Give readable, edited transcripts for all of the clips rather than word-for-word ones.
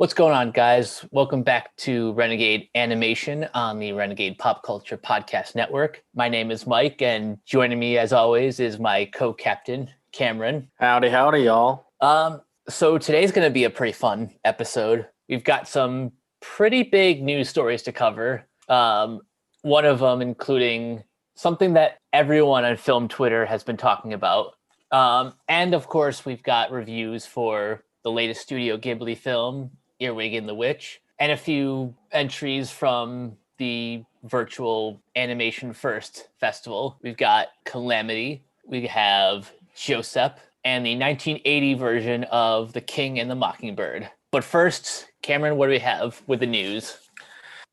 What's going on, guys? Welcome back to Renegade Animation on the Renegade Pop Culture Podcast Network. My name is Mike, and joining me, as always, is my co-captain, Cameron. Howdy, y'all. So today's going to be a pretty fun episode. We've got some pretty big news stories to cover. One of them including something that everyone on film Twitter has been talking about. And of course, we've got reviews for the latest Studio Ghibli film, Earwig and the Witch, and a few entries from the virtual Animation First Festival. We've got Calamity, we have Josep, and the 1980 version of The King and the Mockingbird. But first, Cameron, what do we have with the news?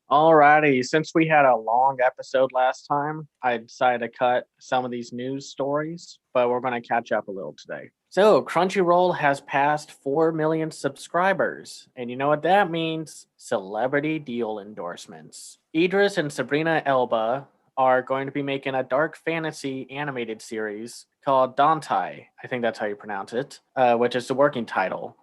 Alrighty, since we had a long episode last time, I decided to cut some of these news stories, but we're going to catch up a little today. So, Crunchyroll has passed 4 million subscribers, and you know what that means? Celebrity deal endorsements. Idris and Sabrina Elba are going to be making a dark fantasy animated series called Dante. I think that's how you pronounce it, which is the working title.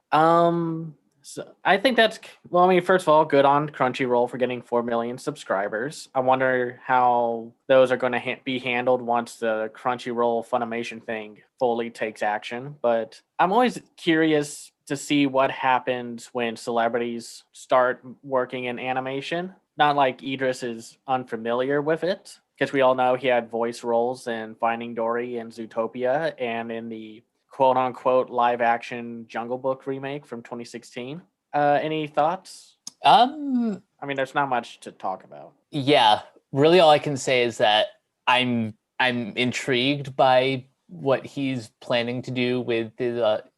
So I think that's, first of all, good on Crunchyroll for getting 4 million subscribers. I wonder how those are going to be handled once the Crunchyroll Funimation thing fully takes action. But I'm always curious to see what happens when celebrities start working in animation. Not like Idris is unfamiliar with it, because we all know he had voice roles in Finding Dory and Zootopia and in the quote-unquote live-action Jungle Book remake from 2016. Any thoughts? There's not much to talk about. Yeah, really all I can say is that I'm intrigued by what he's planning to do with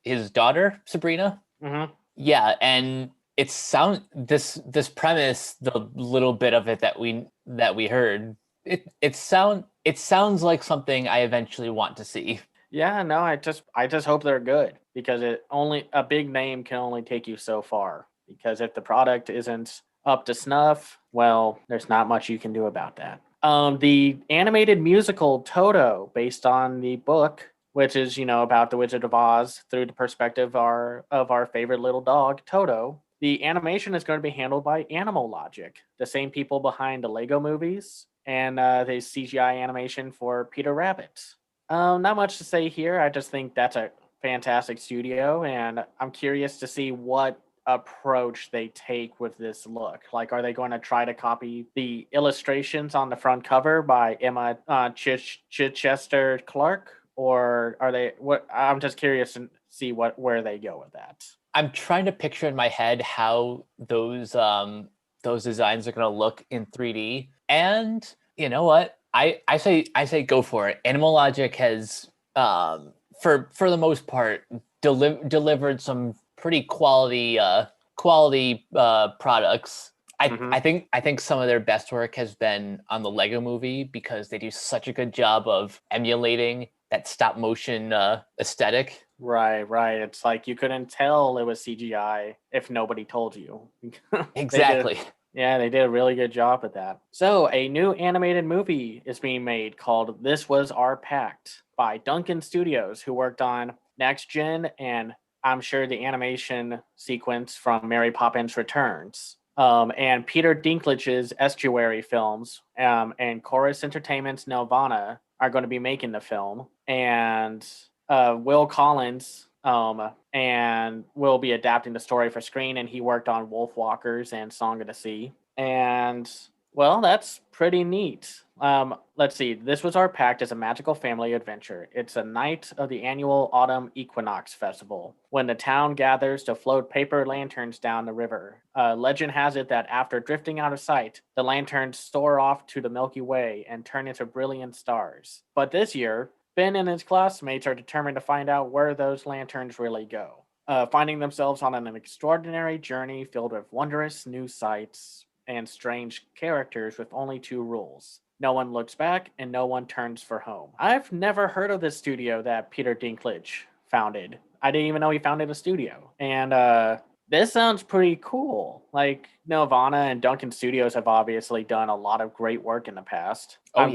his daughter, Sabrina. Mm-hmm. Yeah, and this premise, the little bit of it that we heard, it sounds like something I eventually want to see. Yeah, no, I just hope they're good, because a big name can only take you so far. Because if the product isn't up to snuff, well, there's not much you can do about that. The animated musical Toto, based on the book, which is about the Wizard of Oz through the perspective of our favorite little dog Toto. The animation is going to be handled by Animal Logic, the same people behind the Lego movies and the CGI animation for Peter Rabbit. Not much to say here. I just think that's a fantastic studio, and I'm curious to see what approach they take with this look. Like, are they going to try to copy the illustrations on the front cover by Emma Chichester Clark, or are they? What? I'm just curious to see where they go with that. I'm trying to picture in my head how those designs are going to look in 3D, and you know what? I say go for it. Animal Logic has, for the most part, delivered some pretty quality products. I think some of their best work has been on the Lego Movie, because they do such a good job of emulating that stop motion aesthetic. Right. It's like you couldn't tell it was CGI if nobody told you. Exactly. They did a really good job at that. So, a new animated movie is being made called This Was Our Pact by Duncan Studios, who worked on Next Gen and I'm sure the animation sequence from Mary Poppins Returns. And Peter Dinklage's Estuary films and Chorus Entertainment's Nelvana are going to be making the film. And Will Collins and will be adapting the story for screen, and he worked on Wolfwalkers and Song of the Sea. And, well, that's pretty neat. Let's see. This Was Our Pact is a magical family adventure. It's a night of the annual Autumn Equinox Festival, when the town gathers to float paper lanterns down the river. Legend has it that after drifting out of sight, the lanterns soar off to the Milky Way and turn into brilliant stars. But this year, Ben and his classmates are determined to find out where those lanterns really go, finding themselves on an extraordinary journey filled with wondrous new sights and strange characters with only 2 rules. No one looks back and no one turns for home. I've never heard of this studio that Peter Dinklage founded. I didn't even know he founded a studio. And this sounds pretty cool. Like, Nelvana and Duncan Studios have obviously done a lot of great work in the past. I'm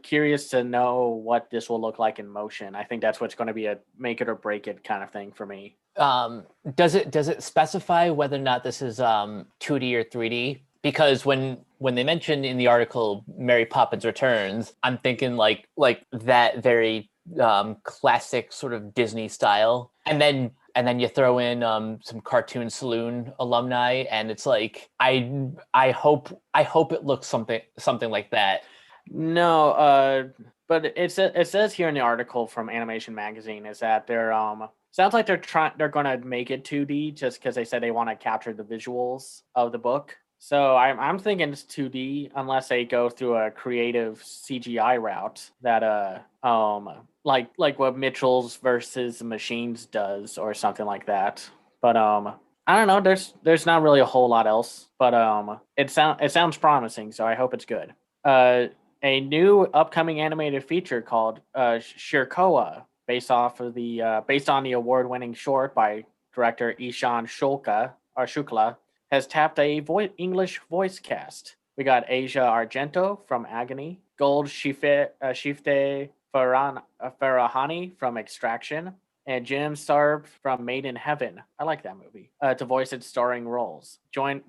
curious to know what this will look like in motion. I think that's what's going to be a make it or break it kind of thing for me. Does it specify whether or not this is 2D or 3D? Because when they mentioned in the article Mary Poppins Returns, I'm thinking like that very classic sort of Disney style, and then you throw in some Cartoon Saloon alumni, and it's like I hope it looks something like that. No, but it says here in the article from Animation Magazine is that they're sounds like they're gonna make it 2D just because they said they want to capture the visuals of the book. So I'm thinking it's 2D unless they go through a creative CGI route that like what Mitchell's versus Machines does or something like that. But I don't know. There's not really a whole lot else, but it sounds promising. So I hope it's good. Uh, a new upcoming animated feature called Shirkoa, based on the award-winning short by director Ishan Shukla, has tapped a English voice cast. We got Asia Argento from Agony, Gold Shifte Farahani from Extraction, and Jim Sarb from Made in Heaven. I like that movie. To voice its starring roles.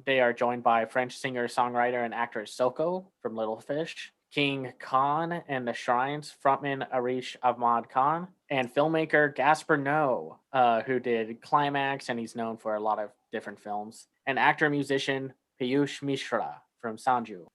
They are joined by French singer, songwriter, and actor Soko from Little Fish, King Khan and the Shrines frontman Arish Ahmad Khan, and filmmaker Gaspar Noé, who did Climax, and he's known for a lot of different films, and actor-musician Piyush Mishra from Sanju.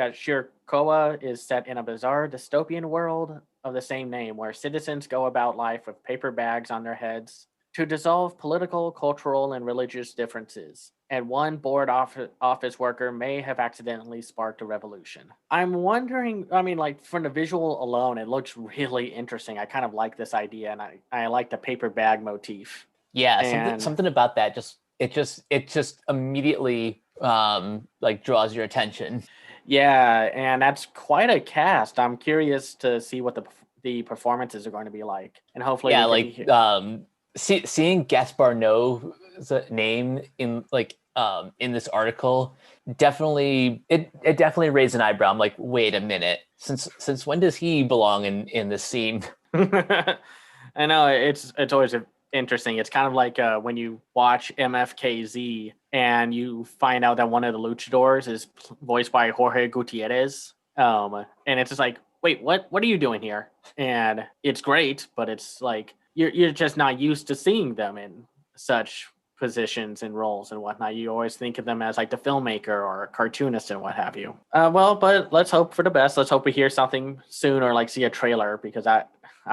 Shirkoa is set in a bizarre dystopian world of the same name, where citizens go about life with paper bags on their heads to dissolve political, cultural, and religious differences. And one bored office worker may have accidentally sparked a revolution. I'm wondering, I mean, like from the visual alone, it looks really interesting. I kind of like this idea, and I like the paper bag motif. Yeah, something And something about that just immediately like draws your attention. yeah, and that's quite a cast. I'm curious to see what the performances are going to be like, and hopefully Yeah, we get to like hear. seeing Gaspar Noé's name in this article it definitely raised an eyebrow. I'm like, wait a minute, since when does he belong in this scene? I know it's always interesting. It's kind of like when you watch MFKZ and you find out that one of the luchadors is voiced by Jorge Gutierrez, and it's just like, wait, what are you doing here? And it's great, but it's like you're just not used to seeing them in such positions and roles and whatnot. You always think of them as like the filmmaker or a cartoonist and what have you. Well, but let's hope for the best. Let's hope we hear something soon or like see a trailer because I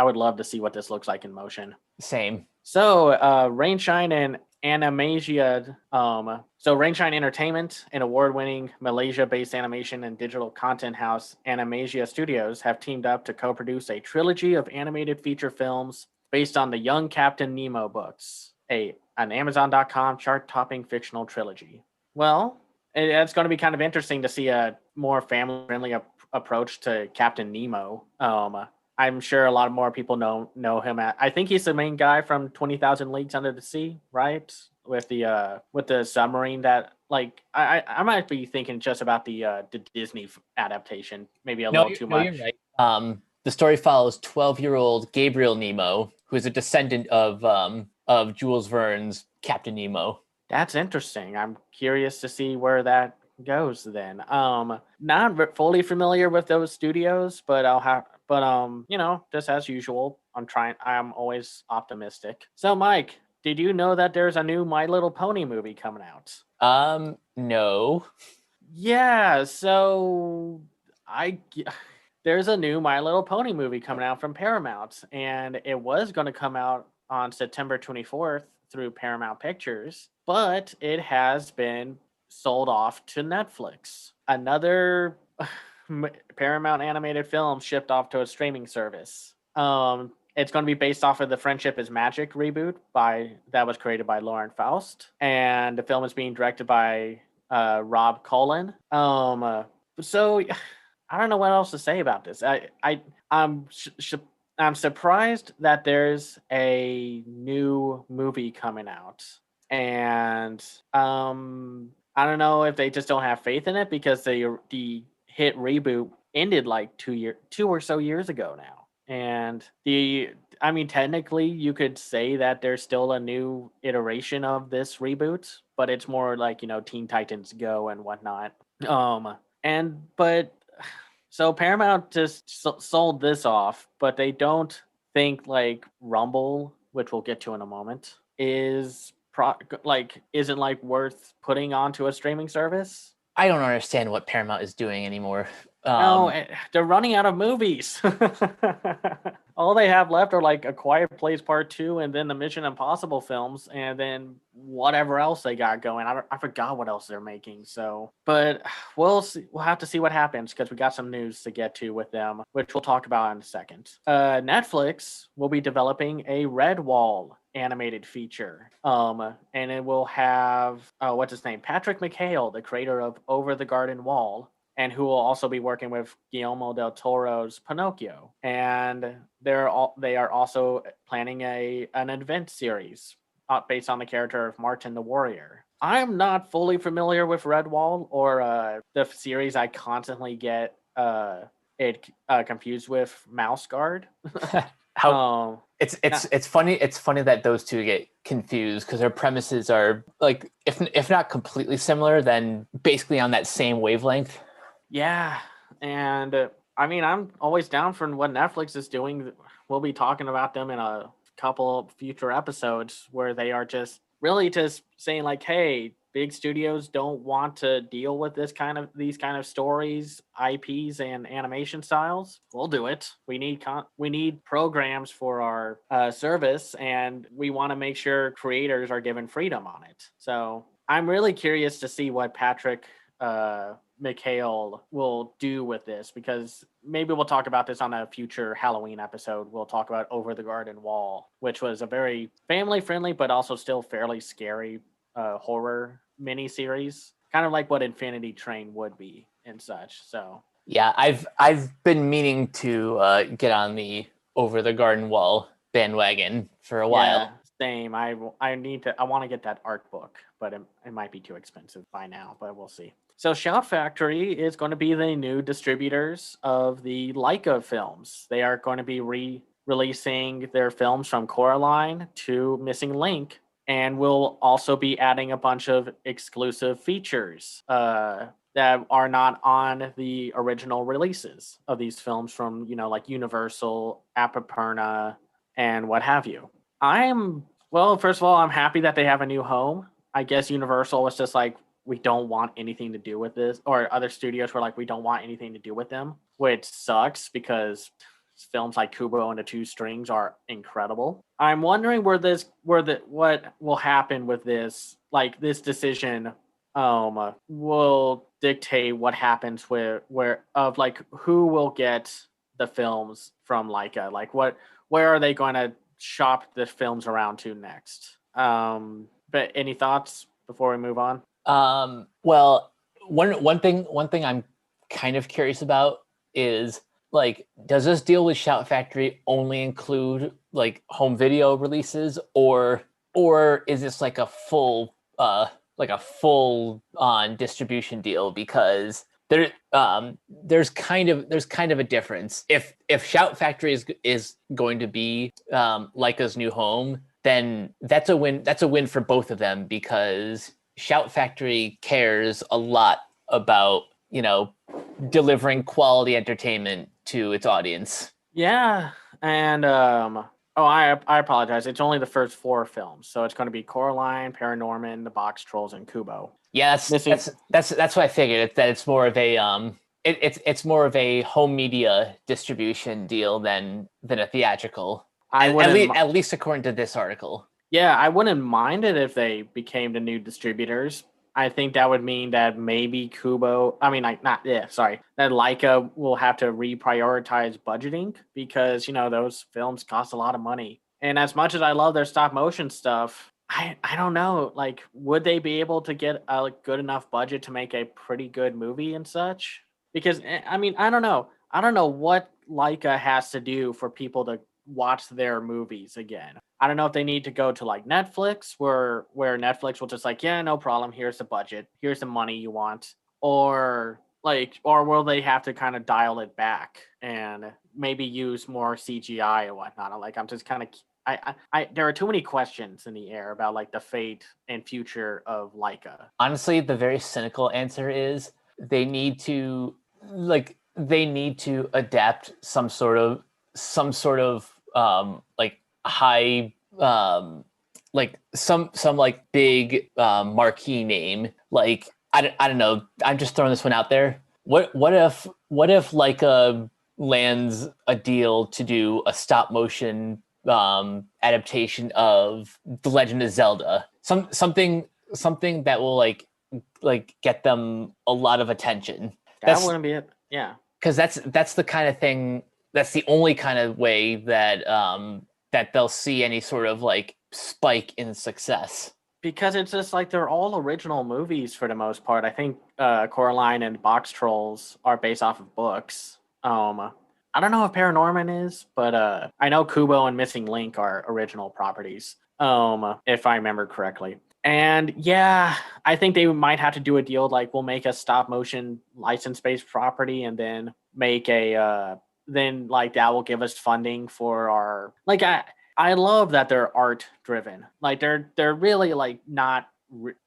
would love to see what this looks like in motion. Same. So, Rainshine and Animasia. Rainshine Entertainment, an award-winning Malaysia-based animation and digital content house, Animasia Studios, have teamed up to co-produce a trilogy of animated feature films based on the Young Captain Nemo books, an Amazon.com chart-topping fictional trilogy. Well, it's going to be kind of interesting to see a more family-friendly approach to Captain Nemo. I'm sure a lot more people know him. I think he's the main guy from 20,000 Leagues Under the Sea, right? With the submarine that like I might be thinking just about the Disney adaptation, maybe a little too No, much. you're right. The story follows 12-year-old Gabriel Nemo, who is a descendant of Jules Verne's Captain Nemo. That's interesting. I'm curious to see where that goes then. Not fully familiar with those studios, but just as usual, I'm always optimistic. So Mike, did you know that there's a new My Little Pony movie coming out? No. Yeah, so I there's a new My Little Pony movie coming out from Paramount, and it was going to come out on September 24th through Paramount Pictures, but it has been sold off to Netflix. Another Paramount animated film shipped off to a streaming service. It's going to be based off of the Friendship is Magic reboot that was created by Lauren Faust, and the film is being directed by Rob Cullen. So I don't know what else to say about this. I'm surprised that there's a new movie coming out, and I don't know if they just don't have faith in it because the hit reboot ended like 2 or so years ago now, and I mean, technically, you could say that there's still a new iteration of this reboot, but it's more like, Teen Titans Go and whatnot. But so Paramount just sold this off, but they don't think like Rumble, which we'll get to in a moment, isn't like worth putting onto a streaming service. I don't understand what Paramount is doing anymore. No, they're running out of movies. All they have left are like A Quiet Place Part 2 and then the Mission Impossible films and then whatever else they got going. I forgot what else they're making. So, but we'll see. We'll have to see what happens because we got some news to get to with them, which we'll talk about in a second. Netflix will be developing a Redwall animated feature. And it will have what's his name? Patrick McHale, the creator of Over the Garden Wall, and who will also be working with Guillermo del Toro's Pinocchio. And they are also planning an event series based on the character of Martin the Warrior. I'm not fully familiar with Redwall or the series. I constantly get it confused with Mouse Guard. It's funny. It's funny that those two get confused because their premises are like, if not completely similar, then basically on that same wavelength. Yeah, and I mean, I'm always down for what Netflix is doing. We'll be talking about them in a couple of future episodes where they are just really just saying like, "Hey, big studios don't want to deal with these kind of stories, IPs, and animation styles. We'll do it. We need programs for our service, and we want to make sure creators are given freedom on it." So I'm really curious to see what Patrick McHale will do with this, because maybe we'll talk about this on a future Halloween episode. We'll talk about Over the Garden Wall, which was a very family friendly but also still fairly scary horror miniseries, kind of like what Infinity Train would be and such. So yeah, I've been meaning to get on the Over the Garden Wall bandwagon for a while. Yeah, same. I want to get that art book, but it might be too expensive by now, but we'll see. So Shout Factory is going to be the new distributors of the Leica films. They are going to be releasing their films from Coraline to Missing Link, and will also be adding a bunch of exclusive features that are not on the original releases of these films from, like Universal, Apiperna, and what have you. First of all, I'm happy that they have a new home. I guess Universal was just like, we don't want anything to do with this, or other studios were like, we don't want anything to do with them, which sucks because films like Kubo and the Two Strings are incredible. I'm wondering what will happen with this, like this decision will dictate what happens where who will get the films from Leica, like where are they going to shop the films around to next. But any thoughts before we move on? Well, one thing I'm kind of curious about is, like, does this deal with Shout Factory only include like home video releases, or is this like a full on distribution deal? Because there's kind of a difference. If Shout Factory is going to be Leica's new home, then that's a win for both of them, because Shout Factory cares a lot about, delivering quality entertainment to its audience. Yeah, and I apologize. It's only the first 4 films, so it's going to be Coraline, Paranorman, The Box Trolls, and Kubo. Yeah, that's what I figured. It's more of a it's more of a home media distribution deal than a theatrical. At least according to this article. Yeah, I wouldn't mind it if they became the new distributors. I think that would mean that maybe that Leica will have to reprioritize budgeting, because, those films cost a lot of money. And as much as I love their stop motion stuff, I don't know, like, would they be able to get a good enough budget to make a pretty good movie and such? Because, I don't know. I don't know what Leica has to do for people to watch their movies again. I don't know if they need to go to like Netflix, where Netflix will just like, yeah, no problem, here's the budget, here's the money you want, or like, or will they have to kind of dial it back and maybe use more CGI and whatnot? Like, I'm just kind of, there are too many questions in the air about like the fate and future of Leica. Honestly, the very cynical answer is they need to adapt some sort of like high like some like big marquee name. Like I don't know. I'm just throwing this one out there. What if Leica lands a deal to do a stop motion adaptation of The Legend of Zelda? Something that will like get them a lot of attention. That wouldn't be it. Yeah. Because that's the kind of thing, that's the only kind of way that that they'll see any sort of like spike in success. Because it's just like they're all original movies for the most part. I think Coraline and Box Trolls are based off of books. I don't know if Paranorman is, but I know Kubo and Missing Link are original properties. If I remember correctly. And yeah, I think they might have to do a deal like we'll make a stop motion license based property and then make a then like that will give us funding for our like I love that they're art driven. Like they're really like not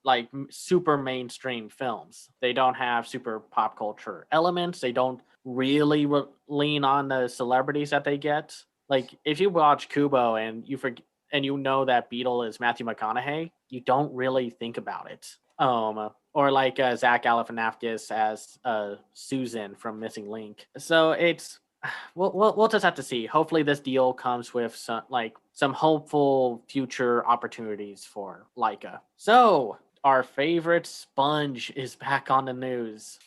like super mainstream films. They don't have super pop culture elements. They don't really lean on the celebrities that they get. Like if you watch Kubo and you forget and you know that Beetle is Matthew McConaughey, you don't really think about it. Or like Zach Galifianakis as Susan from Missing Link. So it's we'll just have to see. Hopefully, this deal comes with some hopeful future opportunities for Leica. So our favorite sponge is back on the news,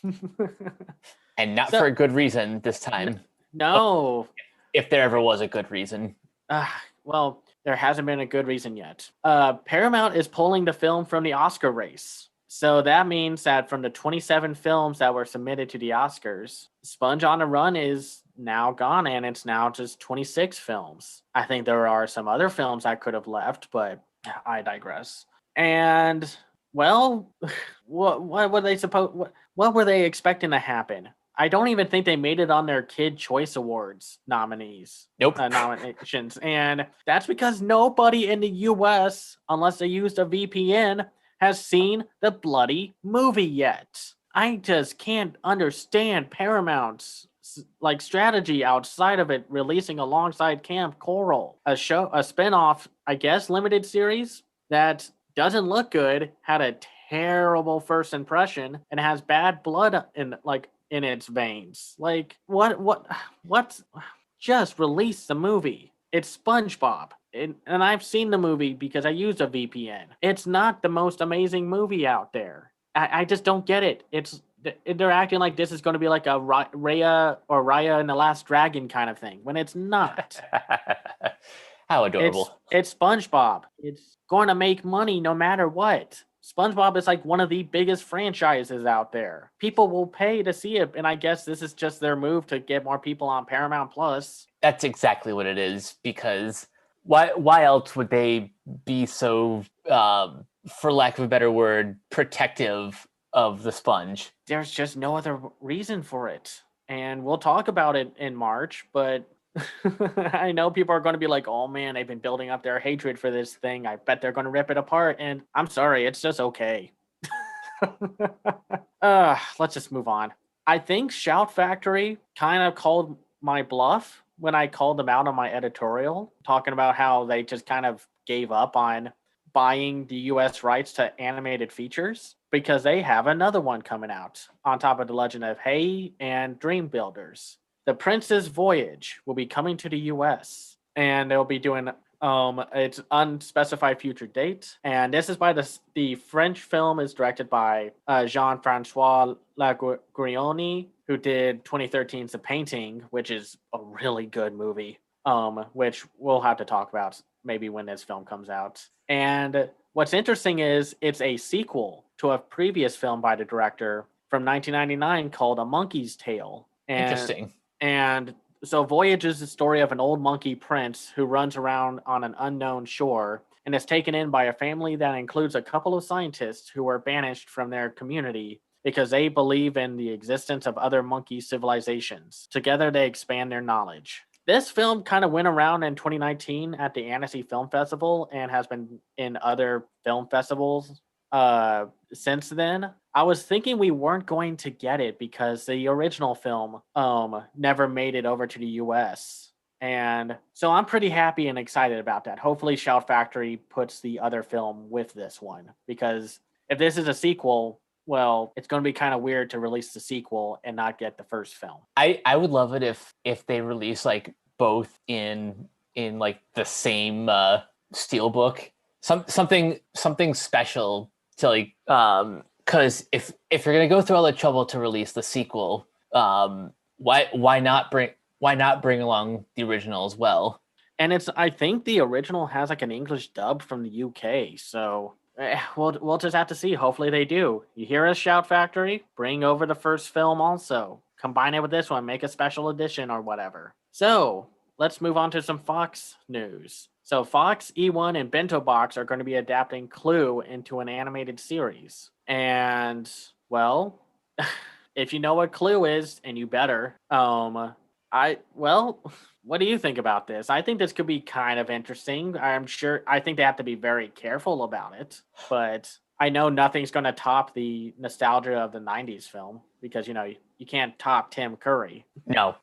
and not for a good reason this time. No, if there ever was a good reason. Well, there hasn't been a good reason yet. Paramount is pulling the film from the Oscar race. So that means that from the 27 films that were submitted to the Oscars, Sponge on the Run is now gone and it's now just 26 films. I think there are some other films I could have left, but I digress. And well, what were they what were they expecting to happen? I don't even think they made it on their Kid Choice Awards nominations. And that's because nobody in the US, unless they used a VPN, has seen the bloody movie yet. I just can't understand Paramount's like strategy outside of it releasing alongside Camp Coral, a spinoff, I guess, limited series that doesn't look good, had a terrible first impression, and has bad blood in its veins. Like what? Just release the movie. It's SpongeBob. And I've seen the movie because I used a VPN. It's not the most amazing movie out there. I just don't get it. They're acting like this is going to be like a Raya and the Last Dragon kind of thing when it's not. How adorable. It's SpongeBob. It's going to make money no matter what. SpongeBob is like one of the biggest franchises out there. People will pay to see it, and I guess this is just their move to get more people on Paramount Plus. That's exactly what it is, because why else would they be so, for lack of a better word, protective of the sponge? There's just no other reason for it. And we'll talk about it in March, but I know people are going to be like, oh man, they've been building up their hatred for this thing. I bet they're going to rip it apart. And I'm sorry, it's just okay. Let's just move on. I think Shout Factory kind of called my bluff when I called them out on my editorial, talking about how they just kind of gave up on buying the US rights to animated features because they have another one coming out on top of The Legend of Hay and Dream Builders. The Prince's Voyage will be coming to the US and they'll be doing its unspecified future date. And this is by the French film is directed by Jean-Francois Laguirioni, who did 2013's The Painting, which is a really good movie, which we'll have to talk about maybe when this film comes out. And what's interesting is it's a sequel to a previous film by the director from 1999 called A Monkey's Tale. Interesting. And so Voyage is the story of an old monkey prince who runs around on an unknown shore and is taken in by a family that includes a couple of scientists who were banished from their community because they believe in the existence of other monkey civilizations. Together, they expand their knowledge. This film kind of went around in 2019 at the Annecy Film Festival and has been in other film festivals since then. I was thinking we weren't going to get it because the original film never made it over to the US. And so I'm pretty happy and excited about that. Hopefully Shout Factory puts the other film with this one, because if this is a sequel, well, it's going to be kind of weird to release the sequel and not get the first film. I would love it if they release like both in like the same steelbook. Something special to like because if you're gonna go through all the trouble to release the sequel, why not bring along the original as well? And I think the original has like an English dub from the UK, so we'll just have to see. Hopefully they do. You hear us, Shout Factory? Bring over the first film also. Combine it with this one, make a special edition or whatever. So let's move on to some Fox news. So Fox, E1, and Bento Box are going to be adapting Clue into an animated series. And, well, if you know what Clue is, and you better, what do you think about this? I think this could be kind of interesting. I think they have to be very careful about it, but I know nothing's going to top the nostalgia of the 90s film because, you can't top Tim Curry. No,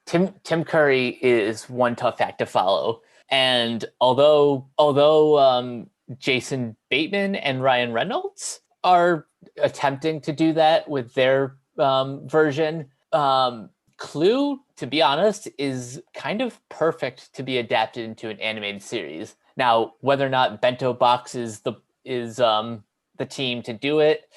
Tim Curry is one tough act to follow. And although Jason Bateman and Ryan Reynolds are attempting to do that with their version, Clue, to be honest, is kind of perfect to be adapted into an animated series. Now, whether or not Bento Box is the team to do it,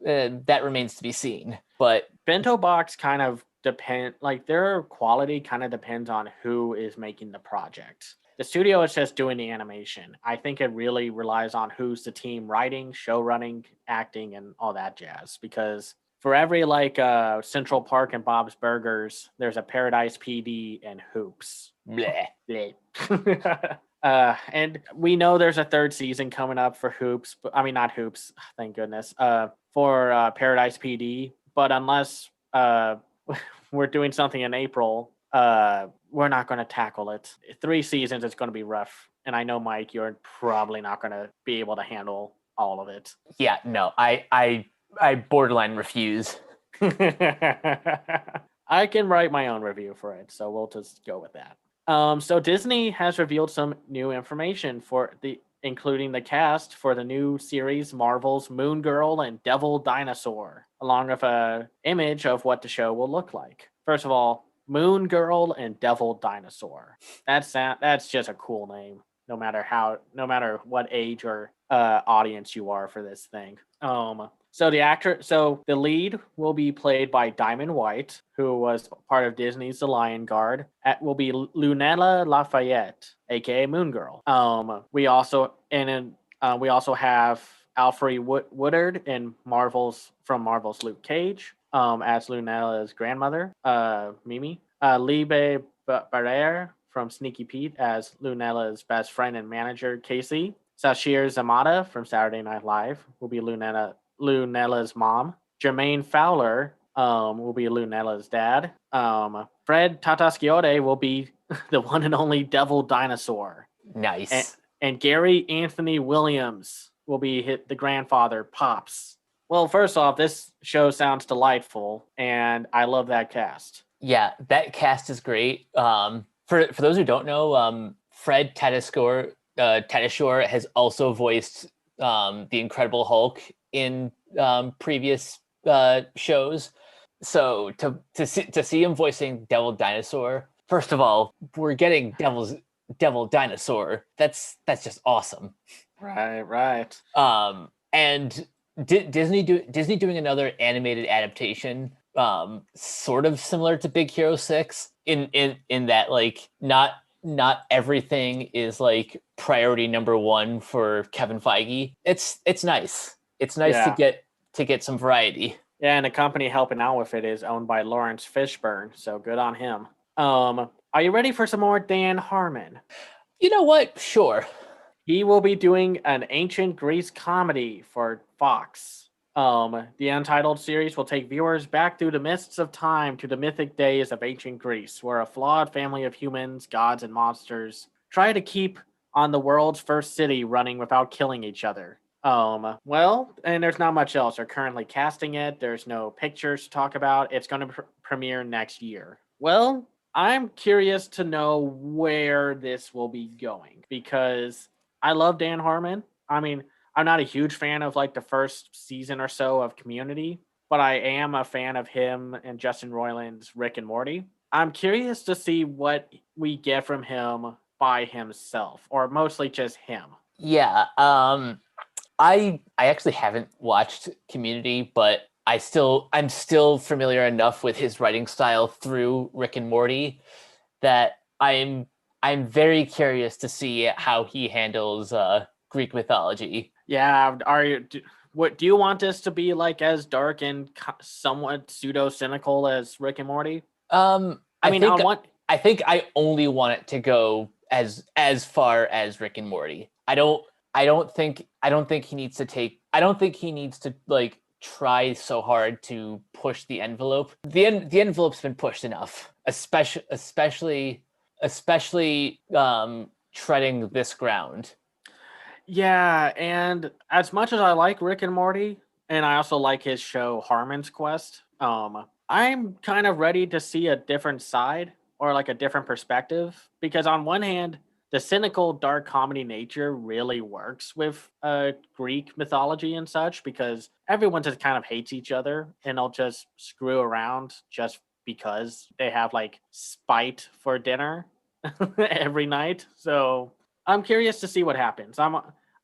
that remains to be seen. But Bento Box kind of their quality kind of depends on who is making the project. The studio is just doing the animation. I think it really relies on who's the team writing, show running, acting, and all that jazz. Because for every Central Park and Bob's Burgers, there's a Paradise PD and Hoops. Bleh. Bleh. And we know there's a third season coming up for Hoops. Not Hoops, thank goodness. For Paradise PD. But unless we're doing something in April, we're not going to tackle it. 3 seasons, it's going to be rough. And I know, Mike, you're probably not going to be able to handle all of it. Yeah, no, I borderline refuse. I can write my own review for it, so we'll just go with that. So Disney has revealed some new information including the cast for the new series Marvel's Moon Girl and Devil Dinosaur, along with an image of what the show will look like. First of all, Moon Girl and Devil Dinosaur. That's just a cool name, no matter what age or audience you are for this thing. So the lead will be played by Diamond White, who was part of Disney's The Lion Guard. Will be Lunella Lafayette, aka Moon Girl. We also have Alfre Woodard in Marvel's Luke Cage, as Lunella's grandmother, Mimi. Libe Barrere from Sneaky Pete as Lunella's best friend and manager, Casey. Sashir Zamata from Saturday Night Live will be Lunella's mom. Jermaine Fowler will be Lunella's dad. Fred Tatasciore will be the one and only Devil Dinosaur. Nice. And Gary Anthony Williams will be the grandfather, Pops. Well, first off, this show sounds delightful, and I love that cast. Yeah, that cast is great. For those who don't know, Fred Tatasciore has also voiced the Incredible Hulk in previous shows. So to see him voicing Devil Dinosaur, first of all, we're getting Devil Dinosaur. That's just awesome. Right. And Disney doing another animated adaptation, sort of similar to Big Hero 6 in that like not everything is like priority number one for Kevin Feige. It's nice. It's nice to get some variety. Yeah, and the company helping out with it is owned by Lawrence Fishburne, so good on him. Are you ready for some more Dan Harmon? You know what? Sure. He will be doing an ancient Greece comedy for Fox. The Untitled series will take viewers back through the mists of time to the mythic days of ancient Greece, where a flawed family of humans, gods, and monsters try to keep on the world's first city running without killing each other. Well, and there's not much else. They're currently casting it. There's no pictures to talk about. It's going to premiere next year. Well, I'm curious to know where this will be going because I love Dan Harmon. I mean, I'm not a huge fan of like the first season or so of Community, but I am a fan of him and Justin Roiland's Rick and Morty. I'm curious to see what we get from him by himself, or mostly just him. Yeah. I actually haven't watched Community, but I'm still familiar enough with his writing style through Rick and Morty that I'm very curious to see how he handles Greek mythology. Yeah, are you? What do you want this to be like? As dark and somewhat pseudo cynical as Rick and Morty? I mean, think on what? I think I only want it to go as far as Rick and Morty. I don't think he needs to like try so hard to push the envelope. The envelope's been pushed enough, especially treading this ground. Yeah, and as much as I like Rick and Morty, and I also like his show Harmon's Quest, I'm kind of ready to see a different side or like a different perspective because on one hand, the cynical dark comedy nature really works with Greek mythology and such because everyone just kind of hates each other and they'll just screw around just because they have like spite for dinner every night. So I'm curious to see what happens.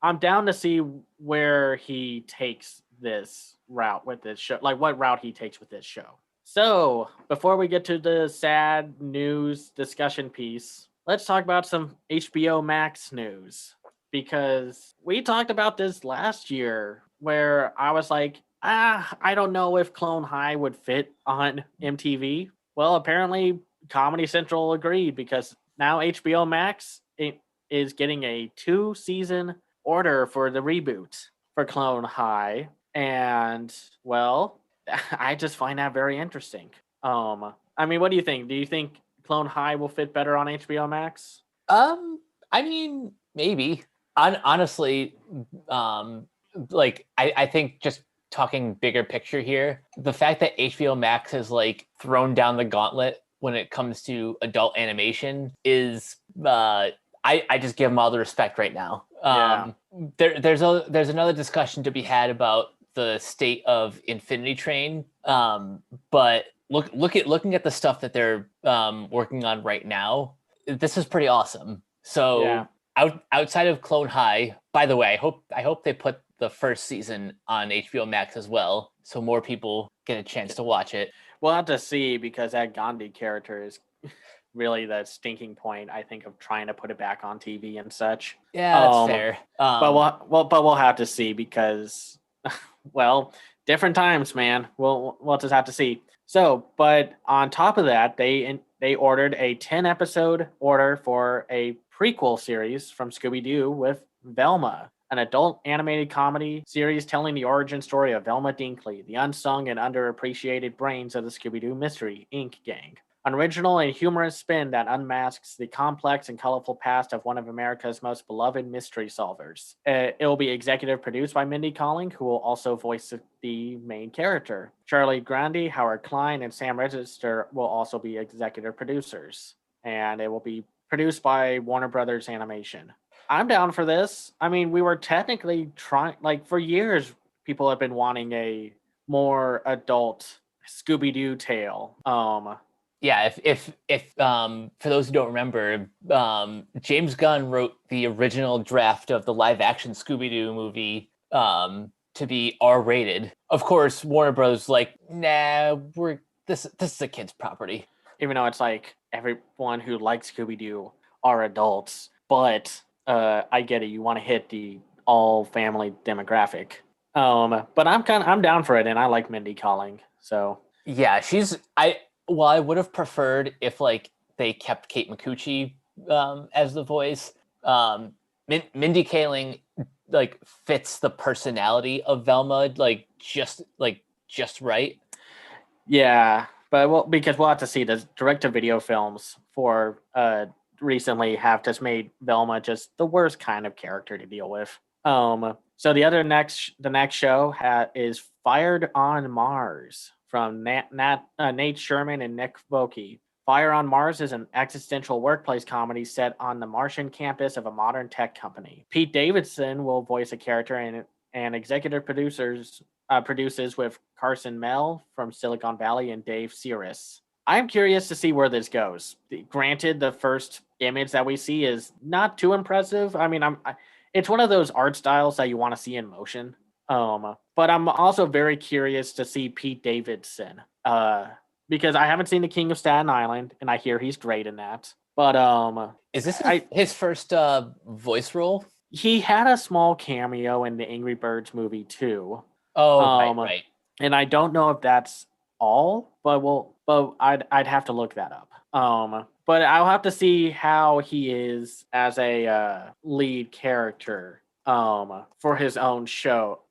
I'm down to see where he takes this route with this show, like what route he takes with this show. So, before we get to the sad news discussion piece, let's talk about some HBO Max news because we talked about this last year where I was like, I don't know if Clone High would fit on MTV. Well, apparently Comedy Central agreed because now HBO Max is getting a 2-season order for the reboot for Clone High. And, well, I just find that very interesting. I mean, what do you think? Do you think Clone High will fit better on HBO Max? I mean, maybe. Honestly, um, like I think just talking bigger picture here, the fact that HBO Max has like thrown down the gauntlet when it comes to adult animation is I just give them all the respect right now. Yeah. There's another discussion to be had about the state of Infinity Train, but looking at the stuff that they're working on right now, this is pretty awesome. So Yeah. Outside of Clone High, by the way, I hope they put the first season on HBO Max as well, so more people get a chance to watch it. We'll have to see because that Gandhi character is really the stinking point, I think, of trying to put it back on TV and such. Yeah, that's fair. But we'll have to see because, well, different times, man. We'll just have to see. So, but on top of that, they ordered a 10-episode order for a prequel series from Scooby Doo with Velma, an adult animated comedy series telling the origin story of Velma Dinkley, the unsung and underappreciated brains of the Scooby Doo Mystery Inc. gang. An original and humorous spin that unmasks the complex and colorful past of one of America's most beloved mystery solvers. It will be executive produced by Mindy Kaling, who will also voice the main character. Charlie Grandi, Howard Klein, and Sam Register will also be executive producers. And it will be produced by Warner Brothers Animation. I'm down for this. I mean, we were technically trying, like, for years, people have been wanting a more adult Scooby-Doo tale. Yeah, if for those who don't remember, James Gunn wrote the original draft of the live action Scooby-Doo movie to be R-rated. Of course, Warner Bros. Like, nah, this is a kid's property. Even though it's like everyone who likes Scooby-Doo are adults, but I get it. You want to hit the all family demographic. But I'm down for it, and I like Mindy Kaling. So yeah, I would have preferred if like they kept Kate Micucci as the voice. Mindy Kaling like fits the personality of Velma just right. Yeah, but because we'll have to see the direct-to-video films for recently have just made Velma just the worst kind of character to deal with. So the next show is Fired on Mars from Nate Sherman and Nick Vokey. Fire on Mars is an existential workplace comedy set on the Martian campus of a modern tech company. Pete Davidson will voice a character, and executive produces with Carson Mell from Silicon Valley and Dave Sears. I'm curious to see where this goes. Granted, the first image that we see is not too impressive. I mean, it's one of those art styles that you want to see in motion. But I'm also very curious to see Pete Davidson. Because I haven't seen The King of Staten Island, and I hear he's great in that. But is this his first voice role? He had a small cameo in the Angry Birds movie too. Oh, right. And I don't know if that's all, but I'd have to look that up. But I'll have to see how he is as a lead character for his own show.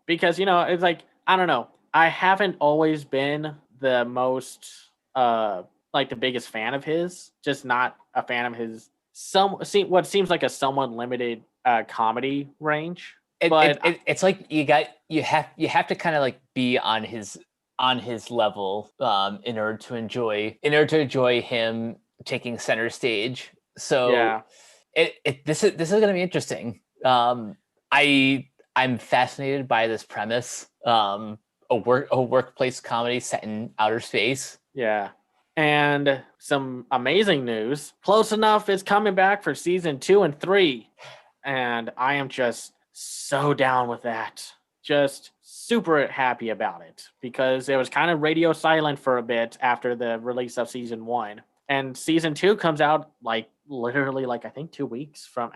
Because it's like, I don't know. I haven't always been the most like the biggest fan of his, just not a fan of his what seems like a somewhat limited comedy range. It's like you have to kind of like be on his level in order to enjoy him taking center stage. So yeah, this is going to be interesting. I'm fascinated by this premise. A workplace comedy set in outer space. Yeah. And some amazing news. Close Enough is coming back for season 2 and 3. And I am just so down with that. Just super happy about it because it was kind of radio silent for a bit after the release of season 1. And season 2 comes out literally I think 2 weeks from,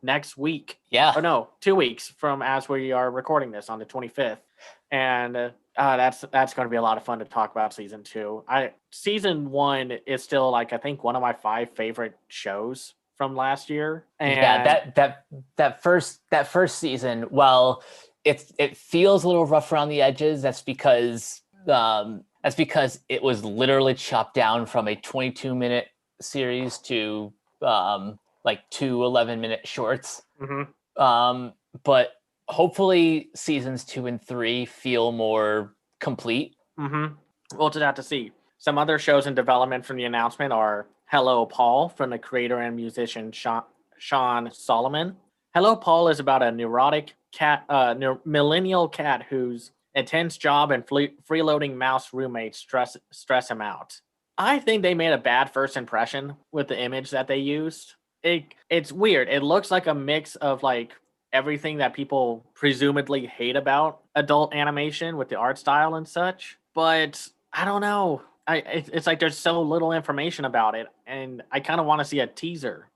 next week. Yeah. Or no, 2 weeks from as we are recording this on the 25th. And that's going to be a lot of fun to talk about season 2. Season 1 is still I think one of my 5 favorite shows from last year. And yeah, that first season, well, it feels a little rough around the edges. That's because it was literally chopped down from a 22-minute series to 2 11-minute shorts. Mm-hmm. But hopefully seasons 2 and 3 feel more complete. Mm-hmm. We'll just have to see. Some other shows in development from the announcement are Hello, Paul, from the creator and musician Sean Solomon. Hello, Paul is about a neurotic millennial cat whose intense job and freeloading mouse roommates stress him out. I think they made a bad first impression with the image that they used. It's weird. It looks like a mix of everything that people presumably hate about adult animation with the art style and such. But I don't know. It's like there's so little information about it, and I kind of want to see a teaser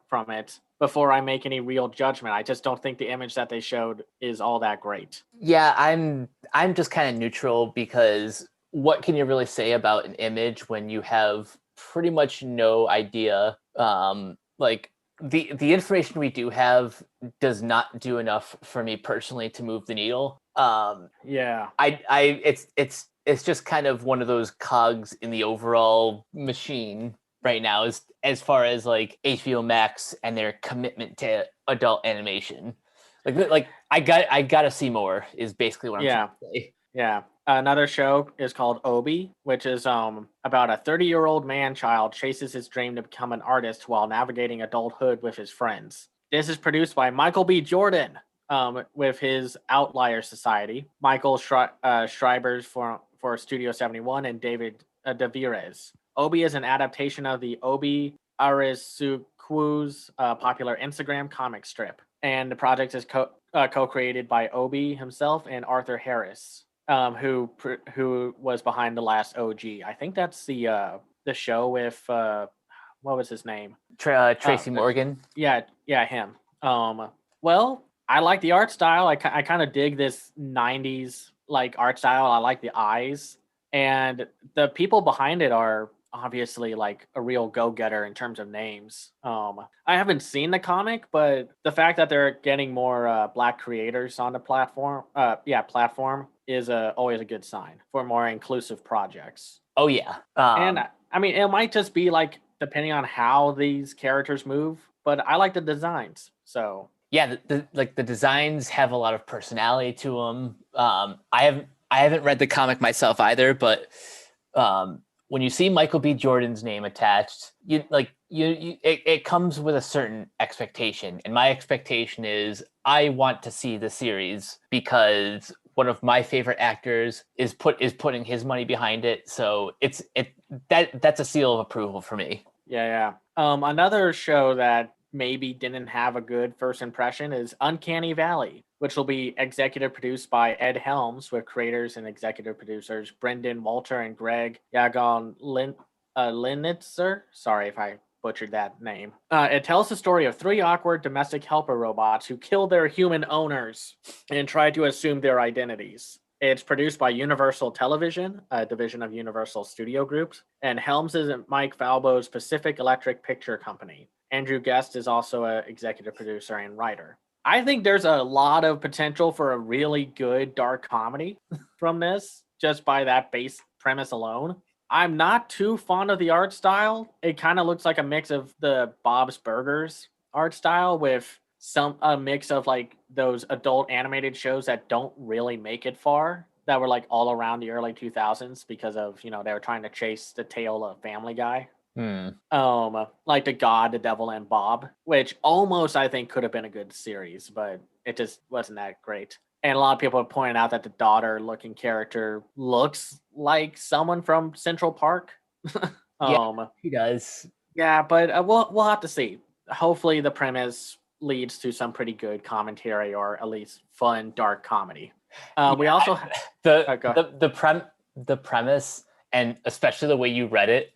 from it before I make any real judgment. I just don't think the image that they showed is all that great. Yeah, I'm just kind of neutral because what can you really say about an image when you have pretty much no idea? The information we do have does not do enough for me personally to move the needle. Yeah. It's just kind of one of those cogs in the overall machine right now as far as HBO Max and their commitment to adult animation. I gotta see more is basically what I'm trying to say. Yeah. Another show is called Obi, which is about a 30-year-old man-child chases his dream to become an artist while navigating adulthood with his friends. This is produced by Michael B. Jordan with his Outlier Society, Michael Schreibers for Studio 71, and David DeVires. Obi is an adaptation of the Obi Arizuku's popular Instagram comic strip. And the project is co-created by Obi himself and Arthur Harris, who was behind the last OG. I think that's the show with what was his name? Tracy Morgan. Yeah, him. Well, I like the art style. I kind of dig this 90s art style. I like the eyes, and the people behind it are obviously like a real go-getter in terms of names. I haven't seen the comic, but the fact that they're getting more black creators on the platform is always a good sign for more inclusive projects. Oh yeah. And I mean, it might just be like depending on how these characters move, but I like the designs. So yeah, the designs have a lot of personality to them. I haven't read the comic myself either, but when you see Michael B. Jordan's name attached, it comes with a certain expectation, and my expectation is I want to see the series because one of my favorite actors is putting his money behind it, so that's a seal of approval for me. yeah. Another show that maybe didn't have a good first impression is Uncanny Valley, which will be executive produced by Ed Helms with creators and executive producers Brendan Walter and Greg Linitzer. Sorry if I butchered that name. It tells the story of three awkward domestic helper robots who kill their human owners and try to assume their identities. It's produced by Universal Television, a division of Universal Studio Groups, and Helms is Mike Falbo's Pacific Electric Picture Company. Andrew Guest is also an executive producer and writer. I think there's a lot of potential for a really good dark comedy from this, just by that base premise alone. I'm not too fond of the art style. It kind of looks like a mix of the Bob's Burgers art style with a mix of like those adult animated shows that don't really make it far, that were like all around the early 2000s because of, they were trying to chase the tail of Family Guy. Like The God, the Devil, and Bob, which almost I think could have been a good series, but it just wasn't that great. And a lot of people have pointed out that the daughter-looking character looks like someone from Central Park. Yeah, he does. Yeah, but we'll have to see. Hopefully, the premise leads to some pretty good commentary, or at least fun dark comedy. We also the premise, and especially the way you read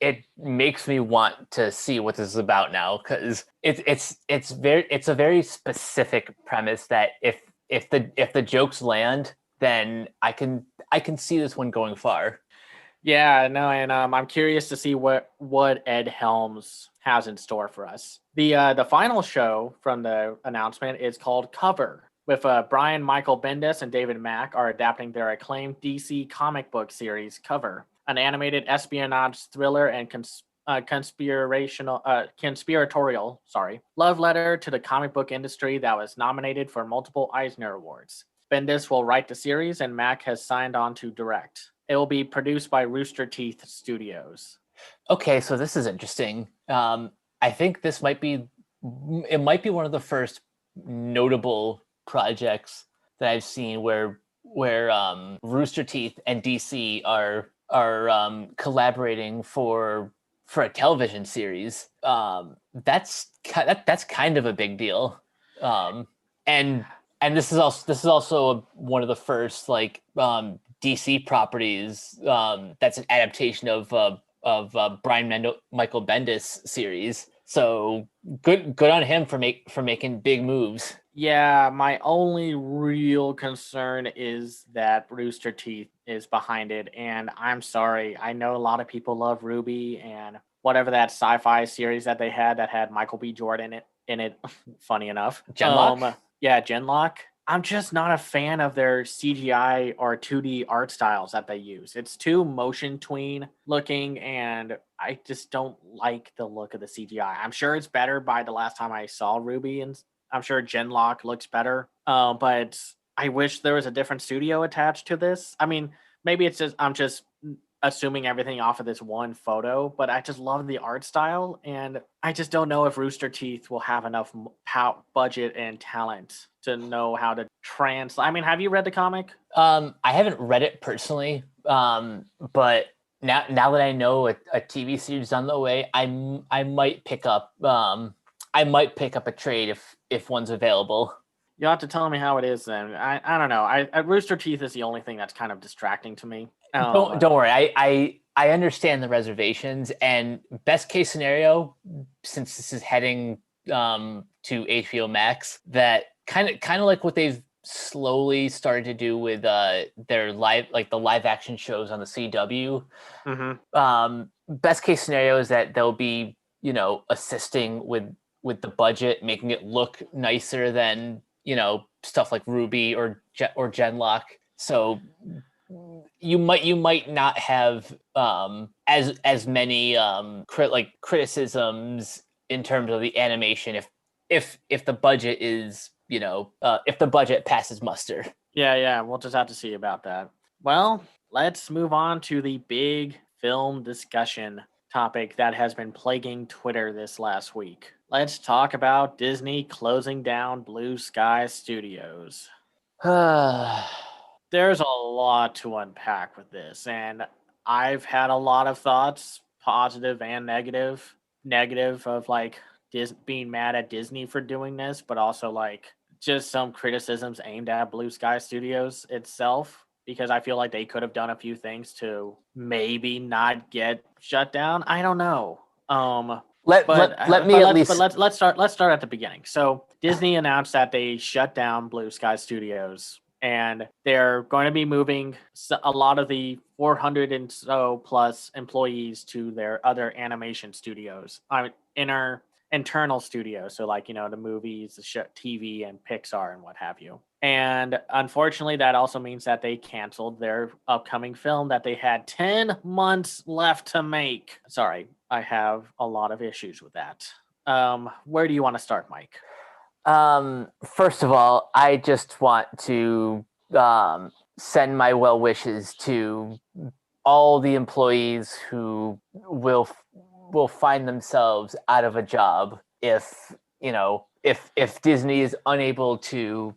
it makes me want to see what this is about now, because it's a very specific premise that if the jokes land, then I can see this one going far. Yeah, no, and I'm curious to see what Ed Helms has in store for us. The final show from the announcement is called Cover, with Brian Michael Bendis and David Mack are adapting their acclaimed DC comic book series Cover, an animated espionage thriller and conspiratorial love letter to the comic book industry that was nominated for multiple Eisner Awards. Bendis will write the series, and Mack has signed on to direct. It will be produced by Rooster Teeth Studios. Okay, so this is interesting. I think this might be one of the first notable projects that I've seen where Rooster Teeth and DC are collaborating for a television series. That's kind of a big deal. And this is also one of the first like DC properties that's an adaptation of Michael Bendis series. So good on him for making big moves. Yeah, my only real concern is that Rooster Teeth is behind it, and I'm sorry. I know a lot of people love Ruby and whatever that sci-fi series that they had that had Michael B. Jordan in it. Funny enough, Genlock. Yeah, Genlock. I'm just not a fan of their CGI or 2D art styles that they use. It's too motion tween looking, and I just don't like the look of the CGI. I'm sure it's better by the last time I saw Ruby, and I'm sure Genlock looks better. But I wish there was a different studio attached to this. I mean, maybe it's just I'm just assuming everything off of this one photo, but I just love the art style, and I just don't know if Rooster Teeth will have enough budget and talent to know how to translate. I mean, have you read the comic? I haven't read it personally, but now that I know a TV series is on the way, I might pick up a trade if one's available. You'll have to tell me how it is then. I don't know. Rooster Teeth is the only thing that's kind of distracting to me. Don't worry. I understand the reservations, and best case scenario, since this is heading to HBO Max, that kind of like what they've slowly started to do with their the live action shows on the CW. Best case scenario is that they'll be, assisting with the budget, making it look nicer than, stuff like Ruby or Genlock. So you might not have as many criticisms in terms of the animation if the budget is, if the budget passes muster. Yeah, we'll just have to see about that. Well, let's move on to the big film discussion topic that has been plaguing Twitter this last week. Let's talk about Disney closing down Blue Sky Studios. There's a lot to unpack with this, and I've had a lot of thoughts, positive and negative. Negative of like being mad at Disney for doing this, but also like just some criticisms aimed at Blue Sky Studios itself, because I feel like they could have done a few things to maybe not get shut down. I don't know. Let's start at the beginning. So Disney announced that they shut down Blue Sky Studios, and they're going to be moving a lot of the 400 and so plus employees to their other animation studios, internal studios. So like, the movies, the show, TV, and Pixar and what have you. And unfortunately, that also means that they canceled their upcoming film that they had 10 months left to make. Sorry, I have a lot of issues with that. Where do you want to start, Mike? First of all, I just want to send my well wishes to all the employees who will find themselves out of a job if Disney is unable to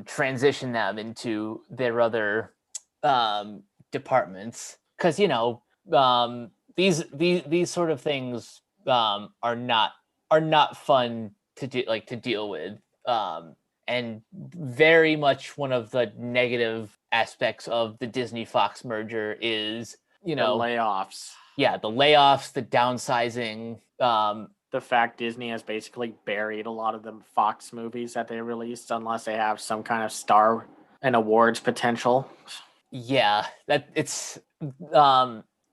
transition them into their other departments, because these sort of things are not fun to deal with, and very much one of the negative aspects of the Disney Fox merger is the layoffs. Yeah, the layoffs, the downsizing, the fact Disney has basically buried a lot of the Fox movies that they released unless they have some kind of star and awards potential. Yeah, that it's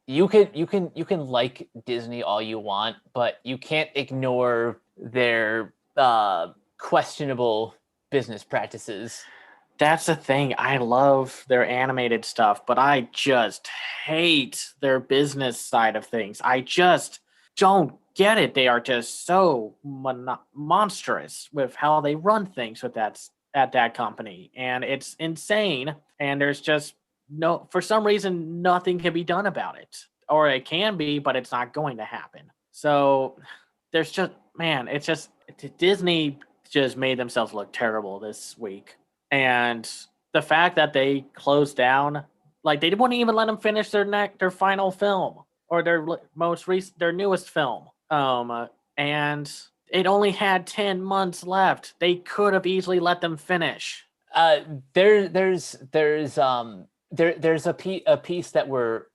you can like Disney all you want, but you can't ignore their questionable business practices. That's the thing. I love their animated stuff, but I just hate their business side of things. I just don't get it. They are just so monstrous with how they run things with at that company, and it's insane. And there's just for some reason, nothing can be done about it, or it can be, but it's not going to happen. So there's just, it's just Disney just made themselves look terrible this week. And the fact that they closed down, like they wouldn't even let them finish their final film or their newest film. And it only had 10 months left. They could have easily let them finish. There's a piece that we're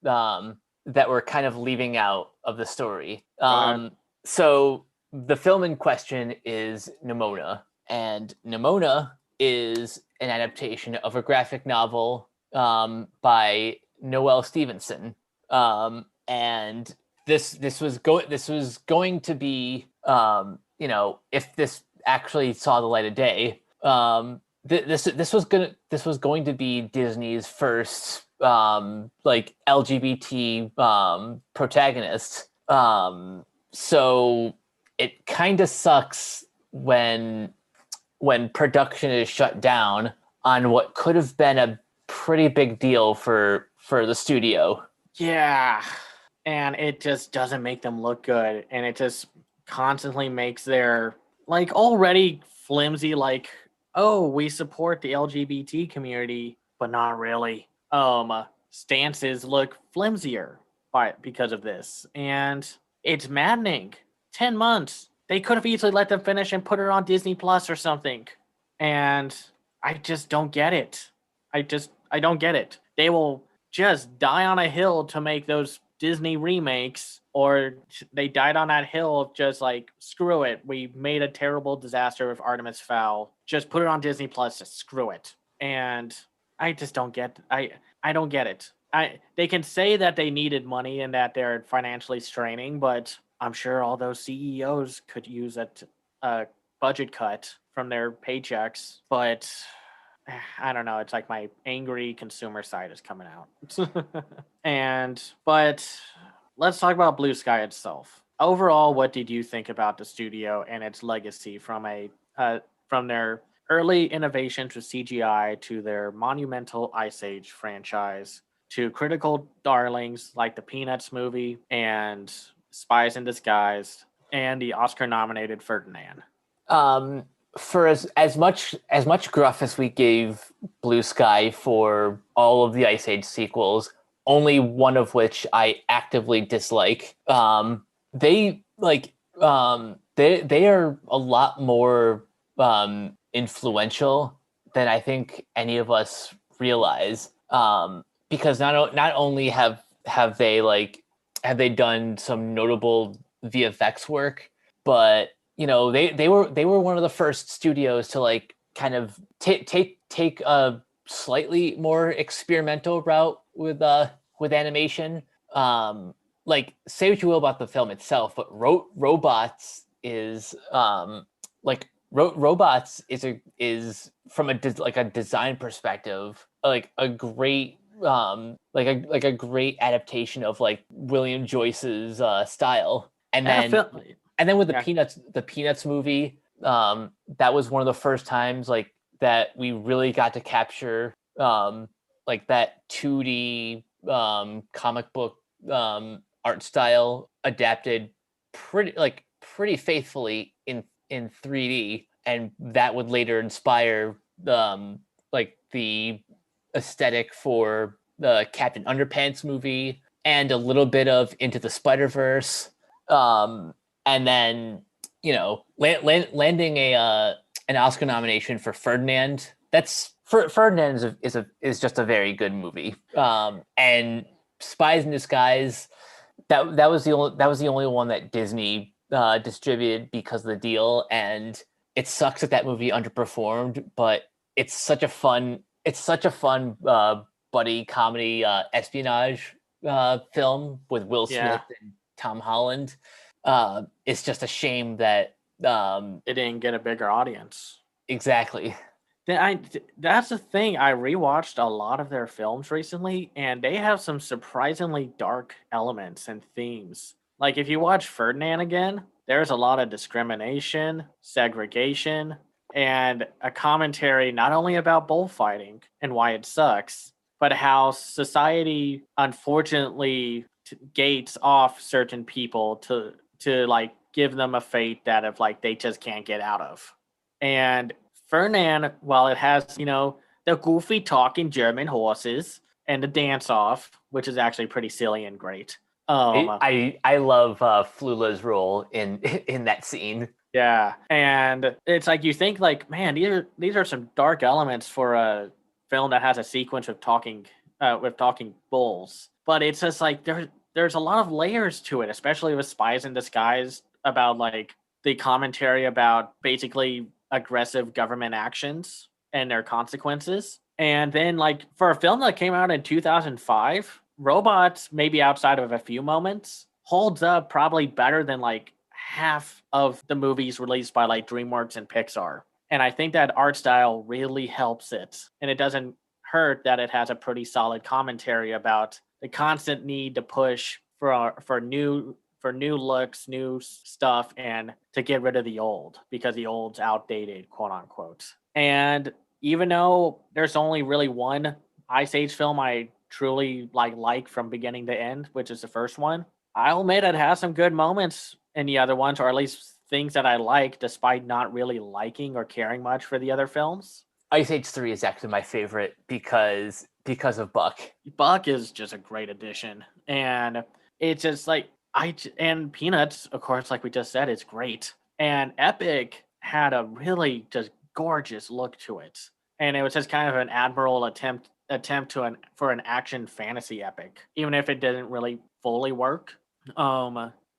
kind of leaving out of the story. So the film in question is Nimona, and Nimona is an adaptation of a graphic novel by Noelle Stevenson, and this was going to be, if this actually saw the light of day, this was going to be Disney's first LGBT protagonist. So it kind of sucks when production is shut down on what could have been a pretty big deal for the studio. Yeah, and it just doesn't make them look good, and it just constantly makes their already flimsy we support the LGBT community, but not really. Stances look flimsier because of this, and it's maddening. 10 months. They could have easily let them finish and put it on Disney Plus or something. And I just don't get it. I don't get it. They will just die on a hill to make those Disney remakes, or they died on that hill of just like, screw it. We made a terrible disaster with Artemis Fowl. Just put it on Disney Plus. Just screw it. And I just don't get. I don't get it. They can say that they needed money and that they're financially straining, but I'm sure all those CEOs could use a budget cut from their paychecks. But I don't know. It's like my angry consumer side is coming out. But let's talk about Blue Sky itself. Overall, what did you think about the studio and its legacy from their early innovations with CGI to their monumental Ice Age franchise to critical darlings like the Peanuts movie and Spies in Disguise and the Oscar-nominated Ferdinand? For as much gruff as we gave Blue Sky for all of the Ice Age sequels, only one of which I actively dislike. They are a lot more influential than I think any of us realize. Because not only have they done some notable VFX work, but they were one of the first studios to like kind of take a slightly more experimental route with animation. Like, say what you will about the film itself, but robots is robots is from a design perspective like a great a great adaptation of like William Joyce's style. And then with the Peanuts movie, that was one of the first times like that we really got to capture like that 2D comic book art style adapted pretty faithfully in 3D, and that would later inspire like the aesthetic for the Captain Underpants movie and a little bit of Into the Spider-Verse. And then landing an Oscar nomination for Ferdinand. Ferdinand is just a very good movie. And Spies in Disguise, that was the only one that Disney distributed because of the deal, and it sucks that movie underperformed, but it's such a fun buddy comedy espionage film with Will Smith and Tom Holland. It's just a shame that it didn't get a bigger audience. Exactly. That's the thing. I rewatched a lot of their films recently, and they have some surprisingly dark elements and themes. Like, if you watch Ferdinand again, there's a lot of discrimination, segregation, and a commentary not only about bullfighting and why it sucks, but how society unfortunately gates off certain people to like give them a fate that if like they just can't get out of. And Ferdinand, while it has, the goofy talking German horses and the dance off, which is actually pretty silly and great. I love Flula's role in that scene. Yeah, and it's like you think like, man, these are some dark elements for a film that has a sequence of talking bulls, but it's just like there's a lot of layers to it, especially with Spies in Disguise, about like the commentary about basically aggressive government actions and their consequences. And then like for a film that came out in 2005, Robots, maybe outside of a few moments, holds up probably better than like half of the movies released by like DreamWorks and Pixar. And I think that art style really helps it. And it doesn't hurt that it has a pretty solid commentary about the constant need to push for new looks, new stuff, and to get rid of the old because the old's outdated, quote unquote. And even though there's only really one Ice Age film I truly like from beginning to end, which is the first one, I'll admit it has some good moments in the other ones, or at least things that I like, despite not really liking or caring much for the other films. Ice Age 3 is actually my favorite because of Buck. Buck is just a great addition, and it's just like and Peanuts, of course, like we just said, it's great. And Epic had a really just gorgeous look to it, and it was just kind of an admirable attempt for an action fantasy epic, even if it didn't really fully work.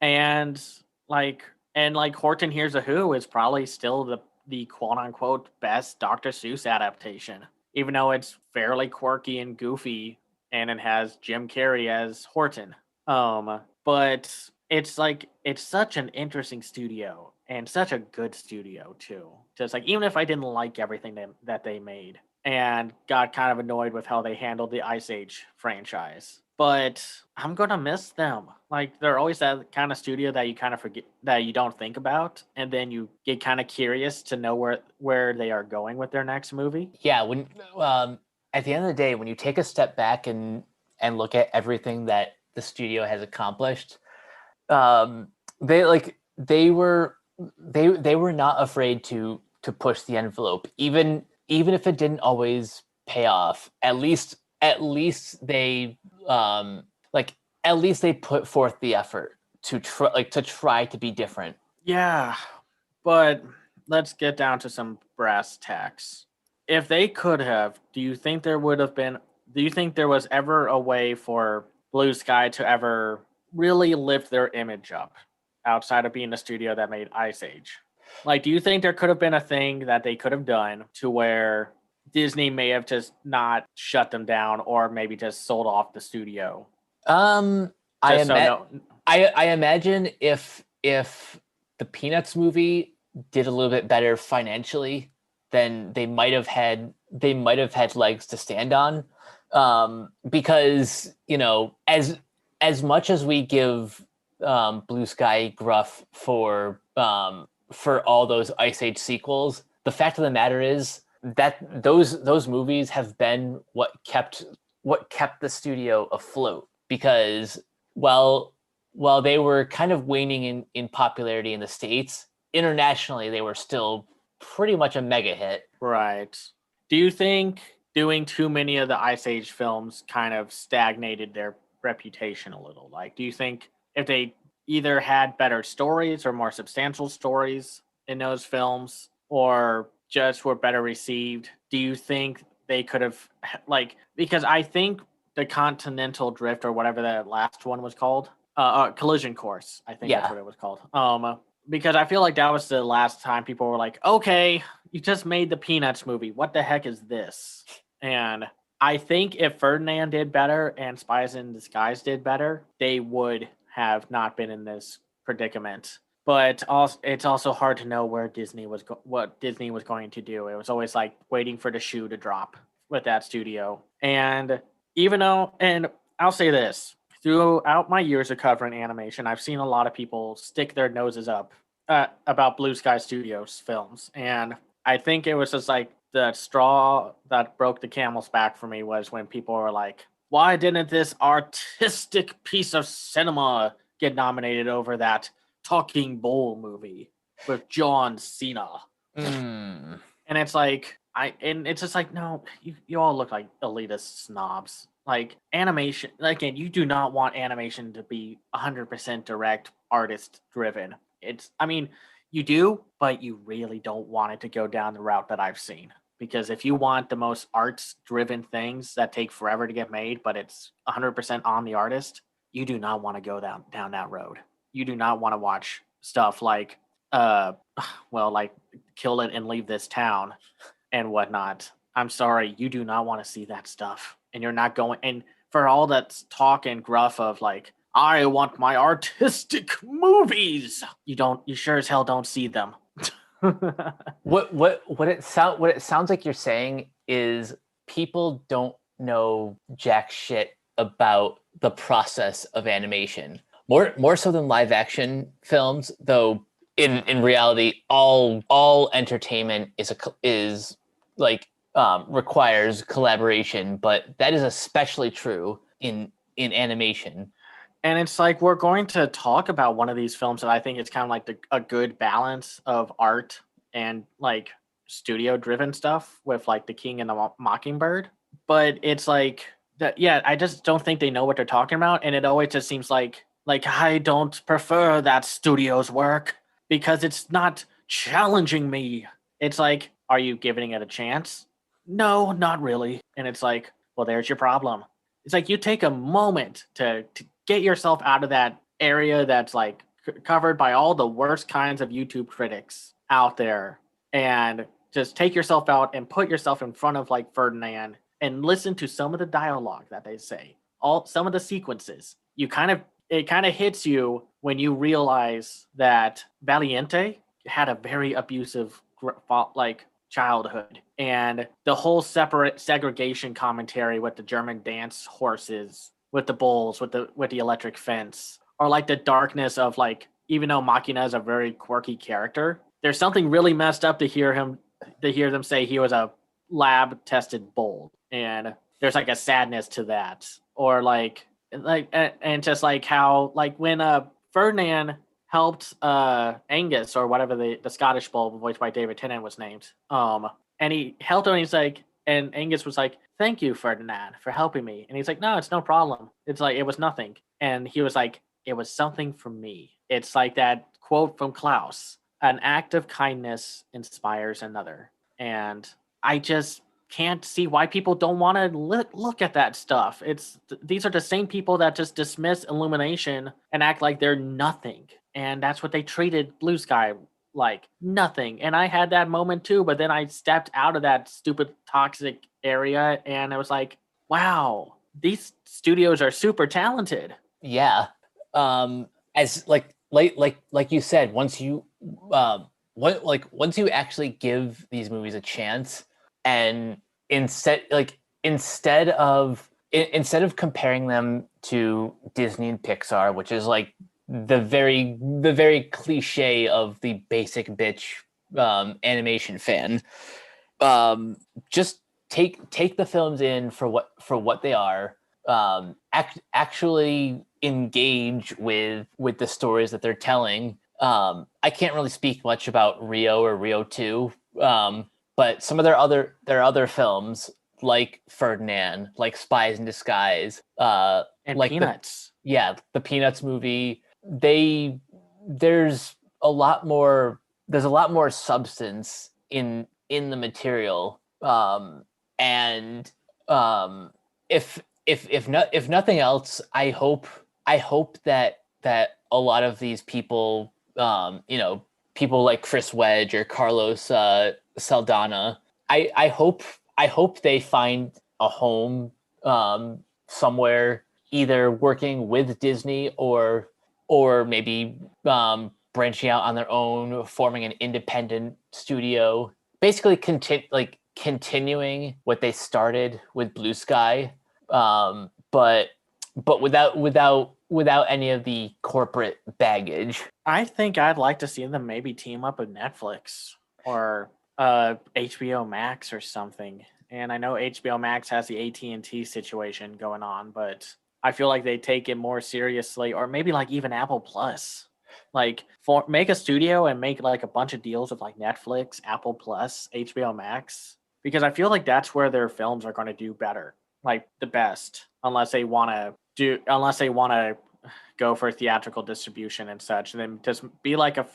And like Horton Hears a Who is probably still the quote unquote best Dr. Seuss adaptation, even though it's fairly quirky and goofy and it has Jim Carrey as Horton. But it's such an interesting studio and such a good studio too. Just like even if I didn't like everything that they made and got kind of annoyed with how they handled the Ice Age franchise. But I'm gonna miss them. Like they're always that kind of studio that you kind of forget that you don't think about, and then you get kind of curious to know where they are going with their next movie. Yeah, when at the end of the day, when you take a step back and look at everything that the studio has accomplished, um, they were they were not afraid to push the envelope, even if it didn't always pay off. At least they like at least they put forth the effort to try to be different. Yeah, but let's get down to some brass tacks. If they could have, do you think there would have been? Do you think there was ever a way for Blue Sky to ever really lift their image up outside of being a studio that made Ice Age? Like, do you think there could have been a thing that they could have done to where Disney may have just not shut them down or maybe just sold off the studio? Um, I Just so ima- no. I imagine if the Peanuts movie did a little bit better financially, then they might have had legs to stand on. Because as much as we give Blue Sky gruff for all those Ice Age sequels, the fact of the matter is that those movies have been what kept the studio afloat. Because while they were kind of waning in popularity in the States, internationally they were still pretty much a mega hit. Right. Do you think doing too many of the Ice Age films kind of stagnated their reputation a little? Like, do you think if they either had better stories or more substantial stories in those films or just were better received, do you think they could have, like, because I think the Continental Drift or whatever that last one was called, Collision Course, I think that's Yeah. what it was called. Because I feel like that was the last time people were like, okay, you just made the Peanuts movie. What the heck is this? And I think if Ferdinand did better and Spies in Disguise did better, they would have not been in this predicament. But also, it's also hard to know where what Disney was going to do. It was always like waiting for the shoe to drop with that studio. And and I'll say this: throughout my years of covering animation, I've seen a lot of people stick their noses up about Blue Sky Studios films, and I think it was just like the straw that broke the camel's back for me was when people were like, "Why didn't this artistic piece of cinema get nominated over that Talking Bull movie with John Cena?" Mm. And it's like and it's just like, no, you all look like elitist snobs. Like animation, again, you do not want animation to be 100% direct, artist driven. I mean, you do, but you really don't want it to go down the route that I've seen. Because if you want the most arts driven things that take forever to get made, but it's 100% on the artist, you do not want to go down that road. You do not want to watch stuff like like Kill It and Leave This Town and whatnot. I'm sorry, you do not want to see that stuff. And you're not going, and for all that talk and gruff of like, I want my artistic movies, you sure as hell don't see them. What it sounds like you're saying is people don't know jack shit about the process of animation. More so than live action films, though. In reality, all entertainment is like requires collaboration, but that is especially true in animation. And it's like we're going to talk about one of these films that I think it's kind of like a good balance of art and like studio driven stuff with like The King and the Mockingbird. But it's like that, yeah, I just don't think they know what they're talking about, and it always just seems like I don't prefer that studio's work because it's not challenging me. It's like, are you giving it a chance? No, not really. And it's like, well, there's your problem. It's like you take a moment to get yourself out of that area that's like covered by all the worst kinds of YouTube critics out there, and just take yourself out and put yourself in front of like Ferdinand and listen to some of the dialogue that they say, all some of the sequences. It kind of hits you when you realize that Valiente had a very abusive like childhood, and the whole separate segregation commentary with the German dance horses, with the bulls, with the electric fence, or like the darkness of like, even though Machina is a very quirky character, there's something really messed up to hear them say he was a lab tested bull, and there's like a sadness to that, or like and just like how like when Ferdinand helped Angus, or whatever the Scottish bull voiced by David Tennant was named, and he helped him, and he's like, and Angus was like, thank you, Ferdinand, for helping me, and he's like, no, it's no problem, it's like, it was nothing, and he was like, it was something for me. It's like that quote from Klaus, an act of kindness inspires another. And I just can't see why people don't want to look at that stuff. These are the same people that just dismiss Illumination and act like they're nothing. And that's what they treated Blue Sky like, nothing. And I had that moment too, but then I stepped out of that stupid toxic area and I was like, wow, these studios are super talented. Yeah. As like you said, once you once you actually give these movies a chance, and instead of comparing them to Disney and Pixar, which is like the very cliche of the basic bitch animation fan, just take the films in for what they are. Actually engage with the stories that they're telling. I can't really speak much about Rio or Rio 2, but some of their other films, like Ferdinand, like Spies in Disguise, and like Peanuts. The Peanuts movie. There's a lot more substance in the material, and if nothing else, I hope that a lot of these people, people like Chris Wedge or Carlos Saldana, I hope they find a home somewhere, either working with Disney or maybe branching out on their own, forming an independent studio, basically continuing what they started with Blue Sky, but without any of the corporate baggage. I think I'd like to see them maybe team up with Netflix or HBO Max or something. And I know HBO Max has the AT&T situation going on, but I feel like they take it more seriously, or maybe like even Apple Plus. Like make a studio and make like a bunch of deals with like Netflix, Apple Plus, HBO Max, because I feel like that's where their films are going to do better, like the best, unless they want to go for theatrical distribution and such. And then just be like a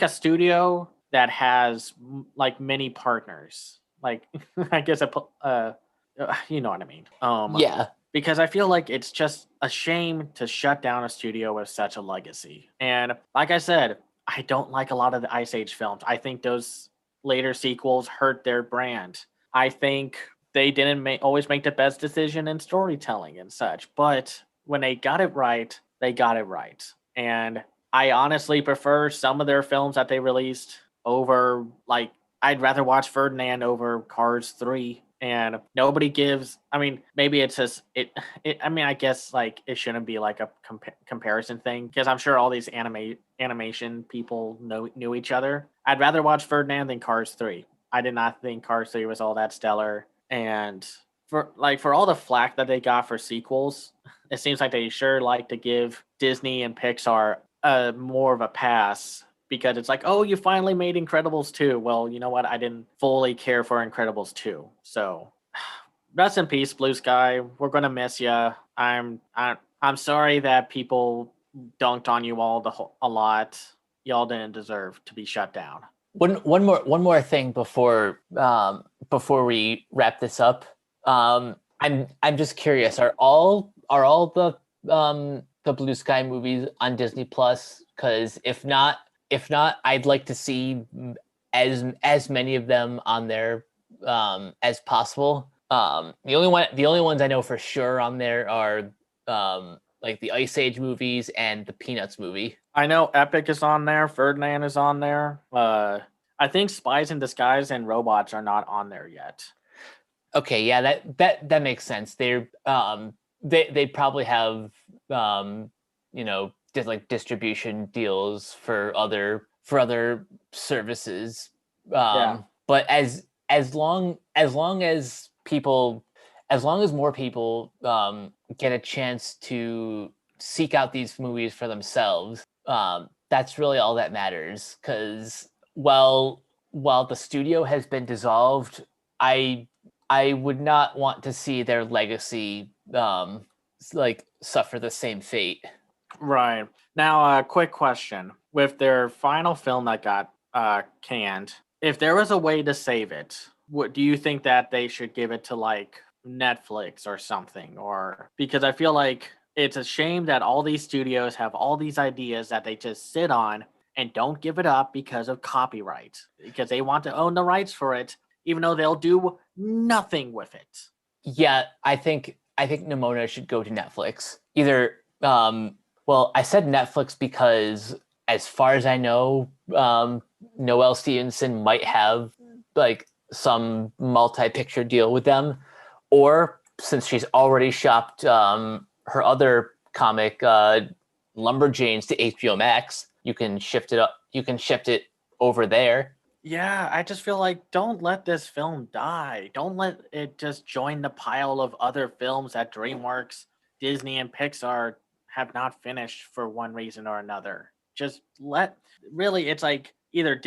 studio that has like many partners, like I guess you know what I mean. Yeah. Because I feel like it's just a shame to shut down a studio with such a legacy. And like I said, I don't like a lot of the Ice Age films. I think those later sequels hurt their brand. I think they didn't always make the best decision in storytelling and such. But when they got it right, they got it right. And I honestly prefer some of their films that they released over, like, I'd rather watch Ferdinand over Cars 3. And nobody gives, I mean, maybe it's just, I mean, I guess, like, it shouldn't be, like, a comparison thing, because I'm sure all these animation people knew each other. I'd rather watch Ferdinand than Cars 3. I did not think Cars 3 was all that stellar. And for all the flack that they got for sequels, it seems like they sure like to give Disney and Pixar more of a pass, because it's like, oh, you finally made Incredibles 2. Well, you know what? I didn't fully care for Incredibles 2. So rest in peace, Blue Sky. We're going to miss you. I'm sorry that people dunked on you all a lot. Y'all didn't deserve to be shut down. One more thing before we wrap this up. I'm just curious, are all the Blue Sky movies on Disney Plus? Because if not, I'd like to see as many of them on there as possible. The only ones I know for sure on there are like the Ice Age movies and the Peanuts movie. I know Epic is on there. Ferdinand is on there. I think Spies in Disguise and Robots are not on there yet. Okay, yeah, that makes sense. They probably have just like distribution deals for other services. Yeah. But as long as more people get a chance to seek out these movies for themselves, that's really all that matters. Because while the studio has been dissolved, I I would not want to see their legacy like suffer the same fate. Right. Now, a quick question. With their final film that got canned, if there was a way to save it, what do you think that they should give it to like Netflix or something? Or because I feel like it's a shame that all these studios have all these ideas that they just sit on and don't give it up because of copyright, because they want to own the rights for it, even though they'll do nothing with it. Yeah, I think Nimona should go to Netflix. Either well, I said Netflix because as far as I know, Noelle Stevenson might have like some multi-picture deal with them, or since she's already shopped her other comic Lumberjanes to HBO Max, you can shift it up. You can shift it over there. Yeah, I just feel like don't let this film die. Don't let it just join the pile of other films that DreamWorks, Disney, and Pixar have not finished for one reason or another. Just let really, it's like either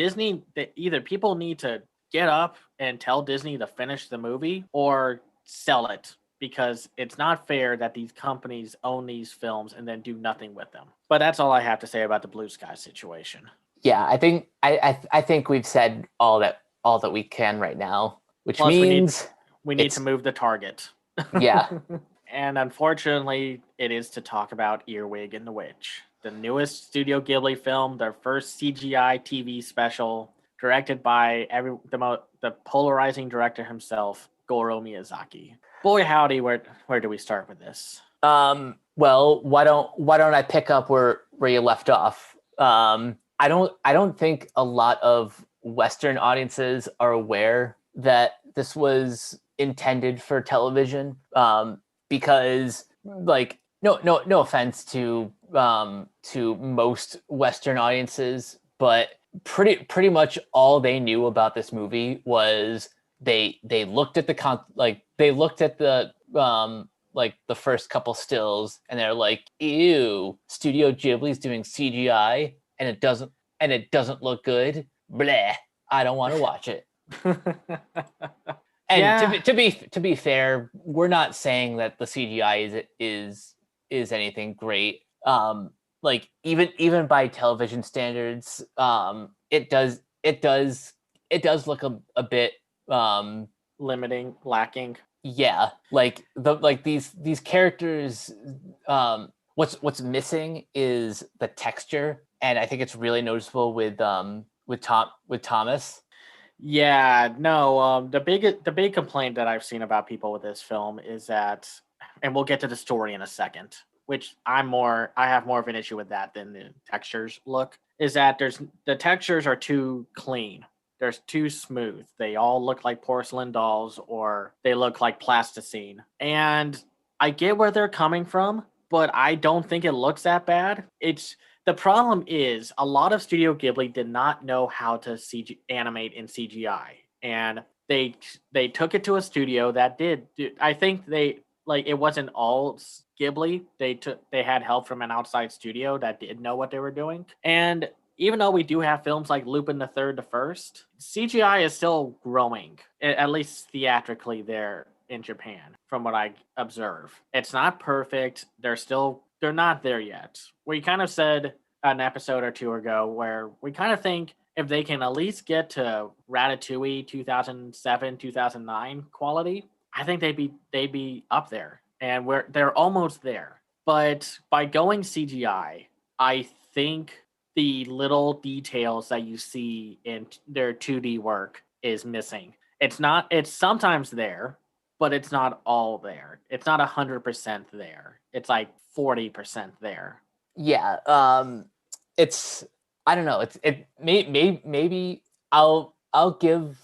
either people need to get up and tell Disney to finish the movie or sell it because it's not fair that these companies own these films and then do nothing with them. But that's all I have to say about the Blue Sky situation. Yeah, I think we've said all that we can right now, which Plus, means we need to it's move the target. yeah. And unfortunately, it is to talk about Earwig and the Witch, the newest Studio Ghibli film, their first CGI TV special, directed by the polarizing director himself, Goro Miyazaki. Boy, howdy, where do we start with this? Well, why don't I pick up where you left off? I don't think a lot of Western audiences are aware that this was intended for television. Because like no offense to most Western audiences, but pretty much all they knew about this movie was they looked at they looked at the like the first couple stills and they're like, ew, Studio Ghibli's doing CGI and it doesn't look good. Bleh, I don't want to watch it. And Yeah, to be fair, we're not saying that the CGI is anything great. Like even by television standards, it does look a bit limiting, lacking. yeah, like these characters, what's missing is the texture, and I think it's really noticeable with Thomas. Yeah, no. The big complaint that I've seen about people with this film is that, and we'll get to the story in a second, which I have more of an issue with that than the textures look. Is that the textures are too clean. They're too smooth. They all look like porcelain dolls or they look like plasticine. And I get where they're coming from, but I don't think it looks that bad. It's the problem is a lot of Studio Ghibli did not know how to animate in CGI, and they took it to a studio that did. I think they like it wasn't all Ghibli. They had help from an outside studio that did know what they were doing. And even though we do have films like Lupin the Third, the First, CGI is still growing, at least theatrically there in Japan, from what I observe. It's not perfect. They're not there yet. We kind of said an episode or two ago where we kind of think if they can at least get to Ratatouille 2007, 2009 quality, I think they'd be up there. And they're almost there. But by going CGI, I think the little details that you see in their 2D work is missing. It's sometimes there, but it's not all there. It's not 100% there. It's like 40% there. Yeah, it's I don't know. Maybe I'll give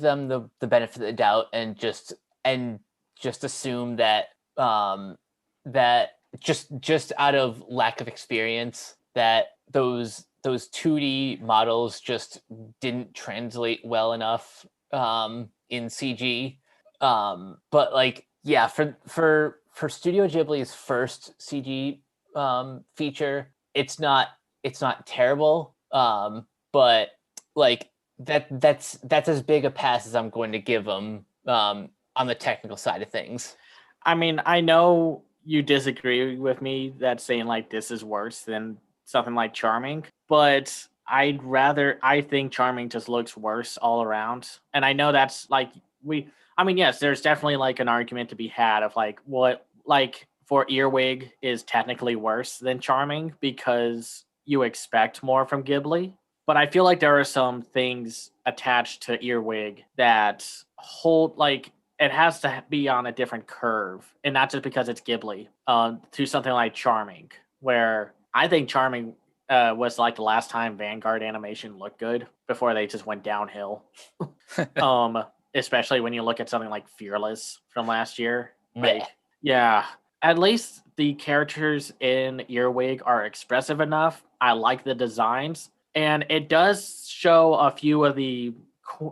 them the benefit of the doubt and just assume that that just out of lack of experience that those 2D models just didn't translate well enough in CG. But like yeah, for Studio Ghibli's first CG feature, it's not terrible. But like that's as big a pass as I'm going to give them on the technical side of things. I mean, I know you disagree with me that saying like this is worse than something like Charming, but I think Charming just looks worse all around. And I know that's like I mean, yes, there's definitely like an argument to be had of like what like for Earwig is technically worse than Charming because you expect more from Ghibli. But I feel like there are some things attached to Earwig that hold like it has to be on a different curve, and not just because it's Ghibli. To something like Charming, where I think Charming was like the last time Vanguard animation looked good before they just went downhill. um, Especially when you look at something like Fearless from last year. Like, Meh. yeah, at least the characters in Earwig are expressive enough. I like the designs, and it does show a few of the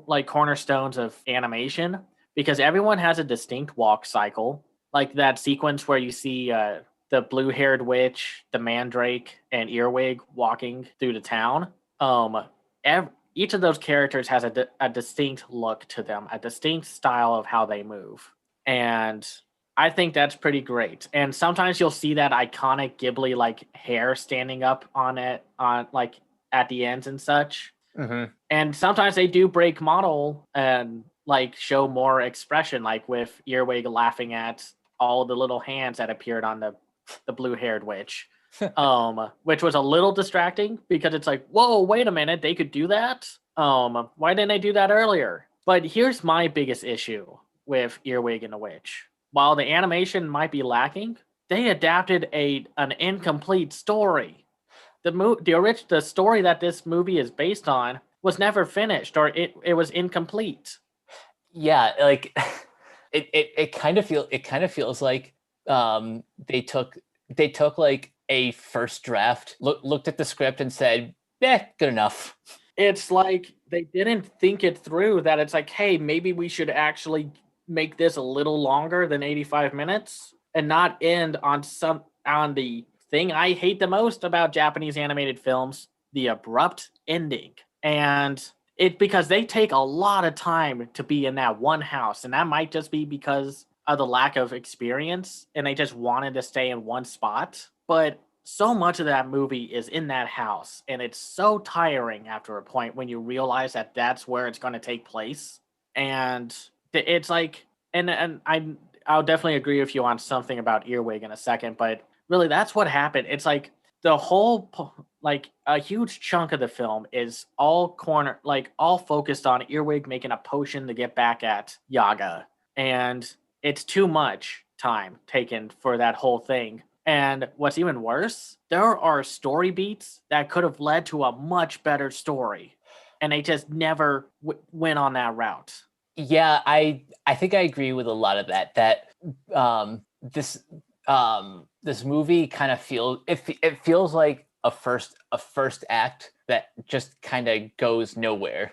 like cornerstones of animation because everyone has a distinct walk cycle. Like that sequence where you see the blue-haired witch, the mandrake, and Earwig walking through the town. Each of those characters has a distinct look to them, a distinct style of how they move, and I think that's pretty great. And sometimes you'll see that iconic Ghibli like hair standing up on it on like at the ends and such. Mm-hmm. And sometimes they do break model and like show more expression, like with Earwig laughing at all the little hands that appeared on the blue-haired witch. Which was a little distracting because it's like, whoa, wait a minute, they could do that? Why didn't they do that earlier? But here's my biggest issue with Earwig and the Witch. While the animation might be lacking, they adapted an incomplete story. The story that this movie is based on was never finished, or it was incomplete. Yeah, like it kind of feels like they took like a first draft, looked at the script and said, good enough. It's like they didn't think it through that it's like, hey, maybe we should actually make this a little longer than 85 minutes and not end on the thing I hate the most about Japanese animated films, the abrupt ending. And it because they take a lot of time to be in that one house, and that might just be because of the lack of experience and they just wanted to stay in one spot. But so much of that movie is in that house, and it's so tiring after a point when you realize that that's where it's going to take place. And it's like, and I'll definitely agree with you on something about Earwig in a second, but really that's what happened. It's like the like a huge chunk of the film is all focused on Earwig making a potion to get back at Yaga, and it's too much time taken for that whole thing. And what's even worse, there are story beats that could have led to a much better story, and they just never went on that route. Yeah, I think I agree with a lot of that. That this movie kind of it feels like a first act that just kind of goes nowhere.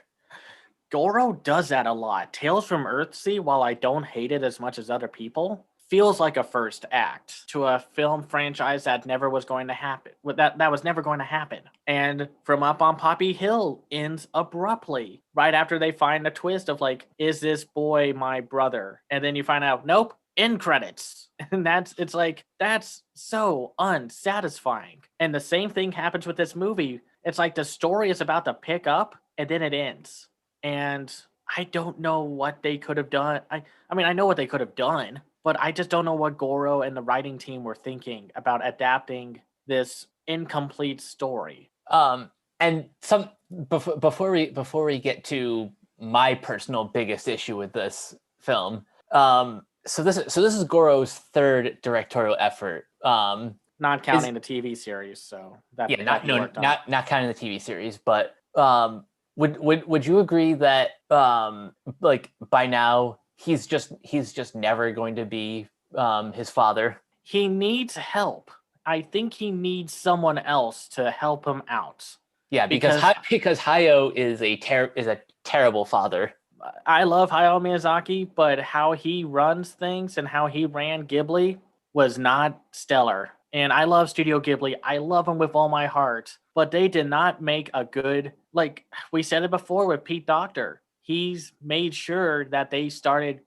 Goro does that a lot. Tales from Earthsea, while I don't hate it as much as other people, feels like a first act to a film franchise that never was going to happen. That was never going to happen. And From Up on Poppy Hill ends abruptly right after they find a twist of like, is this boy my brother? And then you find out, nope, end credits. And that's so unsatisfying. And the same thing happens with this movie. It's like the story is about to pick up and then it ends. And I don't know what they could have done. I mean, I know what they could have done, but I just don't know what Goro and the writing team were thinking about adapting this incomplete story. And some before we get to my personal biggest issue with this film, so this is Goro's third directorial effort. Not counting the TV series, so that not he worked on. not counting the TV series, but would you agree that like by now he's just never going to be his father? He needs help. I think he needs someone else to help him out. Yeah, because Hayao is a terrible father. I love Hayao Miyazaki, but how he runs things and how he ran Ghibli was not stellar. And I love Studio Ghibli. I love them with all my heart. But they did not make a good, like we said it before with Pete Docter. He's made sure that they started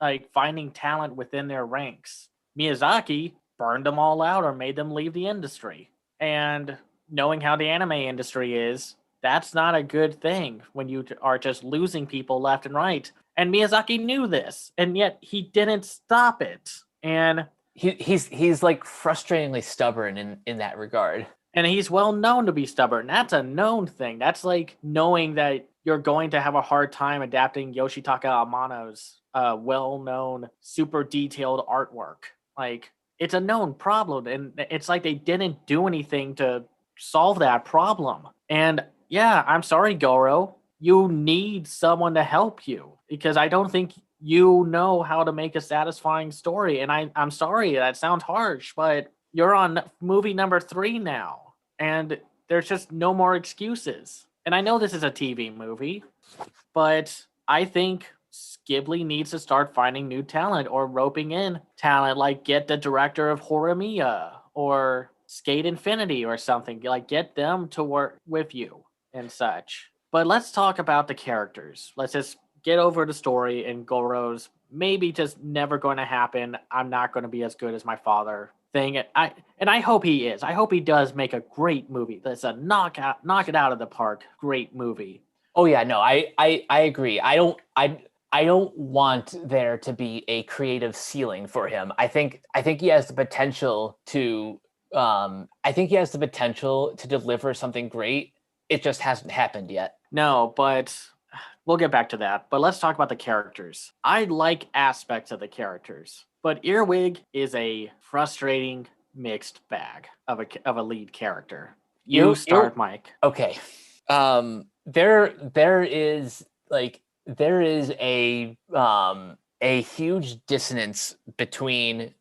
like finding talent within their ranks. Miyazaki burned them all out or made them leave the industry. And knowing how the anime industry is, that's not a good thing when you are just losing people left and right. And Miyazaki knew this, and yet he didn't stop it. And he's like frustratingly stubborn in that regard. And he's well known to be stubborn. That's a known thing. That's like knowing that you're going to have a hard time adapting Yoshitaka Amano's well-known, super detailed artwork. Like, it's a known problem, and it's like they didn't do anything to solve that problem. And yeah, I'm sorry, Goro. You need someone to help you, because I don't think you know how to make a satisfying story. And I'm sorry, that sounds harsh, but you're on movie number 3 now, and there's just no more excuses. And I know this is a TV movie, but I think Ghibli needs to start finding new talent or roping in talent, like get the director of Horimiya or Skate Infinity or something. Like, get them to work with you and such. But let's talk about the characters. Let's just get over the story and Goro's maybe just never going to happen. I'm not going to be as good as my father thing. I hope he is. I hope he does make a great movie. That's a knock it out of the park. Great movie. Oh yeah, no, I agree. I don't want there to be a creative ceiling for him. I think he has the potential to deliver something great. It just hasn't happened yet. No, but we'll get back to that. But let's talk about the characters. I like aspects of the characters, but Earwig is a frustrating mixed bag of a lead character. You start, Mike. Okay. There is a huge dissonance between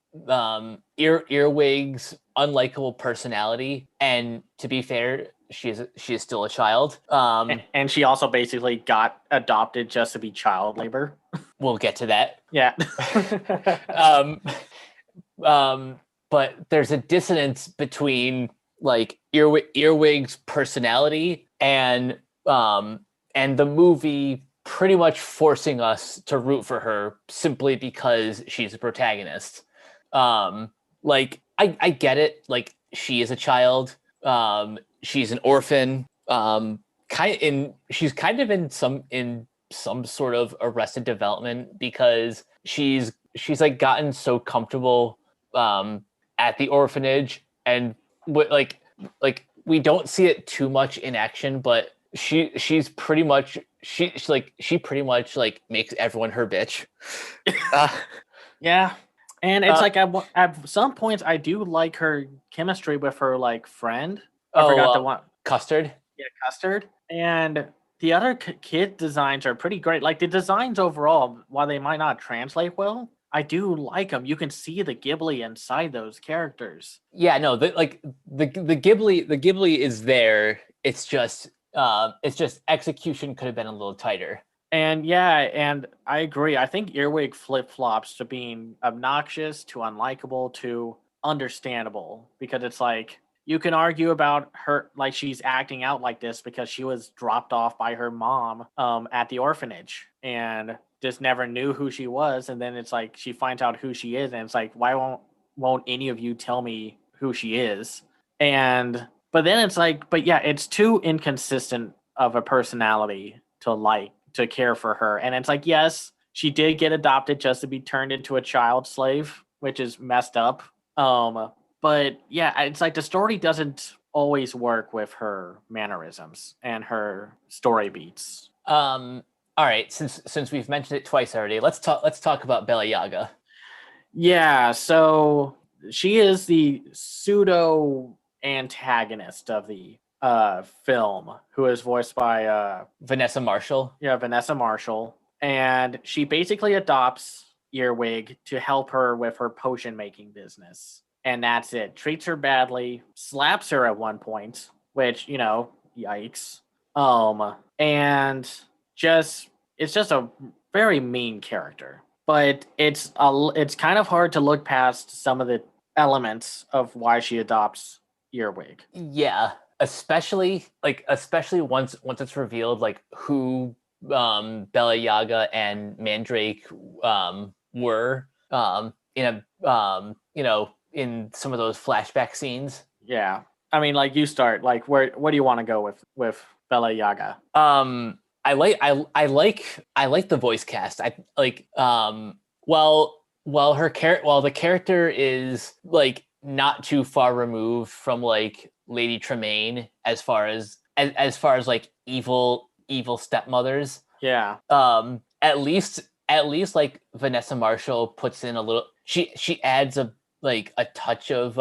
Earwig's unlikable personality, and to be fair, she is still a child. And she also basically got adopted just to be child labor. We'll get to that. Yeah. But there's a dissonance between like Earwig's personality and the movie pretty much forcing us to root for her simply because she's a protagonist. Like I get it. Like, she is a child. She's an orphan. She's kind of in some sort of Arrested Development, because she's like gotten so comfortable at the orphanage, and like we don't see it too much in action, but she pretty much makes everyone her bitch. Yeah. And it's like at some points I do like her chemistry with her like friend. I forgot the one. Custard. Yeah, Custard. And the other kid designs are pretty great. Like, the designs overall, while they might not translate well, I do like them. You can see the Ghibli inside those characters. Yeah, no, the Ghibli is there. It's just execution could have been a little tighter. And yeah, and I agree. I think Earwig flip-flops to being obnoxious, to unlikable, to understandable, because it's like, you can argue about her, like, she's acting out like this because she was dropped off by her mom at the orphanage and just never knew who she was. And then it's like she finds out who she is, and it's like, why won't any of you tell me who she is? But then it's like, but yeah, it's too inconsistent of a personality to care for her. And it's like, yes, she did get adopted just to be turned into a child slave, which is messed up. But yeah, it's like the story doesn't always work with her mannerisms and her story beats. All right, since we've mentioned it twice already, let's talk about Bella Yaga. Yeah, so she is the pseudo antagonist of the film, who is voiced by Vanessa Marshall. Vanessa Marshall, and she basically adopts Earwig to help her with her potion making business. And that's it. Treats her badly, slaps her at one point, which, yikes. And just it's just a very mean character. But it's kind of hard to look past some of the elements of why she adopts Earwig. Yeah, especially once it's revealed like who Bella Yaga and Mandrake were in a in some of those flashback scenes. Yeah. I mean, like, you start, like, what do you want to go with Bella Yaga? I like the voice cast. I like while the character is like not too far removed from like Lady Tremaine as far as like evil stepmothers. Yeah. At least like Vanessa Marshall puts in a little, she adds a touch of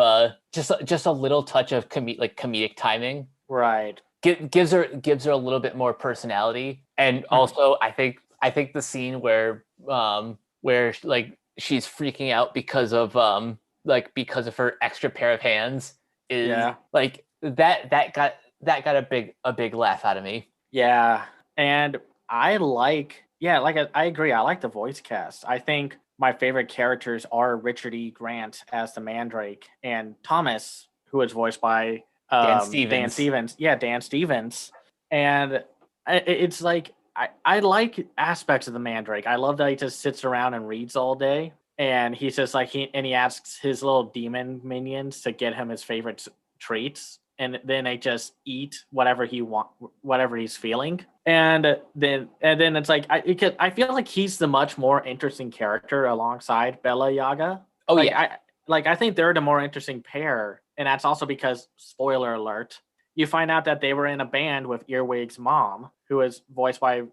just a little touch of comedic timing. Right. Gives her a little bit more personality. And also I think the scene where like she's freaking out because of her extra pair of hands is like that got a big laugh out of me. Yeah. And I agree. I like the voice cast. I think my favorite characters are Richard E. Grant as the Mandrake and Thomas, who is voiced by Dan Stevens. Dan Stevens. And it's like I like aspects of the Mandrake. I love that he just sits around and reads all day, and he's just like he asks his little demon minions to get him his favorite treats, and then they just eat whatever he's feeling, and then it's like I feel like he's the much more interesting character alongside Bella Yaga. Oh, like, yeah. I think they're the more interesting pair, and that's also because, spoiler alert, you find out that they were in a band with Earwig's mom, who is voiced by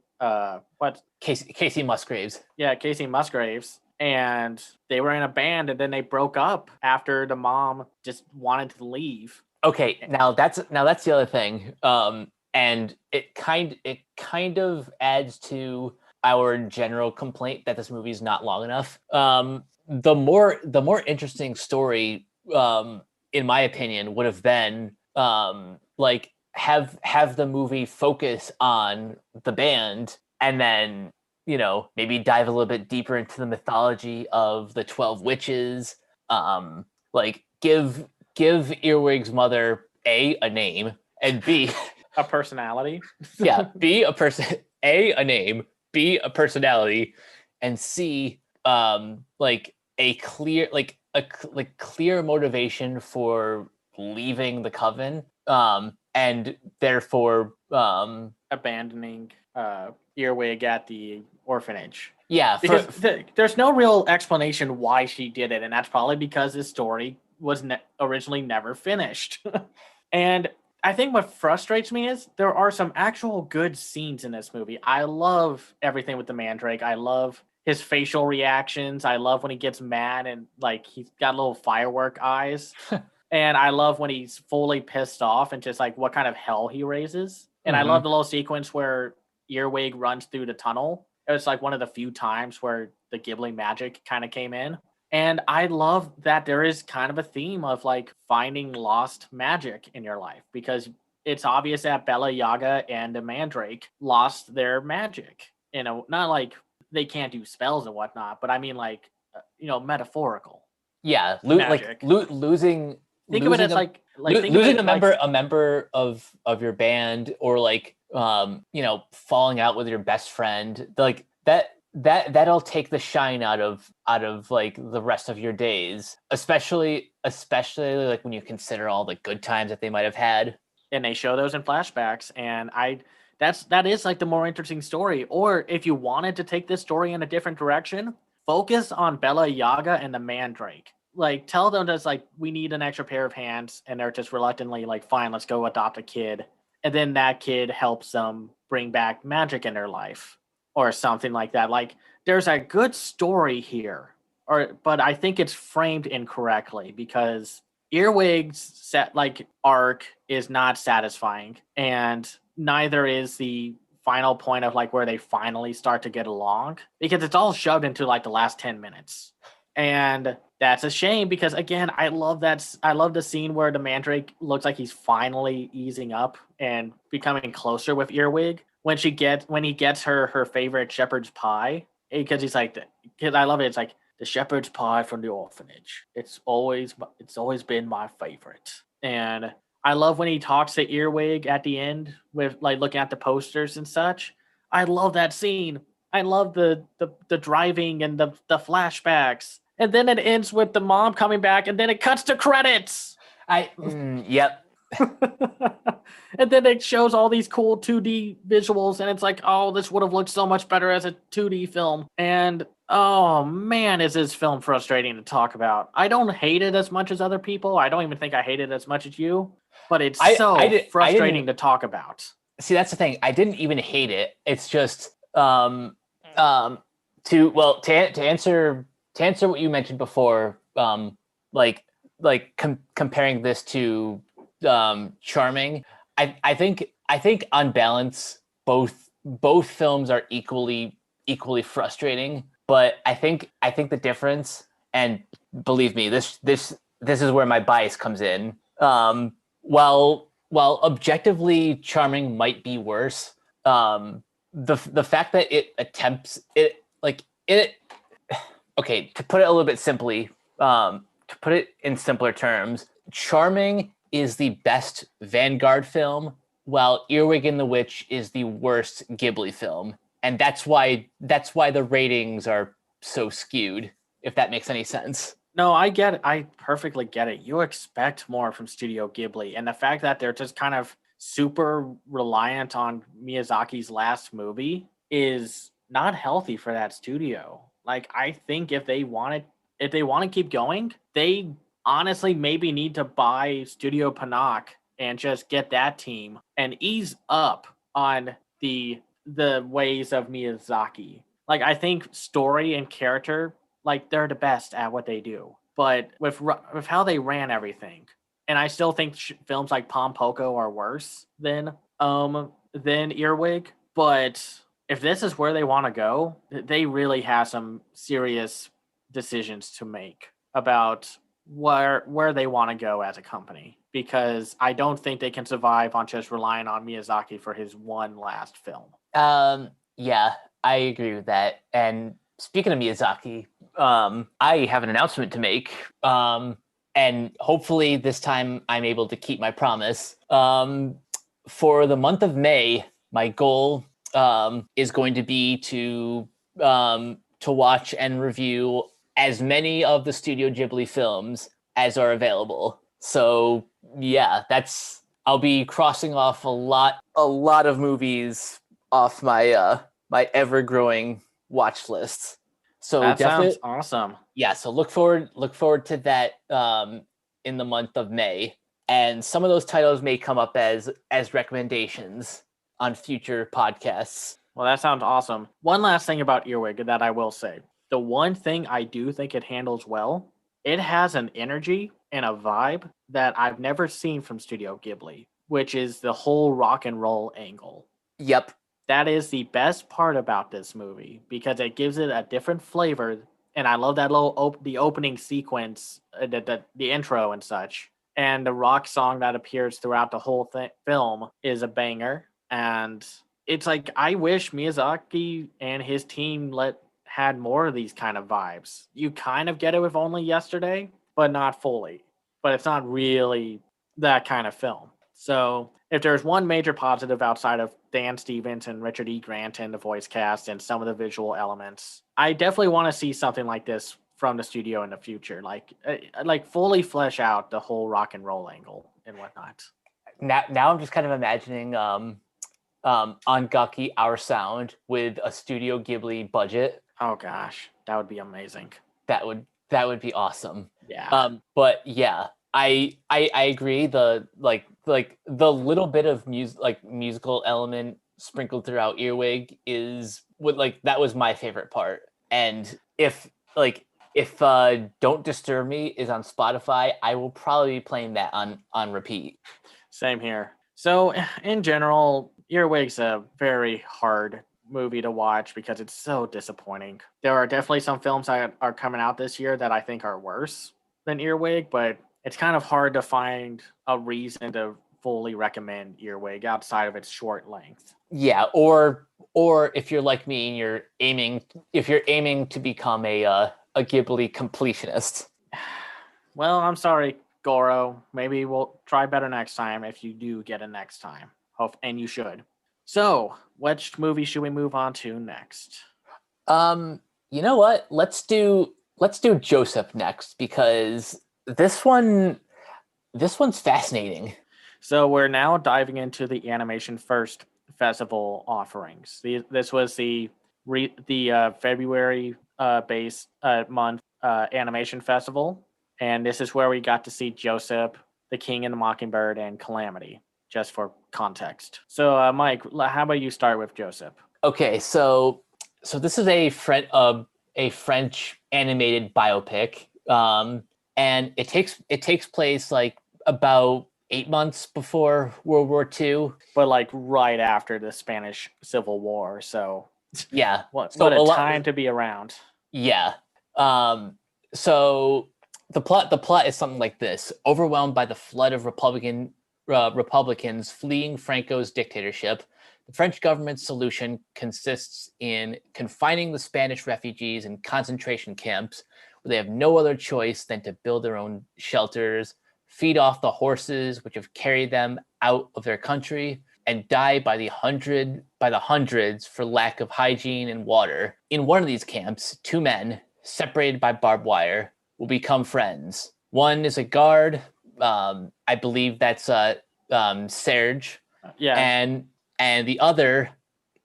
Casey Musgraves. Yeah, Casey Musgraves. And they were in a band, and then they broke up after the mom just wanted to leave. Okay, now that's the other thing. And it kind of adds to our general complaint that this movie is not long enough. The more interesting story, in my opinion, would have been like have the movie focus on the band, and then maybe dive a little bit deeper into the mythology of the 12 witches. Like give Earwig's mother a name, and B a personality. Yeah, B a person, a name, B a personality, and C like a clear clear motivation for leaving the coven, and therefore abandoning Earwig at the orphanage. Yeah, because there's no real explanation why she did it, and that's probably because this story was originally never finished. And I think what frustrates me is there are some actual good scenes in this movie. I love everything with the Mandrake. I love his facial reactions. I love when he gets mad and like he's got little firework eyes. And I love when he's fully pissed off and just like what kind of hell he raises. And I love the little sequence where Earwig runs through the tunnel. It was like one of the few times where the Ghibli magic kind of came in. And I love that there is kind of a theme of like finding lost magic in your life, because it's obvious that Bella Yaga and the Mandrake lost their magic. Not like they can't do spells and whatnot, but I mean like, metaphorical. Yeah, losing. Think of it as like losing a member of your band, or like falling out with your best friend, like that'll take the shine out of like the rest of your days, especially like when you consider all the good times that they might have had. And they show those in flashbacks, and that is like the more interesting story. Or if you wanted to take this story in a different direction, focus on Bella Yaga and the Mandrake. Like tell them that's like we need an extra pair of hands, and they're just reluctantly like, fine, let's go adopt a kid, and then that kid helps them bring back magic in their life or something like that. Like there's a good story here, but I think it's framed incorrectly because Earwig's set like arc is not satisfying, and neither is the final point of like where they finally start to get along, because it's all shoved into like the last 10 minutes. And that's a shame because again, I love the scene where the Mandrake looks like he's finally easing up and becoming closer with Earwig when he gets her favorite shepherd's pie, because he's like, because I love it. It's like the shepherd's pie from the orphanage. It's always been my favorite. And I love when he talks to Earwig at the end with like looking at the posters and such. I love that scene. I love the driving and the flashbacks. And then it ends with the mom coming back, and then it cuts to credits. Yep. And then it shows all these cool 2D visuals, and it's like, oh, this would have looked so much better as a 2D film. And oh man, is this film frustrating to talk about. I don't hate it as much as other people. I don't even think I hate it as much as you, but it's frustrating to talk about. See, that's the thing. I didn't even hate it. It's just to answer what you mentioned before, comparing this to Charming. I think on balance, both films are equally frustrating. But I think the difference, and believe me, this is where my bias comes in. While objectively Charming might be worse, the fact that it attempts it, like it. Okay, to put it a little bit simply, to put it in simpler terms, Charming is the best Vanguard film, while Earwig and the Witch is the worst Ghibli film. And that's why the ratings are so skewed, if that makes any sense. No, I get it. I perfectly get it. You expect more from Studio Ghibli, and the fact that they're just kind of super reliant on Miyazaki's last movie is not healthy for that studio. Like, I think if they want to keep going, they honestly maybe need to buy Studio Panak and just get that team and ease up on the ways of Miyazaki. Like, I think story and character, like, they're the best at what they do. But with how they ran everything, and I still think films like Pom Poko are worse than Earwig. But if this is where they want to go, they really have some serious decisions to make about where they want to go as a company, because I don't think they can survive on just relying on Miyazaki for his one last film. Yeah, I agree with that. And speaking of Miyazaki, I have an announcement to make. And hopefully this time I'm able to keep my promise. For the month of May, my goal is going to be to watch and review as many of the Studio Ghibli films as are available. So yeah, I'll be crossing off a lot of movies off my my ever-growing watch list. So that definitely sounds awesome. Yeah, so look forward to that in the month of May. And some of those titles may come up as recommendations on future podcasts. Well, that sounds awesome. One last thing about Earwig that I will say. The one thing I do think it handles well, it has an energy and a vibe that I've never seen from Studio Ghibli, which is the whole rock and roll angle. Yep. That is the best part about this movie, because it gives it a different flavor. And I love that the opening sequence, the intro and such. And the rock song that appears throughout the whole film is a banger. And it's like, I wish Miyazaki and his team had more of these kind of vibes. You kind of get it with Only Yesterday, but not fully. But it's not really that kind of film. So if there's one major positive outside of Dan Stevens and Richard E. Grant and the voice cast and some of the visual elements, I definitely want to see something like this from the studio in the future, like fully flesh out the whole rock and roll angle and whatnot. Now I'm just kind of imagining Angaki Our Sound with a Studio Ghibli budget. Oh gosh, that would be amazing. That would be awesome. Yeah. But yeah, I agree. The the little bit of musical element sprinkled throughout Earwig is what that was my favorite part. And if Don't Disturb Me is on Spotify, I will probably be playing that on repeat. Same here. So, in general, Earwig's a very hard movie to watch because it's so disappointing. There are definitely some films that are coming out this year that I think are worse than Earwig, but it's kind of hard to find a reason to fully recommend Earwig outside of its short length. Yeah, or if you're like me and if you're aiming to become a Ghibli completionist. Well, I'm sorry, Goro. Maybe we'll try better next time if you do get a next time. Hope, and you should. So, which movie should we move on to next? You know what? Let's do Joseph next because this one's fascinating. So we're now diving into the Animation First Festival offerings. This was the February base month animation festival, and this is where we got to see Joseph, The King and the Mockingbird, and Calamity. Just for context. So, Mike, how about you start with Joseph? Okay, so this is a French animated biopic, and it takes place like about 8 months before World War II. But like right after the Spanish Civil War, so Yeah, what so what a a lot. time to be around. Yeah. So the plot is something like this: overwhelmed by the flood of Republicans fleeing Franco's dictatorship, the French government's solution consists in confining the Spanish refugees in concentration camps where they have no other choice than to build their own shelters, feed off the horses which have carried them out of their country, and die by the hundreds for lack of hygiene and water. In one of these camps, two men, separated by barbed wire, will become friends. One is a guard, I believe that's Serge, Yeah, and the other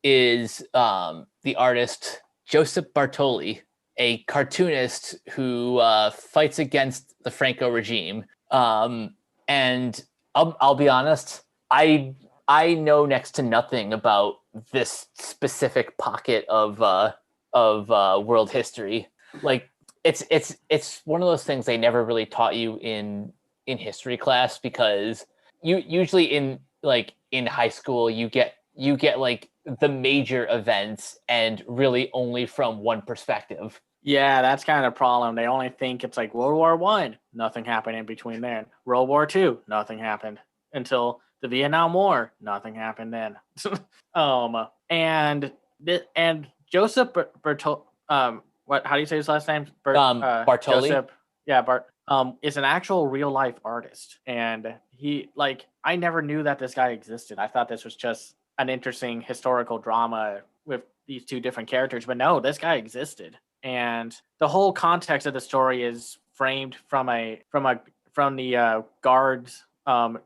is the artist Joseph Bartoli, a cartoonist who fights against the Franco regime. And I'll be honest, I know next to nothing about this specific pocket of world history. Like it's one of those things they never really taught you in history class because you usually in high school you get like the major events and really only from one perspective. yeah, that's kind of a problem. They only think it's like World War One. Nothing happened in between then. World War Two, nothing happened until the Vietnam War. Nothing happened then. And Joseph what? How do you say his last name? Bartoli. Joseph. Yeah, Bart. Is an actual real life artist, and I never knew that this guy existed. I thought this was just an interesting historical drama with these two different characters, but no, this guy existed, and the whole context of the story is framed from the guards.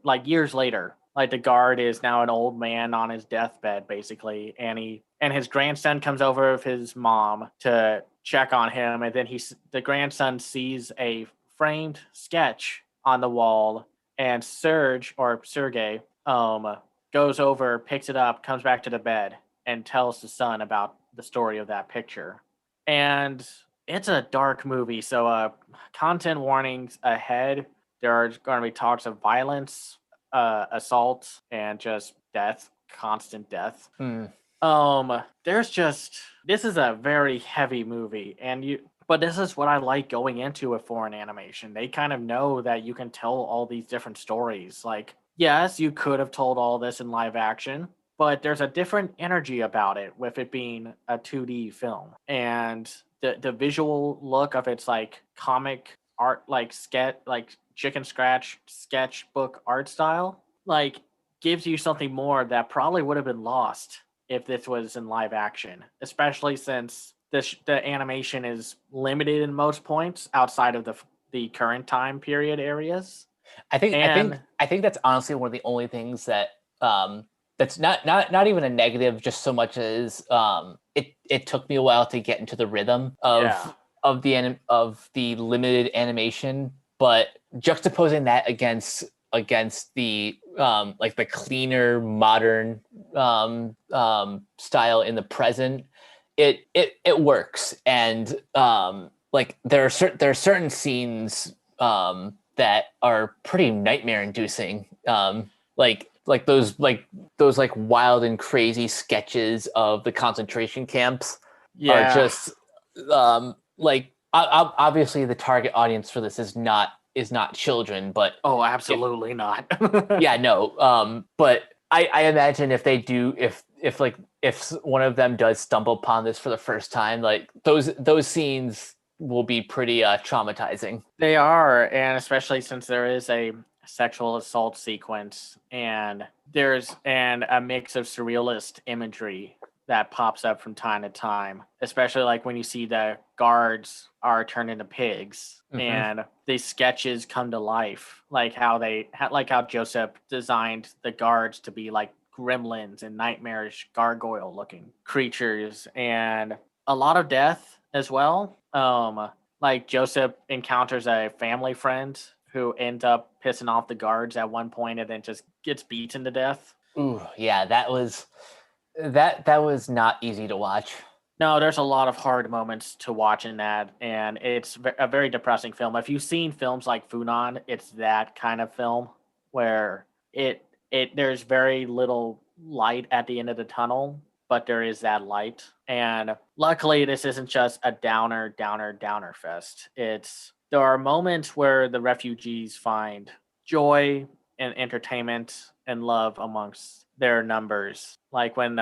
Like years later, like the guard is now an old man on his deathbed, basically, and his grandson comes over with his mom to check on him, and then the grandson sees a framed sketch on the wall, and Sergey goes over, picks it up, comes back to the bed, and tells the son about the story of that picture. And it's a dark movie, so content warnings ahead. There are going to be talks of violence, assault, and just death, constant death. Hmm. There's just this is a very heavy movie, but this is what I like going into a foreign animation. They kind of know that you can tell all these different stories. Like, yes, you could have told all this in live action, but there's a different energy about it with it being a 2D film. And the visual look of its like comic art, like chicken scratch sketchbook art style, like gives you something more that probably would have been lost if this was in live action, especially since the animation is limited in most points outside of the current time period areas. I think I think And I think that's honestly one of the only things that that's not even a negative, just so much as it took me a while to get into the rhythm Yeah. of the limited animation, but juxtaposing that against the like the cleaner modern style in the present, it works. And like there are certain scenes that are pretty nightmare inducing, like those like wild and crazy sketches of the concentration camps are Yeah. just like obviously the target audience for this is not children, but Oh, if absolutely not. yeah, no, but I imagine if they do, if like if one of them does stumble upon this for the first time, like those scenes will be pretty traumatizing. They are, and especially since there is a sexual assault sequence and there's a mix of surrealist imagery that pops up from time to time, especially like when you see the guards are turned into pigs and these sketches come to life, like how Joseph designed the guards to be like gremlins and nightmarish gargoyle looking creatures, and a lot of death as well. Like Joseph encounters a family friend who ends up pissing off the guards at one point and then just gets beaten to death. Ooh, yeah, that was not easy to watch. No, there's a lot of hard moments to watch in that, and it's a very depressing film. If you've seen films like Funan, it's that kind of film where it there's very little light at the end of the tunnel, but there is that light. And luckily, this isn't just a downer fest. There are moments where the refugees find joy and entertainment and love amongst their numbers, like when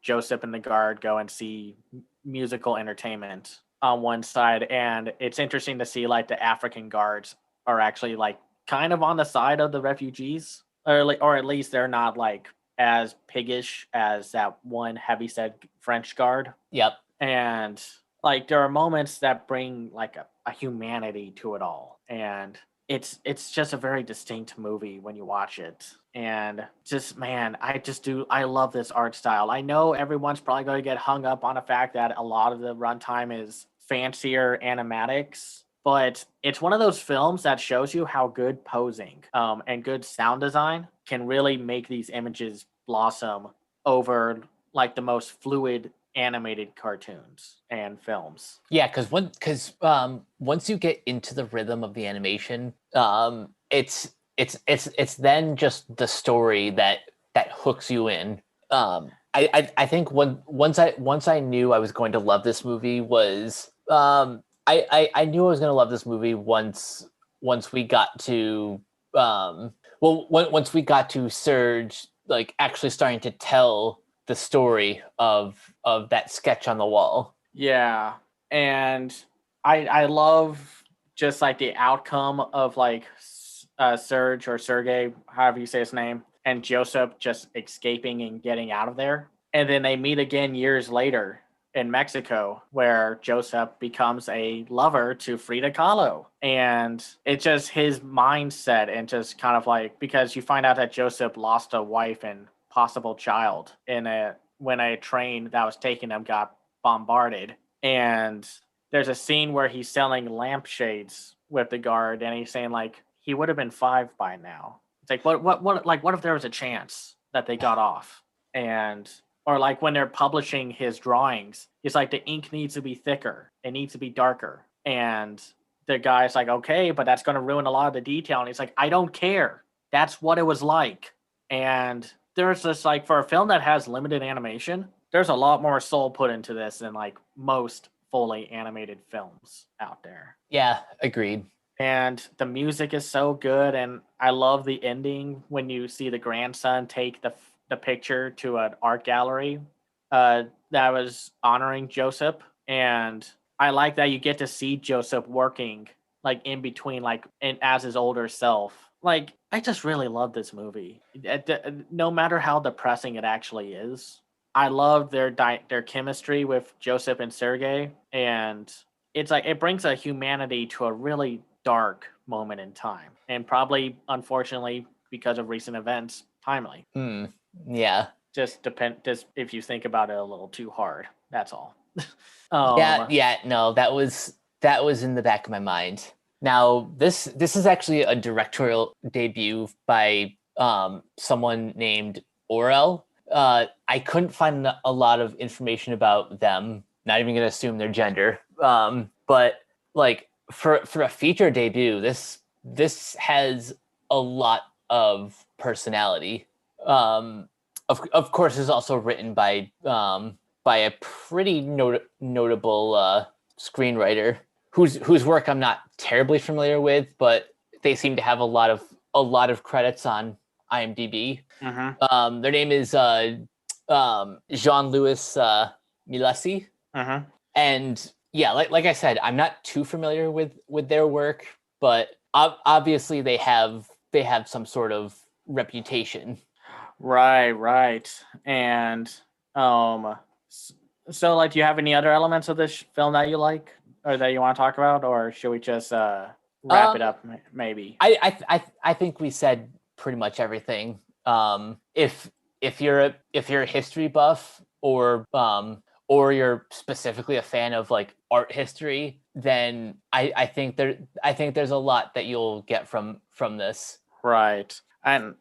Joseph and the guard go and see musical entertainment on one side, and it's interesting to see like the African guards are actually like kind of on the side of the refugees, or at least they're not like as piggish as that one heavyset French guard. Yep. And like there are moments that bring like a humanity to it all, and it's just a very distinct movie when you watch it. And just man, I love this art style. I know everyone's probably going to get hung up on the fact that a lot of the runtime is fancier animatics, but it's one of those films that shows you how good posing and good sound design can really make these images blossom over like the most fluid animated cartoons and films. Yeah, because once you get into the rhythm of the animation, it's then just the story that hooks you in. I think once I knew I was going to love this movie was I knew I was going to love this movie once we got to once we got to Serge like actually starting to tell the story of that sketch on the wall. Yeah, and I love just like the outcome of like Serge or Sergey, however you say his name, and Joseph just escaping and getting out of there, and then they meet again years later in Mexico, where Joseph becomes a lover to Frida Kahlo, and it's just his mindset, and just kind of like because you find out that Joseph lost a wife and possible child in a when a train that was taking him got bombarded. And there's a scene where he's selling lampshades with the guard, and he's saying like he would have been 5 by now. It's like what if there was a chance that they got off? And or like when they're publishing his drawings, he's like the ink needs to be thicker, it needs to be darker. And the guy's like, okay, but that's going to ruin a lot of the detail. And he's like, I don't care. That's what it was like. And there's this like for a film that has limited animation, there's a lot more soul put into this than like most fully animated films out there. Yeah, agreed. And the music is so good, and I love the ending when you see the grandson take the picture to an art gallery that was honoring Joseph. And I like that you get to see Joseph working like in between, like as his older self. Like I just really love this movie. No matter how depressing it actually is, I love their chemistry with Joseph and Sergey, and it's like it brings a humanity to a really dark moment in time, and probably unfortunately because of recent events, timely. Yeah. Just if you think about it a little too hard. That's all. No, that was in the back of my mind. Now, this is actually a directorial debut by someone named Orel. I couldn't find a lot of information about them. Not even gonna assume their gender. But like for a feature debut, this has a lot of personality. Of course, it's also written by a pretty notable screenwriter whose work I'm not terribly familiar with, but they seem to have a lot of credits on IMDb. Their name is Jean-Louis Milesi, and yeah, like I said, I'm not too familiar with their work, but obviously they have some sort of reputation. Right. And so like, do you have any other elements of this film that you like or that you want to talk about, or should we just wrap it up maybe? I think we said pretty much everything. If you're a history buff, or you're specifically a fan of like art history, then I think there's a lot that you'll get from this. Right. And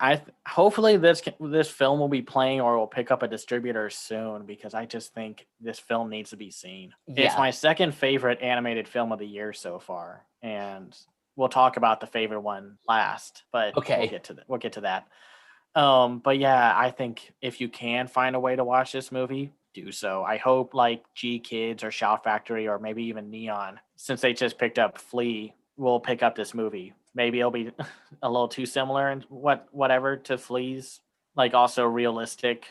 hopefully this film will be playing or will pick up a distributor soon, because I just think this film needs to be seen. Yeah. It's my second favorite animated film of the year so far, and we'll talk about the favorite one last. But okay, we'll get to that. But yeah, I think if you can find a way to watch this movie, do so. I hope like G Kids or Shout Factory or maybe even Neon, since they just picked up Flea, will pick up this movie. Maybe it'll be a little too similar and whatever to Flea's, like also realistic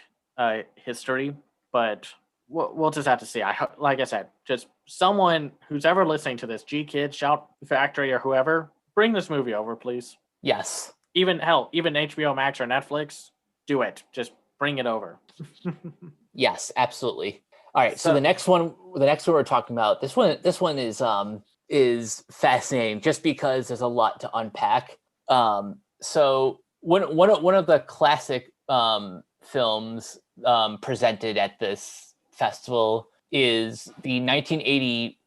history, but we'll just have to see. Like I said, just someone who's ever listening to this, G Kids, Shout Factory, or whoever, bring this movie over, please. Yes. Even HBO Max or Netflix, do it. Just bring it over. Yes, absolutely. All right. So the next one we're talking about, this one is fascinating just because there's a lot to unpack. So one of the classic films presented at this festival is the 1980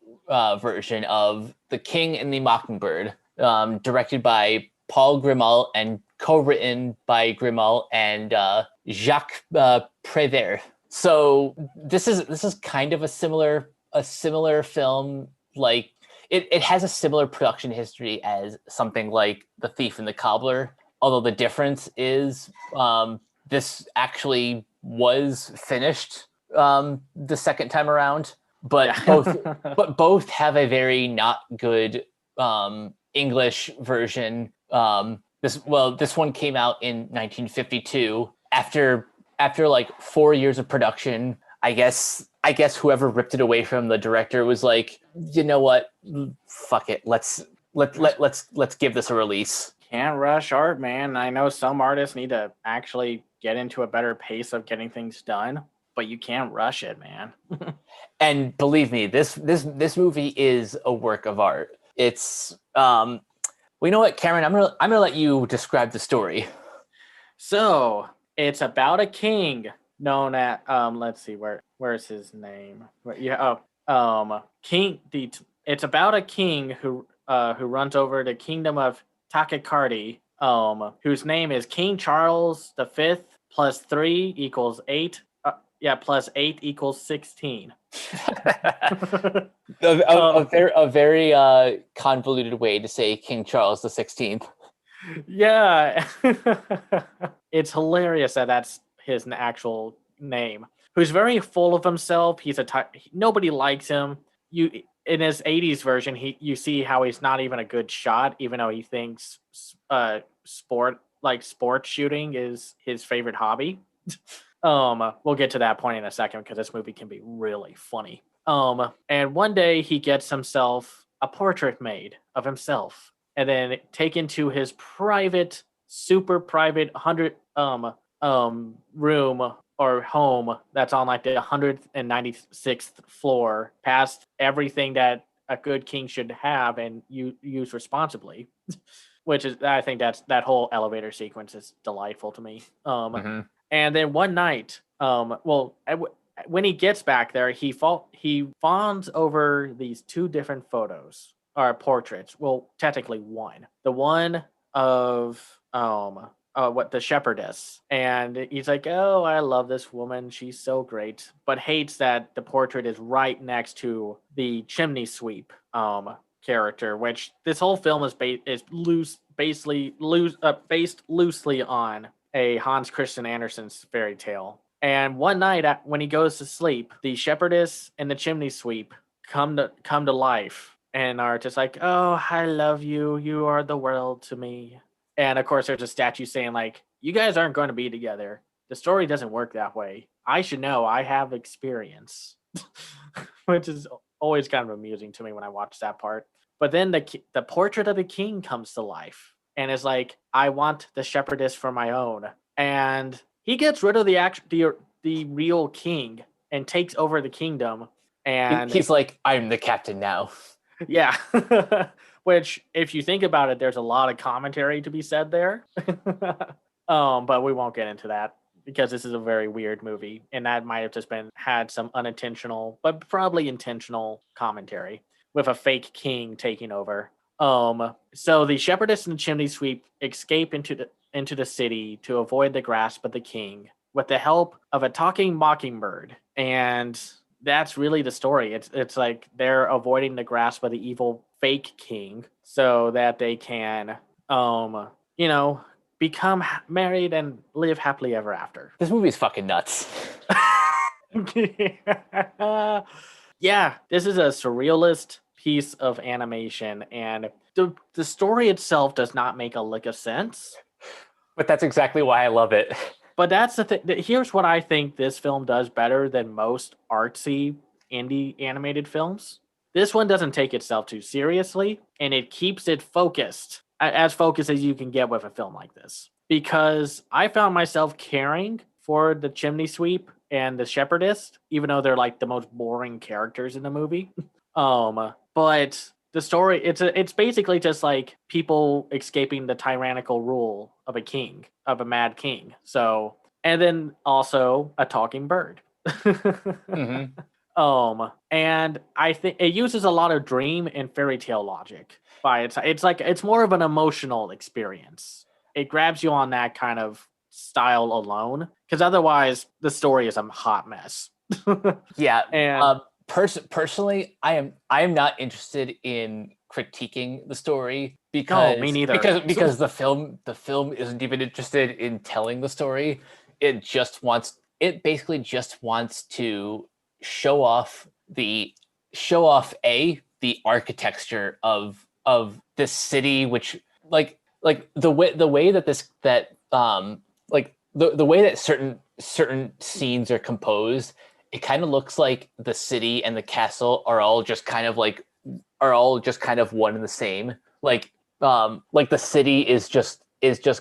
version of The King and the Mockingbird, directed by Paul Grimal and co-written by Grimal and Jacques Prévert. So this is kind of a similar film. Like it has a similar production history as something like The Thief and the Cobbler, although the difference is this actually was finished the second time around, but both have a very not good English version. This one came out in 1952 after like 4 years of production. I guess whoever ripped it away from the director was like, you know what, fuck it, let's give this a release. Can't rush art, man. I know some artists need to actually get into a better pace of getting things done, but you can't rush it, man. And believe me, this movie is a work of art. It's well, you know what, Cameron, I'm gonna let you describe the story. So it's about a king known at let's see, where's his name? King. It's about a king who runs over the kingdom of Takakardi, whose name is King Charles V, plus 3 equals 8. Plus 8 equals 16. a very convoluted way to say King Charles XVI. Yeah. It's hilarious that that's his actual name. Who's very full of himself. Nobody likes him. In his 80s version, you see how he's not even a good shot, even though he thinks sport shooting is his favorite hobby. We'll get to that point in a second because this movie can be really funny. And one day he gets himself a portrait made of himself and then taken to his private, super private 100 room or home that's on like the 196th floor, past everything that a good king should have and use responsibly. Which is, I think that whole elevator sequence is delightful to me. And then one night, when he gets back there, he fawns over these two different photos or portraits. Well, technically one. The one of the shepherdess, and he's like, "Oh, I love this woman. She's so great," but hates that the portrait is right next to the chimney sweep character, which this whole film is based loosely on a Hans Christian Andersen's fairy tale. And one night when he goes to sleep, the shepherdess and the chimney sweep come to life and are just like, "Oh, I love you. You are the world to me." And of course, there's a statue saying like, "You guys aren't going to be together. The story doesn't work that way. I should know. I have experience," which is always kind of amusing to me when I watch that part. But then the portrait of the king comes to life and is like, "I want the shepherdess for my own." And he gets rid of the real king and takes over the kingdom. And He's like, "I'm the captain now." yeah. Which, if you think about it, there's a lot of commentary to be said there. But we won't get into that because this is a very weird movie, and that might have just had some unintentional, but probably intentional commentary with a fake king taking over. So the shepherdess and the chimney sweep escape into the city to avoid the grasp of the king with the help of a talking mockingbird. And that's really the story. It's like they're avoiding the grasp of the evil fake king so that they can become married and live happily ever after. This movie is fucking nuts. Yeah, this is a surrealist piece of animation, and the story itself does not make a lick of sense. But that's exactly why I love it. But that's the thing. Here's what I think this film does better than most artsy indie animated films. This one doesn't take itself too seriously, and it keeps it focused, as focused as you can get with a film like this. Because I found myself caring for the chimney sweep and the shepherdess, even though they're like the most boring characters in the movie. But the story, it's basically just like people escaping the tyrannical rule of a mad king. So, and then also a talking bird. Mm-hmm. And I think it uses a lot of dream and fairy tale logic by it's more of an emotional experience. It grabs you on that kind of style alone, because otherwise the story is a hot mess. Yeah. And Personally, I am not interested in critiquing the story because me neither. because the film isn't even interested in telling the story. It basically just wants to show off the architecture of this city, which like the way that the way that certain scenes are composed, it kind of looks like the city and the castle are all just kind of one and the same. Like the city is just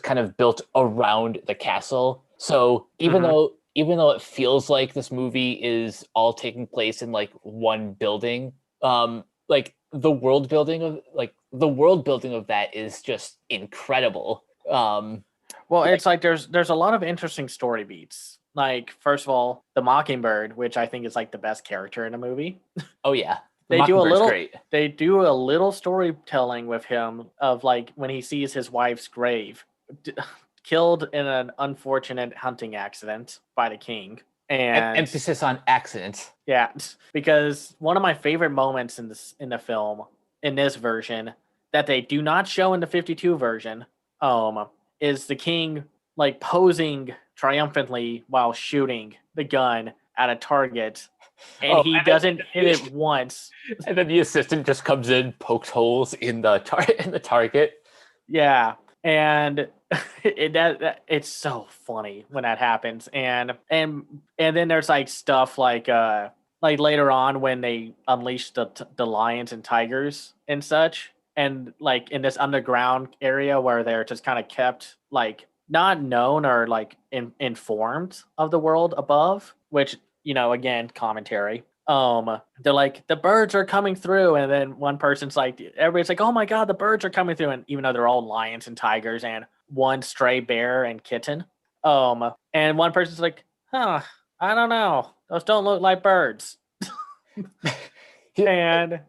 kind of built around the castle. So even though it feels like this movie is all taking place in like one building, like the world building of that is just incredible. Well, it's like there's a lot of interesting story beats. Like, first of all, the Mockingbird, which I think is like the best character in a movie. Oh yeah, They do a little storytelling with him of like when he sees his wife's grave, killed in an unfortunate hunting accident by the king. And emphasis on accident. Yeah, because one of my favorite moments in the film, in this version, that they do not show in the 52 version, is the king like posing triumphantly while shooting the gun at a target, and he doesn't hit it once. And then the assistant just comes in, pokes holes in the target. Yeah, and it's so funny when that happens, and then there's like stuff like later on when they unleash the lions and tigers and such, and like in this underground area where they're just kind of kept like not known or like informed of the world above, which, again, commentary. They're like, the birds are coming through, and then one person's like, everybody's like, oh my god, the birds are coming through, and even though they're all lions and tigers and one stray bear and kitten. And one person's like, huh, I don't know. Those don't look like birds. And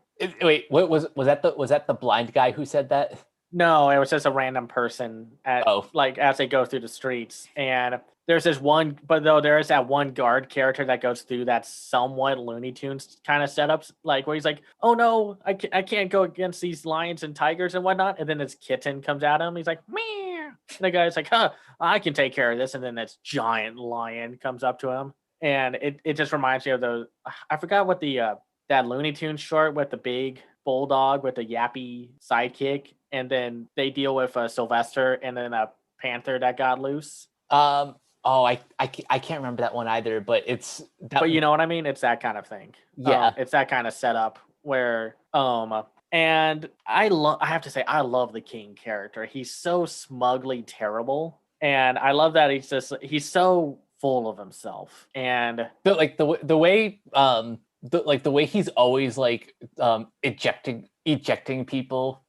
Wait, what was that the blind guy who said that? no, it was just a random person at Oh, like as they go through the streets. And there's this one, but though there is that one guard character that goes through that somewhat Looney Tunes kind of setups, like where he's like, "Oh no, I can't go against these lions and tigers and whatnot." And then this kitten comes at him. He's like, "Meow." And the guy's like, "Huh, I can take care of this." And then this giant lion comes up to him, and it just reminds me of those. I forgot what the that Looney Tunes short with the big bulldog with the yappy sidekick, and then they deal with Sylvester and then a panther that got loose. oh, I can't remember that one either, but it's that. But you know what I mean? It's that kind of thing. Yeah. It's that kind of setup where and I have to say I love the King character. He's so smugly terrible, and I love that he's so full of himself. And But like the way the way he's always like ejecting people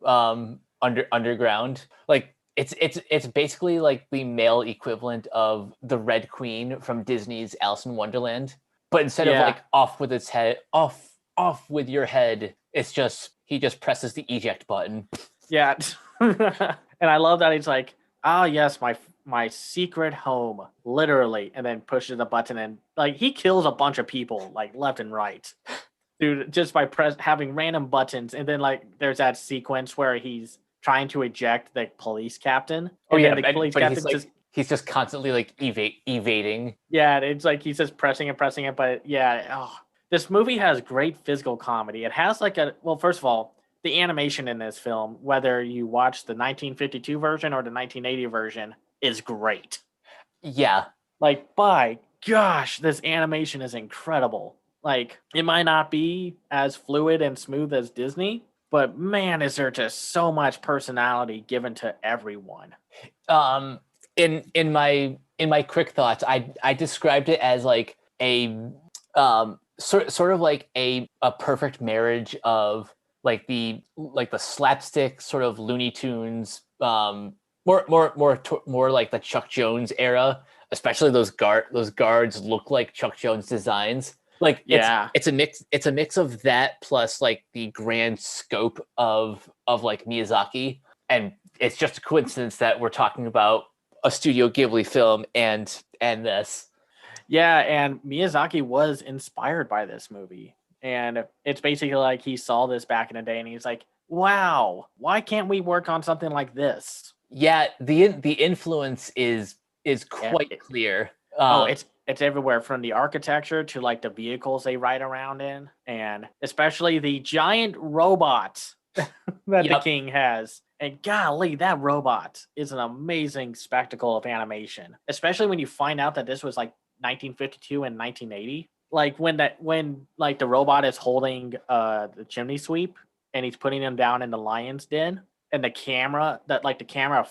underground, like it's basically like the male equivalent of the Red Queen from Disney's Alice in Wonderland, but instead of yeah, like off with its head, off with your head, it's just he just presses the eject button. yeah. And I love that he's like, "Ah, yes, my secret home," literally, and then pushes the button and like he kills a bunch of people like left and right, dude, just by having random buttons. And then like there's that sequence where he's trying to eject the police captain, Oh and yeah, then the police but captain just he's just constantly like evading. yeah, it's like he's just pressing it. But yeah, this movie has great physical comedy. It has like well, first of all, the animation in this film, whether you watch the 1952 version or the 1980 version, is great. Yeah. Like, by gosh, this animation is incredible. Like, it might not be as fluid and smooth as Disney, but man, is there just so much personality given to everyone. Um, in my quick thoughts, I described it as like a sort of like a perfect marriage of like the slapstick sort of Looney Tunes, more like the Chuck Jones era, especially those guards look like Chuck Jones designs. Like Yeah. it's a mix of that plus like the grand scope of like Miyazaki, and it's just a coincidence that we're talking about a Studio Ghibli film and this. Yeah, and Miyazaki was inspired by this movie. And it's basically like he saw this back in the day and he's like, wow, why can't we work on something like this? Yeah, the influence is quite clear. It's everywhere from the architecture to like the vehicles they ride around in, and especially the giant robot that the king has. And golly, that robot is an amazing spectacle of animation, especially when you find out that this was like 1952 and 1980. Like when like the robot is holding the chimney sweep and he's putting him down in the lion's den, and the camera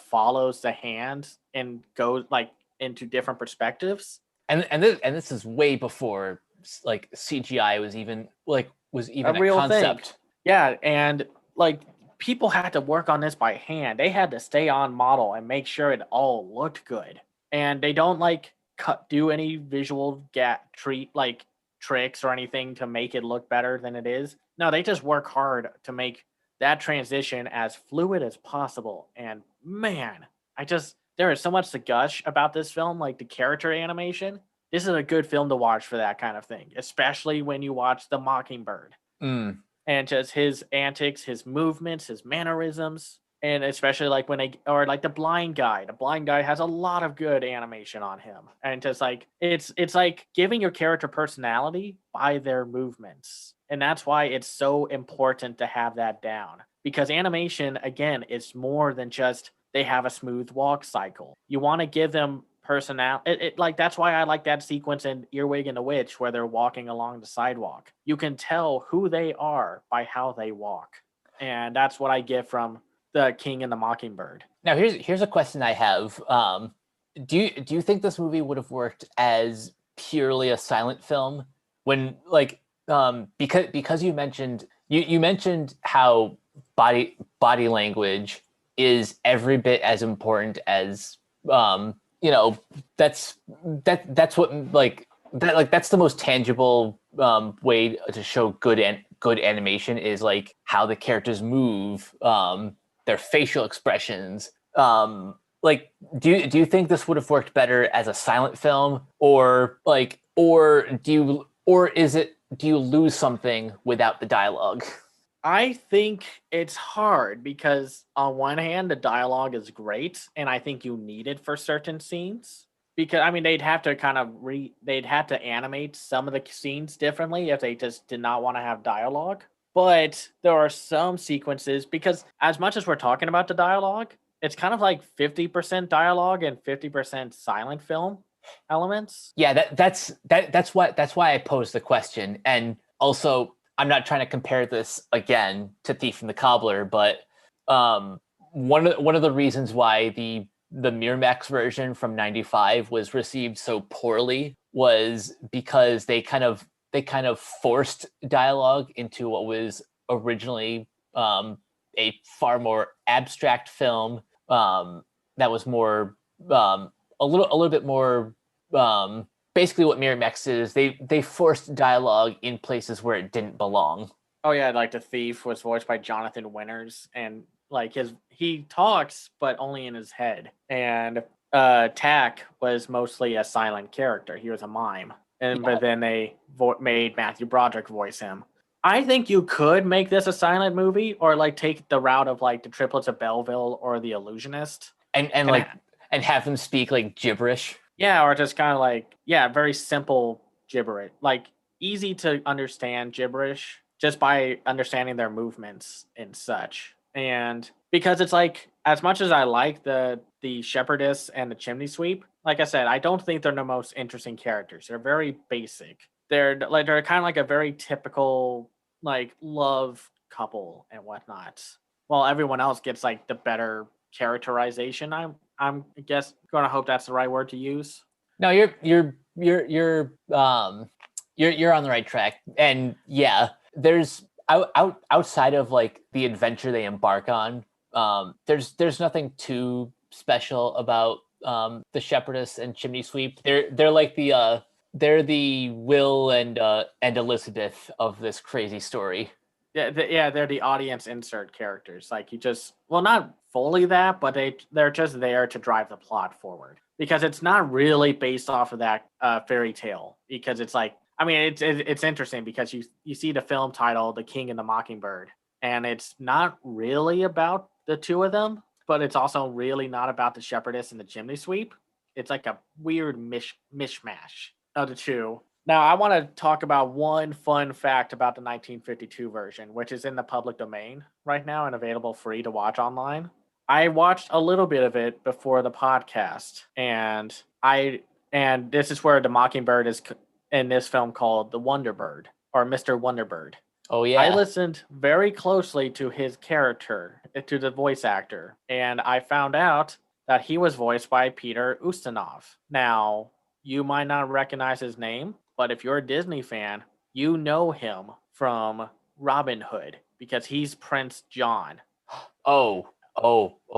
follows the hand and goes like into different perspectives. And this is way before like CGI was even A real concept. thing. Yeah, and like people had to work on this by hand. They had to stay on model and make sure it all looked good. And they don't like do any visual tricks or anything to make it look better than it is. No, they just work hard to make that transition as fluid as possible. And man, there is so much to gush about this film, like the character animation. This is a good film to watch for that kind of thing, especially when you watch The Mockingbird. Mm. And just his antics, his movements, his mannerisms, and especially like like the blind guy. The blind guy has a lot of good animation on him, and just like it's like giving your character personality by their movements, and that's why it's so important to have that down, because animation again is more than just they have a smooth walk cycle. You want to give them personality. Like that's why I like that sequence in Earwig and the Witch where they're walking along the sidewalk. You can tell who they are by how they walk, and that's what I get from the King and the Mockingbird. Now here's a question I have. Do you think this movie would have worked as purely a silent film when because you mentioned how body language is every bit as important as that's what that's the most tangible way to show good animation is like how the characters move, their facial expressions. Like, do you think this would have worked better as a silent film, do you lose something without the dialogue? I think it's hard because on one hand, the dialogue is great, and I think you need it for certain scenes. Because I mean, they'd have to animate some of the scenes differently if they just did not want to have dialogue. But there are some sequences because as much as we're talking about the dialogue, it's kind of like 50% dialogue and 50% silent film elements. Yeah, that's why I posed the question. And also, I'm not trying to compare this again to Thief and the Cobbler, but one of the reasons why the Miramax version from '95 was received so poorly was because they kind of forced dialogue into what was originally a far more abstract film, that was more a little bit more, basically what Miramax did is they forced dialogue in places where it didn't belong. Oh yeah, like the thief was voiced by Jonathan Winters, and like he talks but only in his head. And Tack was mostly a silent character. He was a mime, and Yeah. but then they made Matthew Broderick voice him. I think you could make this a silent movie, or like take the route of like the Triplets of Belleville or the Illusionist, and and like and have them speak like gibberish. yeah, or just kind of like yeah, very simple gibberish, like easy to understand gibberish just by understanding their movements and such. And because it's like as much as I like the shepherdess and the chimney sweep, like I said, I don't think they're the most interesting characters. They're very basic. They're kind of like a very typical like love couple and whatnot. While everyone else gets like the better characterization. I guess going to hope that's the right word to use. No, you're on the right track. And yeah, there's outside of like the adventure they embark on, there's nothing too special about the shepherdess and chimney sweep. They're like they're the Will and Elizabeth of this crazy story. Yeah, they're the audience insert characters. Like you just, well, not fully that, but they're just there to drive the plot forward because it's not really based off of that fairy tale. Because it's like, I mean, it's interesting because you see the film title, The King and the Mockingbird, and it's not really about the two of them, but it's also really not about the shepherdess and the chimney sweep. It's like a weird mishmash of the two. Now, I want to talk about one fun fact about the 1952 version, which is in the public domain right now and available free to watch online. I watched a little bit of it before the podcast, and this is where the Mockingbird is in this film called the Wonderbird or Mr. Wonderbird. Oh I yeah. listened very closely to his character, to the voice actor, and I found out that he was voiced by Peter Ustinov. Now, you might not recognize his name, but if you're a Disney fan, you know him from Robin Hood because he's Prince John. Oh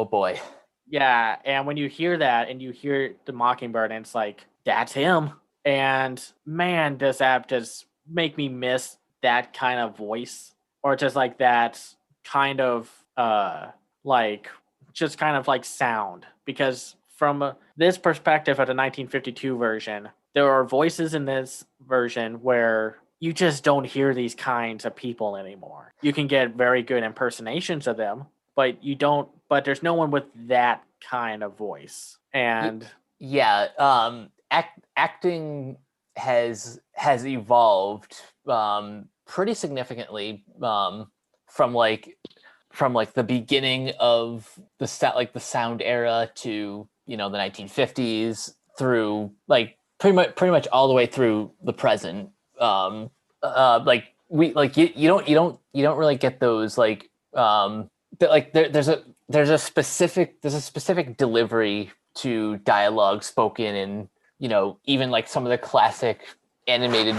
boy. Yeah, and when you hear that and you hear the Mockingbird, and it's like, that's him. And man, does that just make me miss that kind of voice or just like that kind of like just kind of like sound because from this perspective of the 1952 version, there are voices in this version where you just don't hear these kinds of people anymore. You can get very good impersonations of them, but you don't. But there's no one with that kind of voice. And Yeah, acting has evolved pretty significantly, from the beginning of the sound era to the 1950s through like pretty much all the way through the present. Like you don't really get those like there's a specific delivery to dialogue spoken in even like some of the classic animated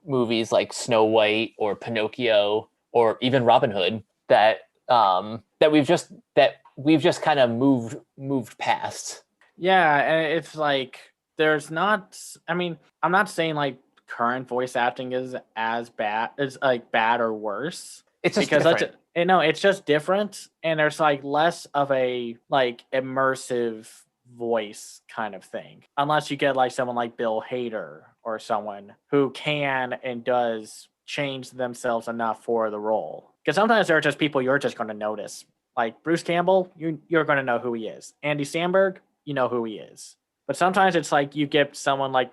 movies like Snow White or Pinocchio or even Robin Hood that we've just kind of moved past. Yeah, and it's like there's not. I mean, I'm not saying like current voice acting is as bad, is like bad or worse, It's just because that's different. it. No, it's just different, and there's like less of a like immersive voice kind of thing, unless you get like someone like Bill Hader or someone who can and does change themselves enough for the role. Because sometimes there are just people you're just going to notice. Like Bruce Campbell, you're going to know who he is. Andy Samberg, you know who he is. But sometimes it's like you get someone like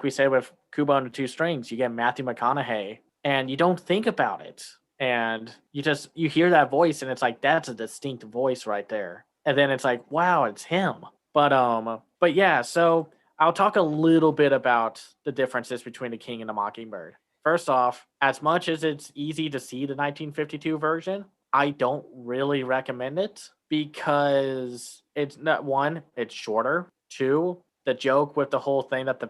we said with Kubo and the Two Strings, you get Matthew McConaughey, and you don't think about it, and you hear that voice, and it's like that's a distinct voice right there, and then it's like wow, it's him. But yeah, so I'll talk a little bit about the differences between the King and the Mockingbird. First off, as much as it's easy to see the 1952 version, I don't really recommend it because it's not one, it's shorter. Two, the joke with the whole thing that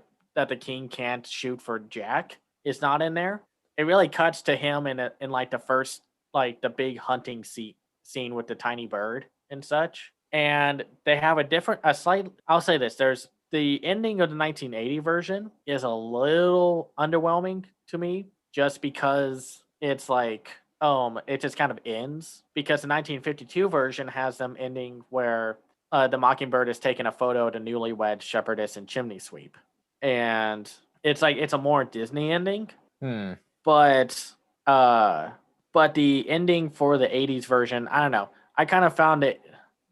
the king can't shoot for Jack is not in there. It really cuts to him in like the first like the big hunting scene with the tiny bird and such. And they have a slight. I'll say this: there's the ending of the 1980 version is a little underwhelming to me, just because it's like it just kind of ends, because the 1952 version has them ending where the Mockingbird is taking a photo of the newlywed shepherdess and chimney sweep, and it's like it's a more Disney ending. Hmm. But uh, but the ending for the 80s version, I don't know. I kind of found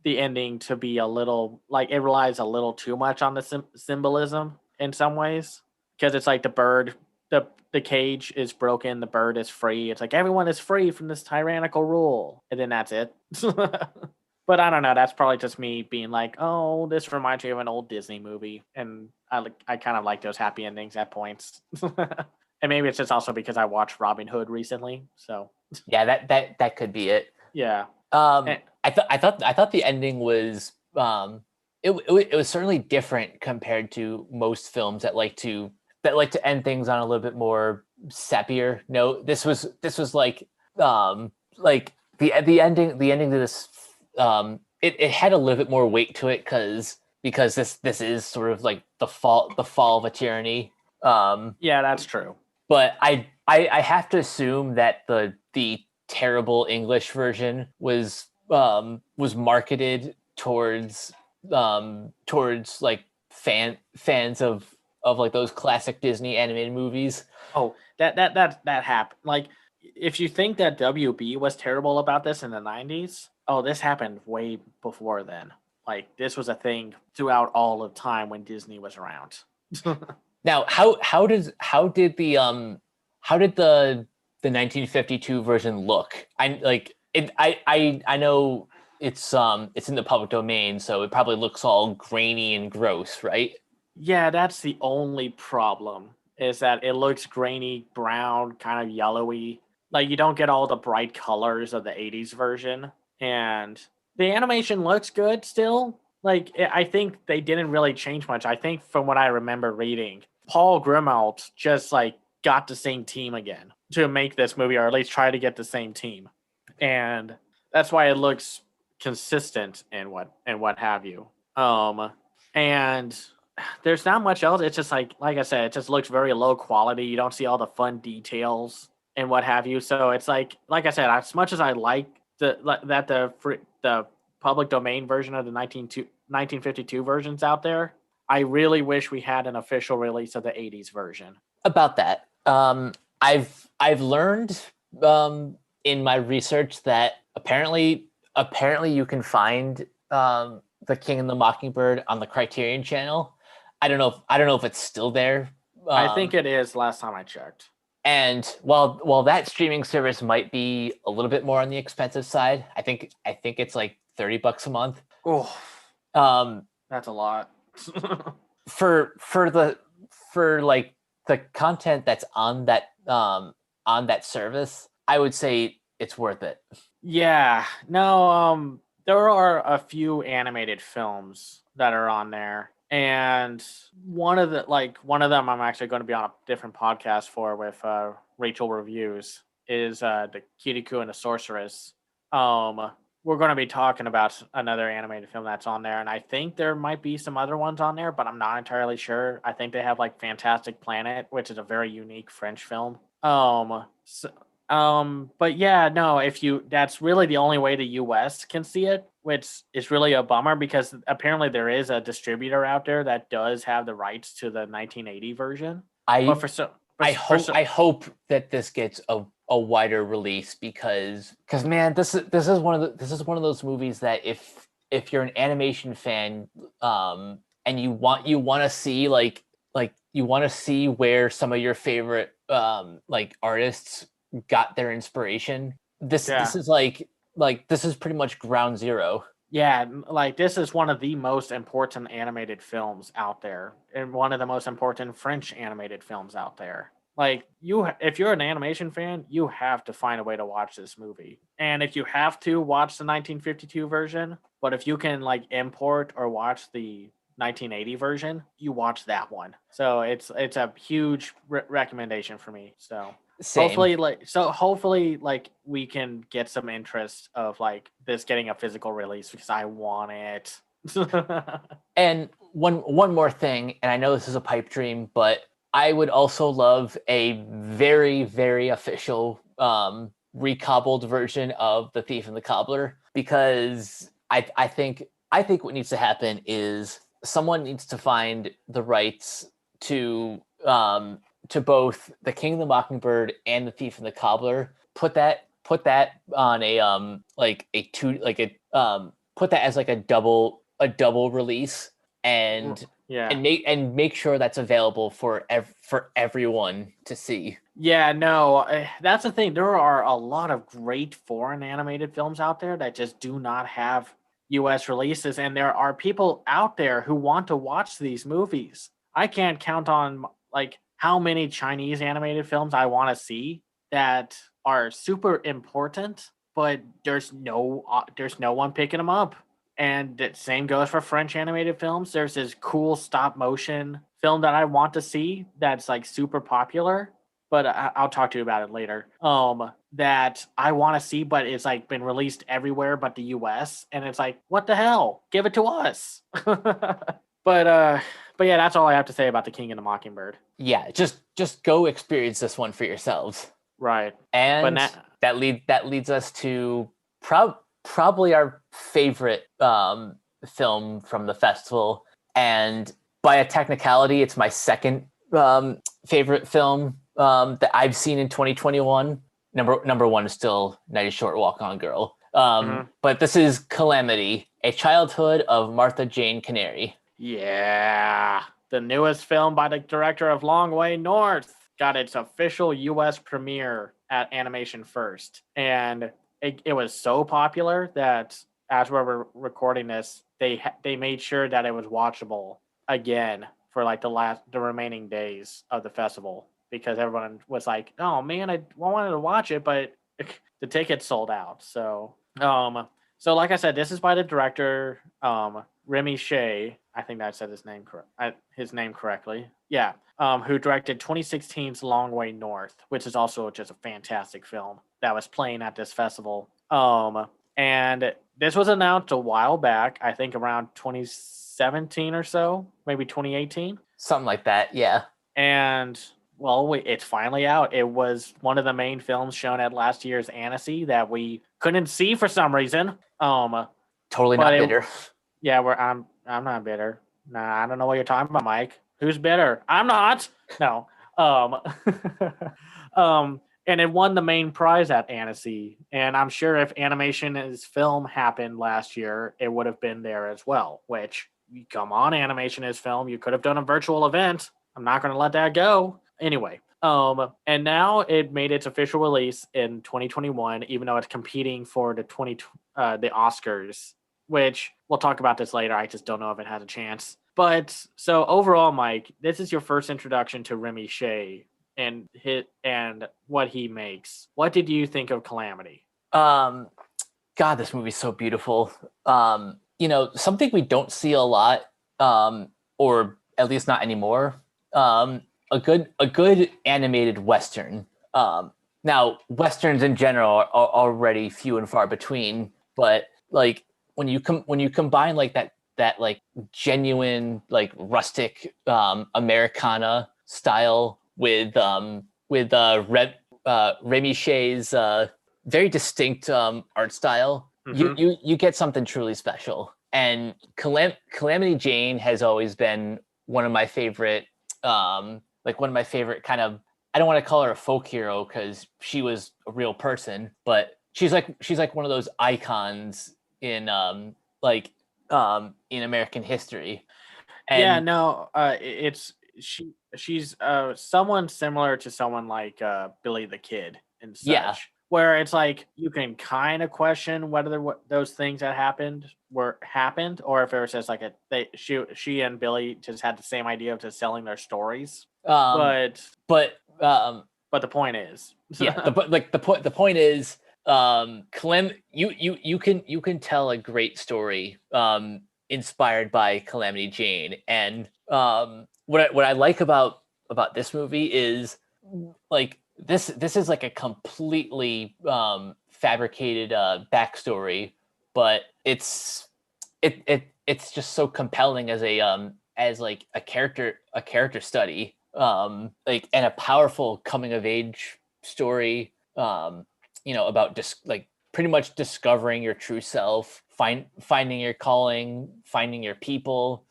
the ending to be a little like it relies a little too much on the symbolism in some ways, because it's like the bird, the cage is broken, the bird is free. It's like everyone is free from this tyrannical rule, and then that's it. But I don't know. That's probably just me being like, "Oh, this reminds me of an old Disney movie," and I kind of like those happy endings at points. And maybe it's just also because I watched Robin Hood recently. So Yeah, that could be it. yeah. And, I thought the ending was it was certainly different compared to most films that like to end things on a little bit more sepia note. This was like the ending to this it had a little bit more weight to it because this is sort of like the fall of a tyranny. yeah, that's true. But I have to assume that the terrible English version was marketed towards like fans of like those classic Disney animated movies. Oh, that happened. Like, if you think that WB was terrible about this in the 90s, oh, this happened way before then. Like, this was a thing throughout all of time when Disney was around. Now, how did the 1952 version look? I know it's in the public domain, so it probably looks all grainy and gross, right? Yeah, that's the only problem, is that it looks grainy, brown, kind of yellowy. Like, you don't get all the bright colors of the 80s version. And the animation looks good still. Like, I think they didn't really change much. I think from what I remember reading, Paul Grimald just like got the same team again to make this movie, or at least try to get the same team. And that's why it looks consistent and what have you. And there's not much else. It's just like I said, it just looks very low quality. You don't see all the fun details and what have you. So it's like I said, as much as I like the public domain version of the 1952 versions out there, I really wish we had an official release of the 80s version. About that, I've learned in my research that apparently you can find the King and the Mockingbird on the Criterion Channel. I don't know if it's still there. I think it is last time I checked. And while that streaming service might be a little bit more on the expensive side, I think it's like $30 a month. Oh, Um, that's a lot. for like the content that's on that service, I would say it's worth it. Yeah, no, there are a few animated films that are on there, and one of them I'm actually going to be on a different podcast for with Rachel Reviews is the Kirikou and the Sorceress. Um, we're going to be talking about another animated film that's on there, and I think there might be some other ones on there, but I'm not entirely sure. I think they have like Fantastic Planet, which is a very unique French film. But yeah, no, if you that's really the only way the US can see it, which is really a bummer because apparently there is a distributor out there that does have the rights to the 1980 version. But I for so I hope that this gets a wider release because man, this is one of those movies that if you're an animation fan, and you want to see like you want to see where some of your favorite like artists got their inspiration. This is this is pretty much ground zero. Yeah, like this is one of the most important animated films out there, and one of the most important French animated films out there. Like if you're an animation fan, you have to find a way to watch this movie. And if you have to watch the 1952 version, but if you can like import or watch the 1980 version, you watch that one. So it's a huge recommendation for me. So Same. Hopefully like we can get some interest of like this getting a physical release because I want it. And one more thing, and I know this is a pipe dream, but I would also love a very, very official recobbled version of The Thief and the Cobbler, because I think what needs to happen is someone needs to find the rights to both The King and the Mockingbird and The Thief and the Cobbler. Put that on a put that as like a double release, and Yeah. and make sure that's available for everyone to see. Yeah, no, that's the thing. There are a lot of great foreign animated films out there that just do not have US releases, and there are people out there who want to watch these movies. I can't count on like how many Chinese animated films I want to see that are super important, but there's no one picking them up. And the same goes for French animated films. There's this cool stop motion film that I want to see that's like super popular, but I'll talk to you about it later. That I want to see, but it's like been released everywhere but the US, and it's like, what the hell? Give it to us. But yeah, that's all I have to say about The King and the Mockingbird. Yeah, just go experience this one for yourselves. Right. And that leads us to probably our favorite film from the festival, and by a technicality, it's my second favorite film that I've seen in 2021. Number one is still Night Short, Walk On Girl. But this is Calamity, A Childhood of Martha Jane Cannary. Yeah, the newest film by the director of Long Way North got its official US premiere at Animation First, and it was so popular that as we're recording this, they made sure that it was watchable again for like the remaining days of the festival, because everyone was like, "Oh man, I wanted to watch it, but the tickets sold out." So like I said, this is by the director Remy Shea. I think I said his name correctly. Yeah. Who directed 2016's Long Way North, which is also just a fantastic film that was playing at this festival. And this was announced a while back, I think around 2017 or so, maybe 2018. Something like that, yeah. And well, it's finally out. It was one of the main films shown at last year's Annecy that we couldn't see for some reason. Totally not bitter. Yeah, I'm not bitter. Nah, I don't know what you're talking about, Mike. Who's bitter? I'm not. No. And it won the main prize at Annecy. And I'm sure if Animation as Film happened last year, it would have been there as well. Which, come on, Animation as Film, you could have done a virtual event. I'm not going to let that go. Anyway, and now it made its official release in 2021, even though it's competing for the Oscars, which we'll talk about this later. I just don't know if it has a chance. But so overall, Mike, this is your first introduction to Remy Shea and what he makes. What did you think of Calamity? God, this movie's so beautiful. Something we don't see a lot, or at least not anymore. A good animated Western. Now, Westerns in general are already few and far between, but like when you combine like that like genuine like rustic Americana style with Remy Shea's very distinct art style, you get something truly special. And Calamity Jane has always been one of my favorite one of my favorite kind of, I don't want to call her a folk hero because she was a real person, but she's like one of those icons in in American history. And Yeah, no, she's someone similar to someone like Billy the Kid and such. Yeah. Where it's like you can kind of question whether those things that happened, or if it was just like she and Billy just had the same idea of just selling their stories. But the point is, the point is, you can tell a great story inspired by Calamity Jane, and what I like about this movie is like this is like a completely fabricated backstory, but it's just so compelling as like a character study, like, and a powerful coming of age story, about just like pretty much discovering your true self, finding your calling, finding your people,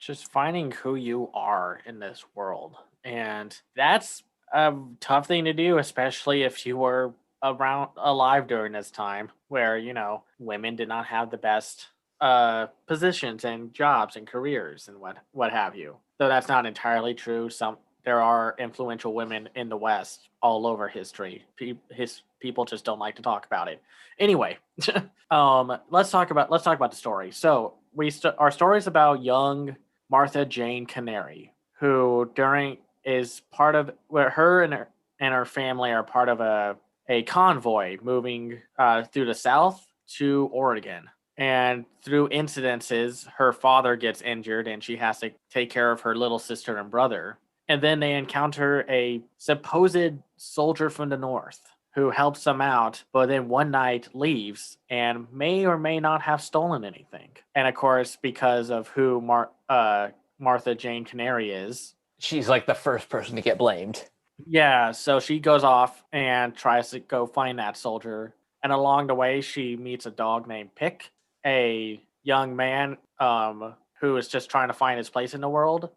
just finding who you are in this world. And that's a tough thing to do, especially if you were alive during this time where, women did not have the best positions and jobs and careers and what have you. Though that's not entirely true. There are influential women in the West all over history. People just don't like to talk about it. Anyway, let's talk about the story. So our story is about young Martha Jane Cannary, who is part of where her and her family are part of a convoy moving through the South to Oregon. And through incidences, her father gets injured and she has to take care of her little sister and brother. And then they encounter a supposed soldier from the North who helps them out, but then one night leaves and may or may not have stolen anything. And of course, because of who Martha Jane Cannary is, she's like the first person to get blamed. Yeah, so she goes off and tries to go find that soldier. And along the way, she meets a dog named Pick, a young man who is just trying to find his place in the world,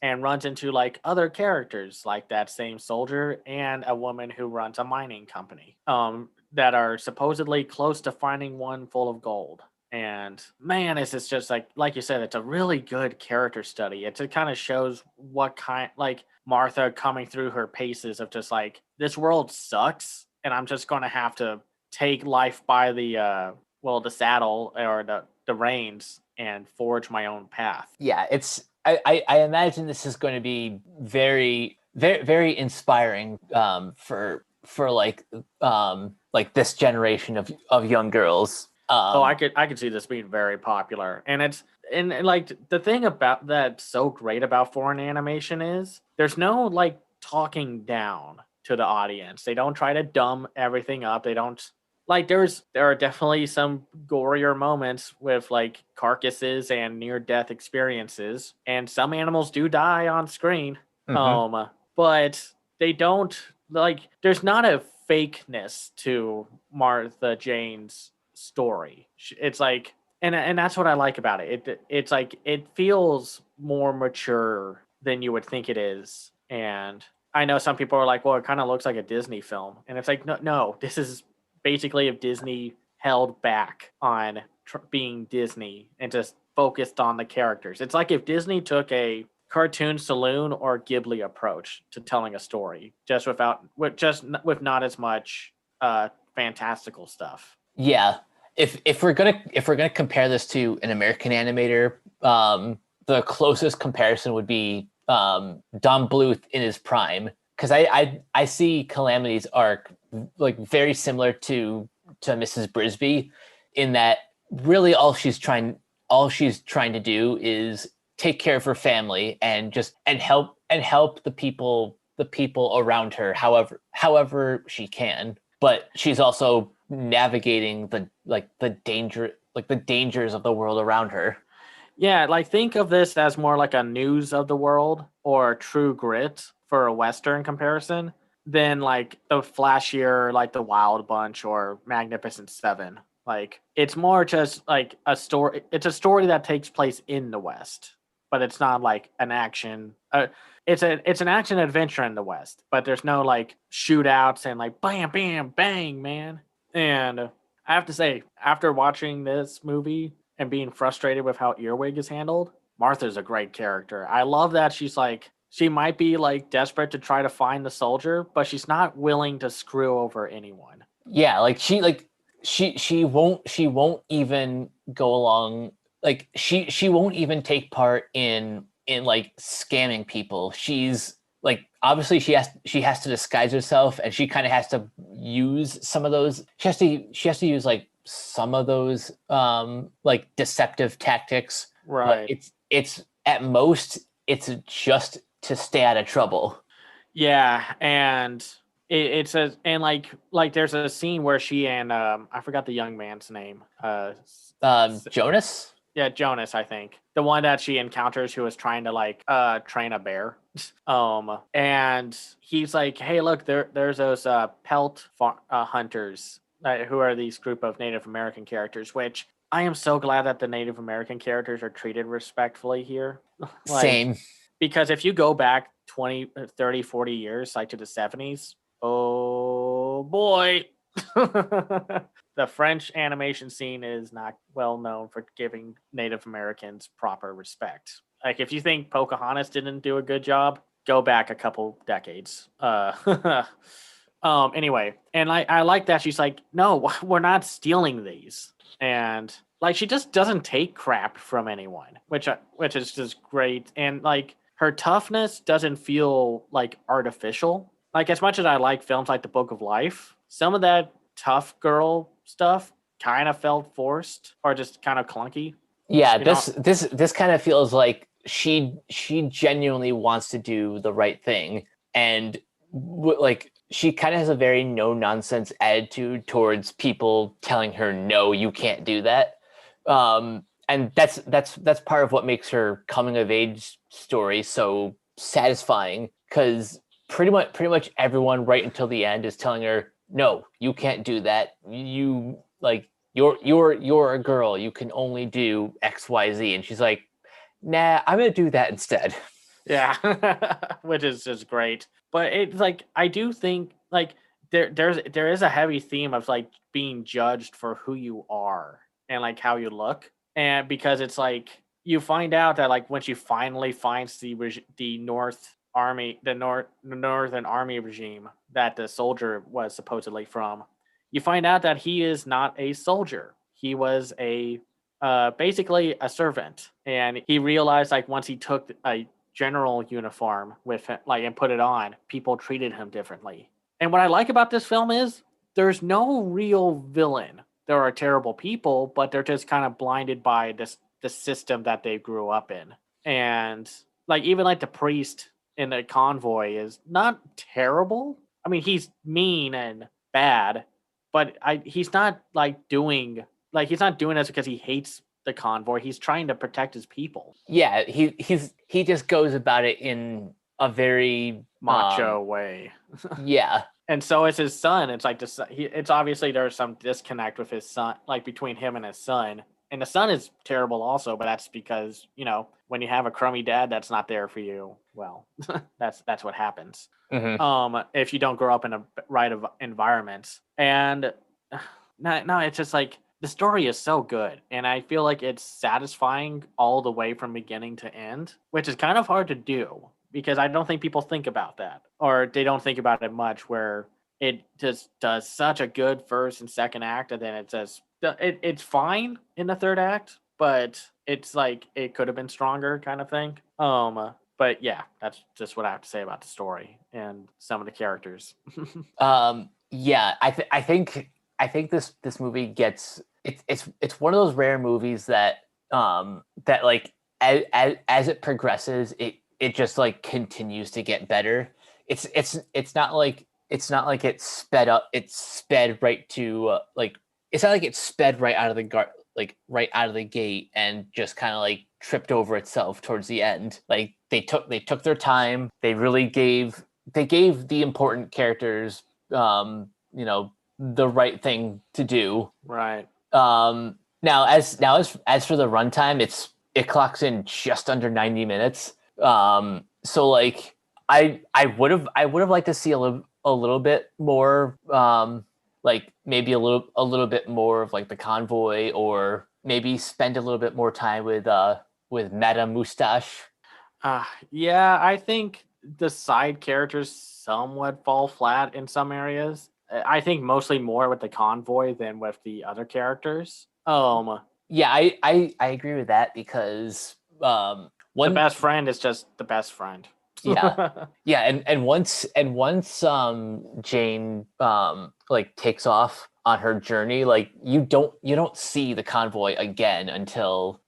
and runs into like other characters like that same soldier and a woman who runs a mining company that are supposedly close to finding one full of gold. And man, this is just like you said, it's a really good character study. It kind of shows what kind, like Martha coming through her paces of just like, this world sucks and I'm just going to have to take life by the saddle or the reins and forge my own path. Yeah, I imagine this is going to be very, very, very inspiring for like this generation of young girls. I could see this being very popular, and like the thing about that's so great about foreign animation is there's no like talking down to the audience. They don't try to dumb everything up. They don't like there are definitely some gorier moments with like carcasses and near death experiences, and some animals do die on screen. Mm-hmm. But they don't like there's not a fakeness to Martha Jane's story. It's like and that's what I like about it. It's like it feels more mature than you would think it is. And I know some people are like, well, it kind of looks like a Disney film, and it's like no, this is basically if Disney held back on being Disney and just focused on the characters. It's like if Disney took a cartoon saloon or Ghibli approach to telling a story, just with not as much fantastical stuff. Yeah, if we're gonna compare this to an American animator, the closest comparison would be Don Bluth in his prime, because I see Calamity's arc like very similar to Mrs. Brisby, in that really all she's trying to do is take care of her family and help the people around her however she can. But she's also navigating the dangers of the world around her. Yeah, like think of this as more like a News of the World or True Grit for a Western comparison than like the flashier, like the Wild Bunch or Magnificent Seven. Like it's more just like a story. It's a story that takes place in the West, but it's not like an action. It's an action adventure in the West, but there's no like shootouts and like bam, bam, bang, man. And I have to say, after watching this movie and being frustrated with how Earwig is handled, Martha's a great character. I love that she's like she might be like desperate to try to find the soldier, but she's not willing to screw over anyone. Yeah, she won't even go along, like she won't even take part in like scamming people. She's like, obviously she has to disguise herself, and she kind of has to use some of those, she has to use like some of those like deceptive tactics, but Right. it's at most it's just to stay out of trouble. Yeah, and it's a and like there's a scene where she and I forgot the young man's name. Jonas. Yeah, Jonas, I think. The one that she encounters who is trying to like train a bear. And he's like, "Hey, look, there's those hunters who are these group of Native American characters, which I am so glad that the Native American characters are treated respectfully here." Like Same. because if you go back 20, 30, 40 years like to the 70s, oh boy. The French animation scene is not well known for giving Native Americans proper respect. Like if you think Pocahontas didn't do a good job, go back a couple decades. Anyway, and I like that she's like, no, we're not stealing these, and like she just doesn't take crap from anyone, which is just great, and like her toughness doesn't feel like artificial. Like as much as I like films like The Book of Life, some of that tough girl stuff kind of felt forced or just kind of clunky. Yeah, You know, this kind of feels like she genuinely wants to do the right thing, and like she kind of has a very no nonsense attitude towards people telling her no, you can't do that. And that's part of what makes her coming of age story so satisfying, because pretty much everyone right until the end is telling her no, you can't do that. You like you're a girl. You can only do XYZ. And she's like, nah, I'm gonna do that instead. yeah, which is just great. But it's like I do think like there is a heavy theme of like being judged for who you are and like how you look, and because it's like you find out that like when she finally finds the North Army, the Northern Army regime that the soldier was supposedly from, you find out that he is not a soldier. He was a basically a servant, and he realized like once he took a general uniform with him, like and put it on, people treated him differently. And what I like about this film is there's no real villain. There are terrible people, but they're just kind of blinded by the system that they grew up in. And like even like the priest in the convoy is not terrible. I mean, he's mean and bad, but he's not like doing like he's not doing this because he hates the convoy. He's trying to protect his people. Yeah, he just goes about it in a very Macho way. yeah. And so is his son. It's like it's obviously there's some disconnect with his son, like between him and his son. And the son is terrible also, but that's because when you have a crummy dad that's not there for you, well, that's what happens. If you don't grow up in a right environment. And no, it's just like the story is so good, and I feel like it's satisfying all the way from beginning to end, which is kind of hard to do because I don't think people think about that, or they don't think about it much. Where it just does such a good first and second act, and then it's fine in the third act, but it's like it could have been stronger, kind of thing. But yeah, that's just what I have to say about the story and some of the characters. Yeah, I think this movie gets it's one of those rare movies that that like as it progresses, it just like continues to get better. It's not like it's not like it sped up. It sped right to like it's not like it sped right out of the right out of the gate and just kind of like tripped over itself towards the end. Like they took their time. They gave the important characters the right thing to do. Right. Now as for the runtime, it clocks in just under 90 minutes. So like I would have liked to see a little bit more, like maybe a little bit more of like the convoy, or maybe spend a little bit more time with Madame Moustache. Yeah, I think the side characters somewhat fall flat in some areas. I think mostly more with the convoy than with the other characters. Yeah, I agree with that because The one best friend is just the best friend. yeah yeah and once Jane like takes off on her journey, like you don't see the convoy again until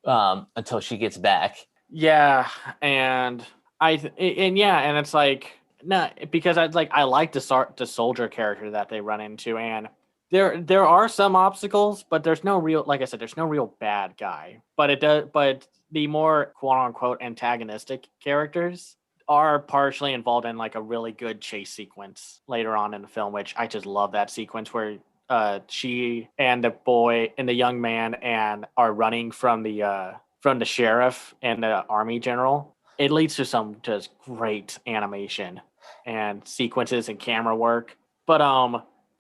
she gets back. Yeah, and and it's like no, because I like the soldier character that they run into, and there are some obstacles, but there's no real, like I said, there's no real bad guy. But the more quote unquote antagonistic characters are partially involved in like a really good chase sequence later on in the film, which I just love that sequence where she and the boy and the young man and are running from the sheriff and the army general. It leads to some just great animation and sequences and camera work. But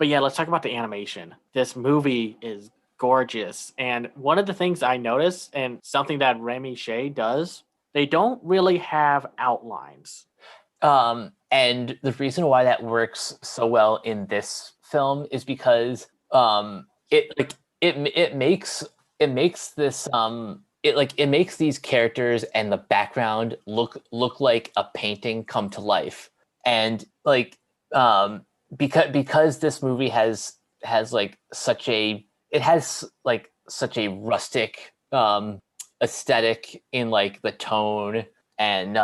yeah, let's talk about the animation. This movie is gorgeous. And one of the things I noticed, and something that Remy Shea does, they don't really have outlines. And the reason why that works so well in this film is because it makes this it makes these characters and the background look like a painting come to life. And like because this movie has like such a it has like such a rustic aesthetic in like the tone, and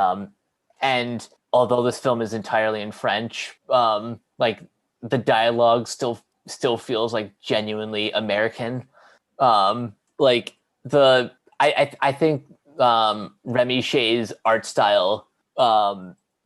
although this film is entirely in French, like the dialogue still feels like genuinely American. Like I think Remy Shea's art style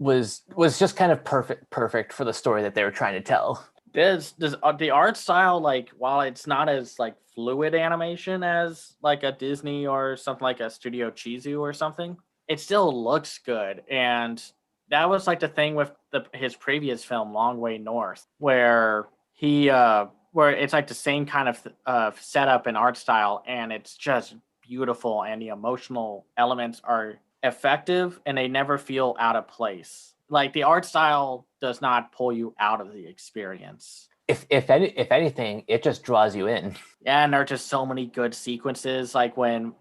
was just kind of perfect for the story that they were trying to tell. Does the art style, like, while it's not as like fluid animation as like a Disney or something like a Studio Chizu or something, it still looks good. And that was like the thing with his previous film Long Way North, where where it's like the same kind of setup and art style, and it's just beautiful, and the emotional elements are effective and they never feel out of place. Like the art style does not pull you out of the experience. If anything, it just draws you in. Yeah, and there are just so many good sequences, like when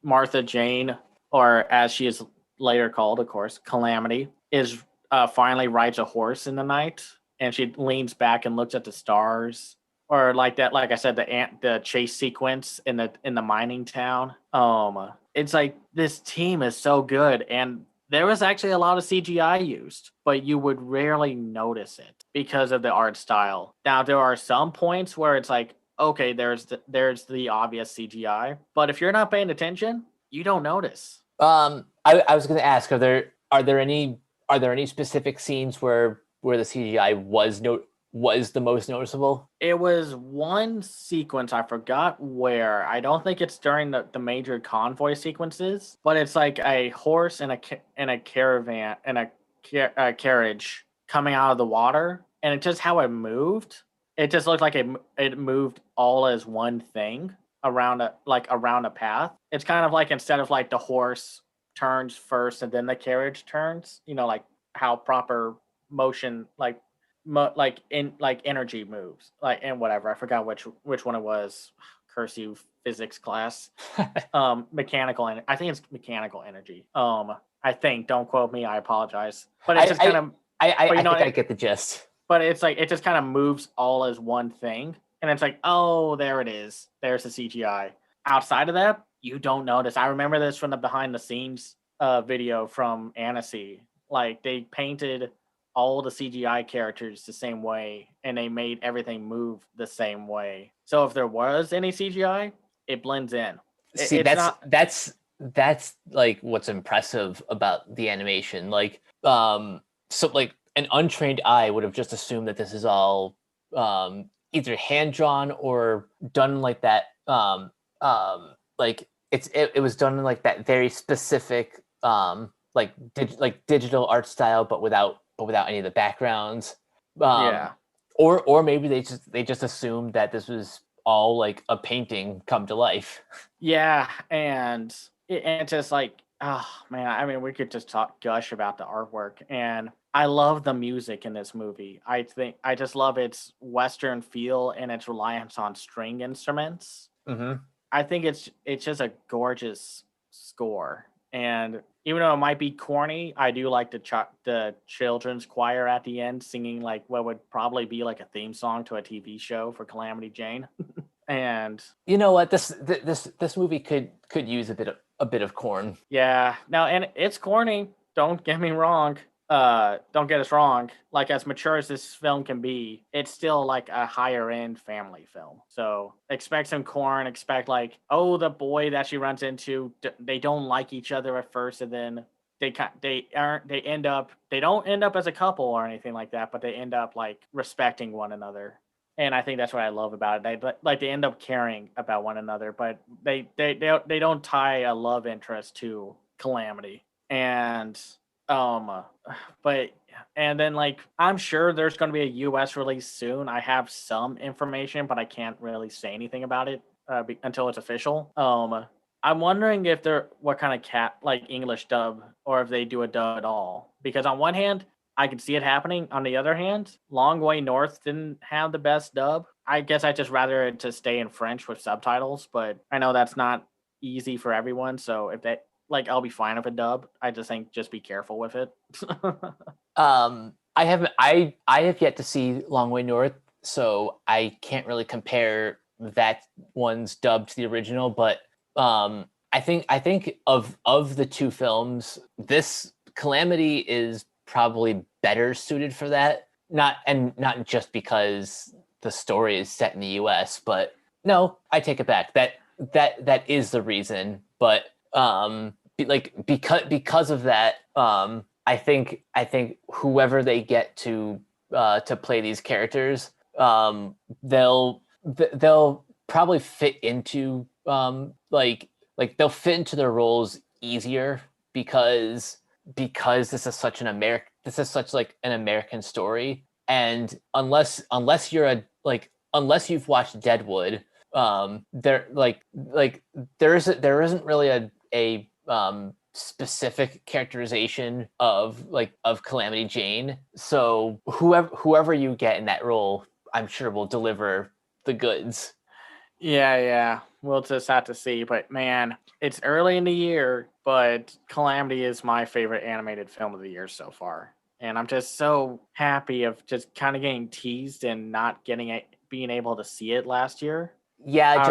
Martha Jane, or as she is later called, of course, Calamity, is finally rides a horse in the night, and she leans back and looks at the stars, or like that, like I said, the chase sequence in the mining town. It's like this team is so good, and there was actually a lot of CGI used, but you would rarely notice it because of the art style. Now there are some points where it's like, okay, there's the obvious CGI, but if you're not paying attention, you don't notice. I was going to ask, are there any specific scenes where the CGI was the most noticeable? It was one sequence, I forgot where. I don't think it's during the major convoy sequences, but it's like a horse and a caravan and a carriage coming out of the water, and it just how it moved. It just looked like it moved all as one thing around a path. It's kind of like, instead of like the horse turns first and then the carriage turns, like how proper motion, like energy moves, like, and whatever, I forgot which one it was. Curse you, physics class. I think it's mechanical energy. I think, don't quote me, I apologize, but it's just kind of, I but you know think I get the gist. but it's like it just kind of moves all as one thing, and it's like, oh, there it is, there's the CGI. Outside of that, you don't notice. I remember this from the behind the scenes video from Annecy. Like, they painted all the CGI characters the same way, and they made everything move the same way. So if there was any CGI, it blends in. See, It's not. that's like what's impressive about the animation. Like, so like an untrained eye would have just assumed that this is all either hand drawn or done like that. Like it was done in like that very specific like digital art style, but without any of the backgrounds. Yeah. Or maybe they just assumed that this was all like a painting come to life. Yeah, and it's just like, oh man, I mean, we could just talk gush about the artwork, and I love the music in this movie. I think I just love its Western feel and its reliance on string instruments. Mm-hmm. I think it's just a gorgeous score, and even though it might be corny, I do like the children's choir at the end singing like what would probably be like a theme song to a TV show for Calamity Jane. And You know what? This movie could use a bit of corn. yeah, no, and it's corny. Don't get me wrong. Don't get us wrong. Like as mature as this film can be, it's still like a higher end family film. So expect some corn. Expect like, oh, the boy that she runs into, they don't like each other at first, and then they don't end up as a couple or anything like that, but they end up like respecting one another. And I think that's what I love about it. They end up caring about one another, but they don't tie a love interest to Calamity. And um but and then like I'm sure there's going to be a US release soon. I have some information, but I can't really say anything about it until it's official. I'm wondering if they're what kind of like English dub, or if they do a dub at all, because on one hand I could see it happening. On the other hand, Long Way North didn't have the best dub. I guess I just rather it to stay in French with subtitles, but I know that's not easy for everyone. So if that, like, I'll be fine with a dub. I just think just be careful with it. I have yet to see Long Way North, so I can't really compare that one's dub to the original. But I think of the two films, this Calamity is probably better suited for that. Not just because the story is set in the U.S., but no, I take it back. That is the reason. But because of that, I think whoever they get to play these characters, they'll probably fit into they'll fit into their roles easier because this is such like an American story, and unless you're unless you've watched Deadwood, there isn't really a specific characterization of Calamity Jane. So whoever you get in that role, I'm sure will deliver the goods. Yeah. We'll just have to see. But man, it's early in the year, but Calamity is my favorite animated film of the year so far. And I'm just so happy of just kind of getting teased and not being able to see it last year. Yeah,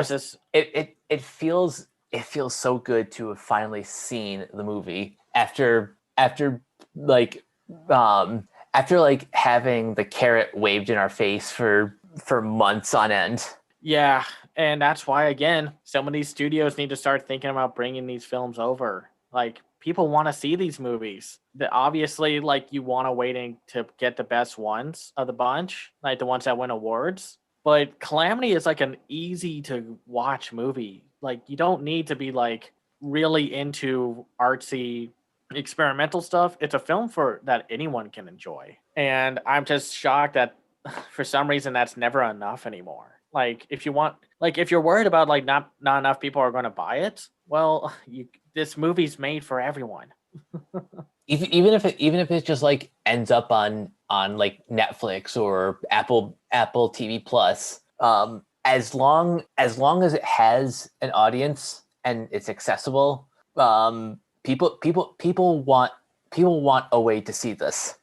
it feels so good to have finally seen the movie like after like having the carrot waved in our face for months on end. Yeah, and that's why again, some of these studios need to start thinking about bringing these films over. Like people want to see these movies. Obviously, like you want to waiting to get the best ones of the bunch, like the ones that win awards. But Calamity is like an easy to watch movie. Like you don't need to be like really into artsy experimental stuff. It's a film for that anyone can enjoy. And I'm just shocked that for some reason that's never enough anymore. Like if you're worried about like not enough people are going to buy it, well, this movie's made for everyone. even if it just like ends up on like Netflix or Apple TV Plus, as long as it has an audience and it's accessible, people want a way to see this.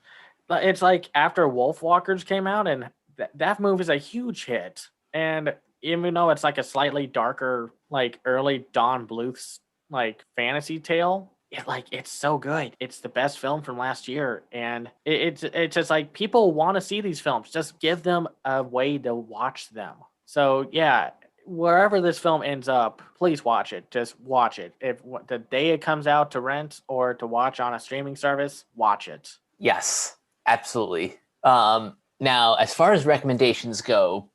It's like after Wolfwalkers came out, and that movie is a huge hit. And even though it's like a slightly darker, like early Don Bluth's like fantasy tale, it's so good. It's the best film from last year, and it's just like people want to see these films. Just give them a way to watch them. So yeah, wherever this film ends up, please watch it. Just watch it. If the day it comes out to rent or to watch on a streaming service, watch it. Yes, absolutely. Now, as far as recommendations go,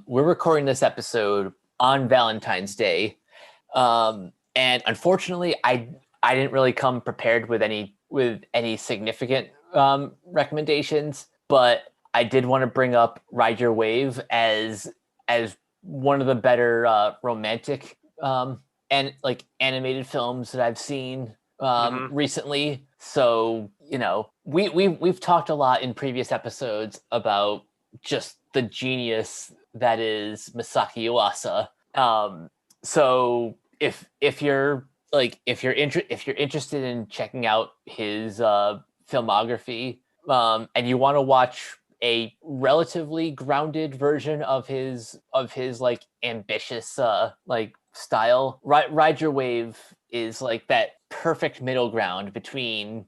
we're recording this episode on Valentine's Day, and unfortunately, I didn't really come prepared with any significant recommendations, but I did want to bring up Ride Your Wave as one of the better romantic and like animated films that I've seen Hmm. recently. So, we've talked a lot in previous episodes about just the genius that is Masaki Yuasa. So if you're interested in checking out his filmography, and you want to watch a relatively grounded version of his like ambitious like style, Ride Your Wave is like that perfect middle ground between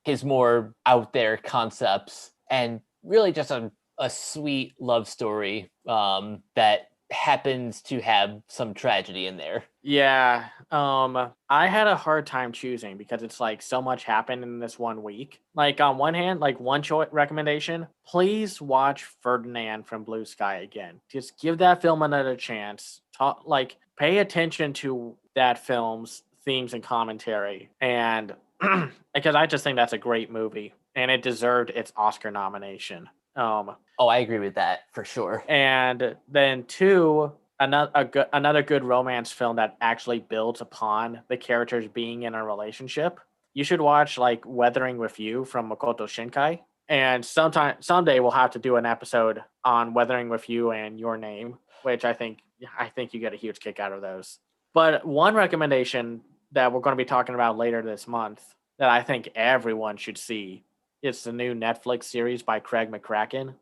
his more out there concepts and really just a sweet love story that happens to have some tragedy in there. Yeah. I had a hard time choosing because it's like so much happened in this one week. Like on one hand, like one choice recommendation, please watch Ferdinand from Blue Sky again. Just give that film another chance. Pay attention to that film's themes and commentary. And because I just think that's a great movie and it deserved its Oscar nomination. Oh, I agree with that for sure. And then two, another good romance film that actually builds upon the characters being in a relationship. You should watch like Weathering with You from Makoto Shinkai. And someday we'll have to do an episode on Weathering with You and Your Name, which I think you get a huge kick out of those. But one recommendation that we're going to be talking about later this month that I think everyone should see is the new Netflix series by Craig McCracken,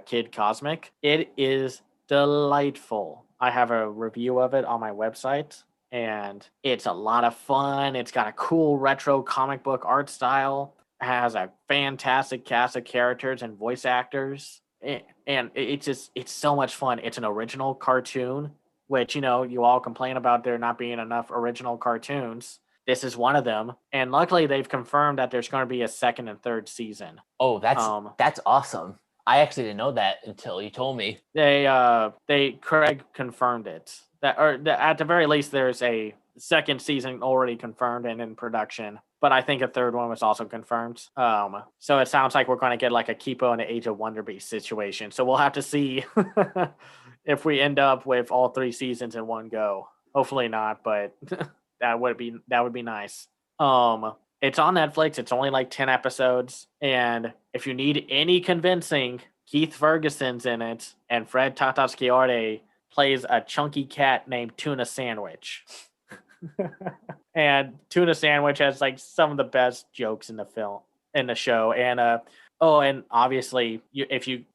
Kid Cosmic. It is delightful. I have a review of it on my website, and it's a lot of fun. It's got a cool retro comic book art style. It has a fantastic cast of characters and voice actors. And it's so much fun. It's an original cartoon, which you all complain about there not being enough original cartoons. This is one of them, and luckily they've confirmed that there's going to be a second and third season. Oh, that's Um, that's awesome. I actually didn't know that until you told me. they Craig confirmed it. At the very least, there's a second season already confirmed and in production. But I think a third one was also confirmed. So it sounds like we're going to get like a Kipo and an Age of Wonder Beast situation. So we'll have to see if we end up with all three seasons in one go. Hopefully not, but that would be nice. It's on Netflix. It's only like 10 episodes. And if you need any convincing, Keith Ferguson's in it, and Fred Tatasciore plays a chunky cat named Tuna Sandwich. And Tuna Sandwich has like some of the best jokes in the show. And and obviously, if you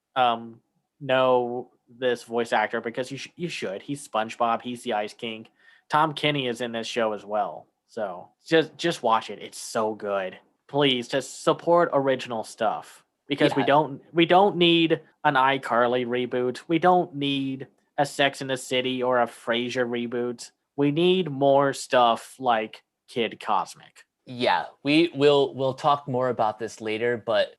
know this voice actor, because you should, he's SpongeBob, he's the Ice King. Tom Kenny is in this show as well. So just watch it. It's so good. Please just support original stuff because we Yeah, don't need an iCarly reboot. We don't need a Sex in the City or a Frasier reboot. We need more stuff like Kid Cosmic. yeah. We'll talk more about this later, but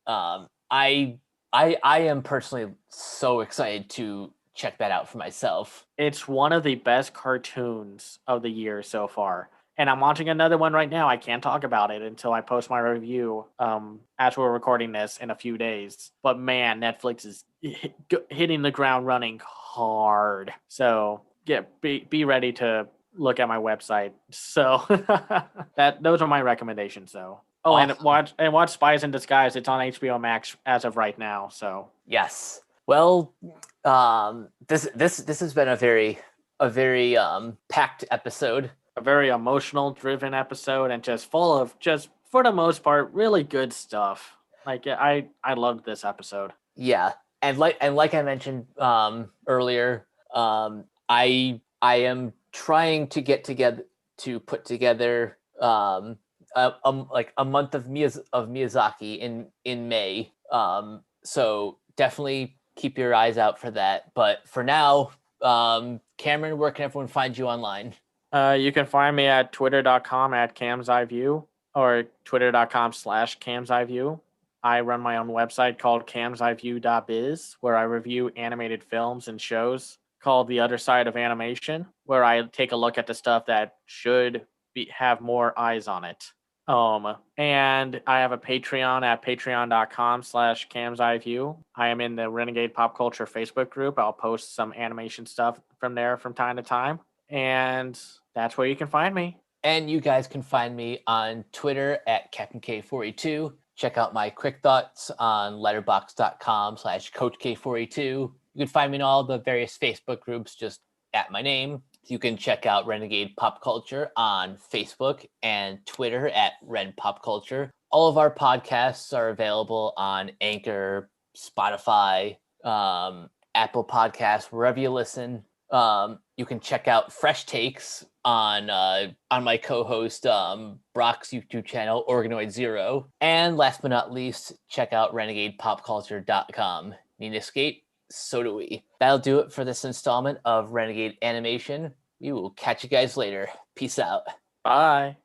I am personally so excited to check that out for myself. It's one of the best cartoons of the year so far. And I'm watching another one right now. I can't talk about it until I post my review as we're recording this in a few days. But man, Netflix is hitting the ground running hard. So be ready to look at my website. So those are my recommendations though. Oh, and Awesome. watch Spies in Disguise. It's on HBO Max as of right now. So Yes. Well, this has been a very packed episode. a very emotional driven episode and just full of just for the most part really good stuff. Like I loved this episode. Yeah, and like I mentioned earlier, I am trying to get together to put together like a month of Miyazaki in May. So definitely keep your eyes out for that. But for now, Cameron, where can everyone find you online? You can find me at twitter.com at camsiview or twitter.com/camsiview. I run my own website called camsiview.biz where I review animated films and shows called The Other Side of Animation, where I take a look at the stuff that should have more eyes on it. And I have a Patreon at patreon.com/camsiview. I am in the Renegade Pop Culture Facebook group. I'll post some animation stuff from there from time to time. And that's where you can find me. And you guys can find me on Twitter at Captain K482. Check out my quick thoughts on letterbox.com/Coach K482. You can find me in all the various Facebook groups just at my name. You can check out Renegade Pop Culture on Facebook and Twitter at Ren Pop Culture. All of our podcasts are available on Anchor, Spotify, Apple Podcasts, wherever you listen. You can check out Fresh Takes on my co-host Brock's YouTube channel, Organoid Zero. And last but not least, check out renegadepopculture.com. Need an escape? So do we. That'll do it for this installment of Renegade Animation. We will catch you guys later. Peace out. Bye.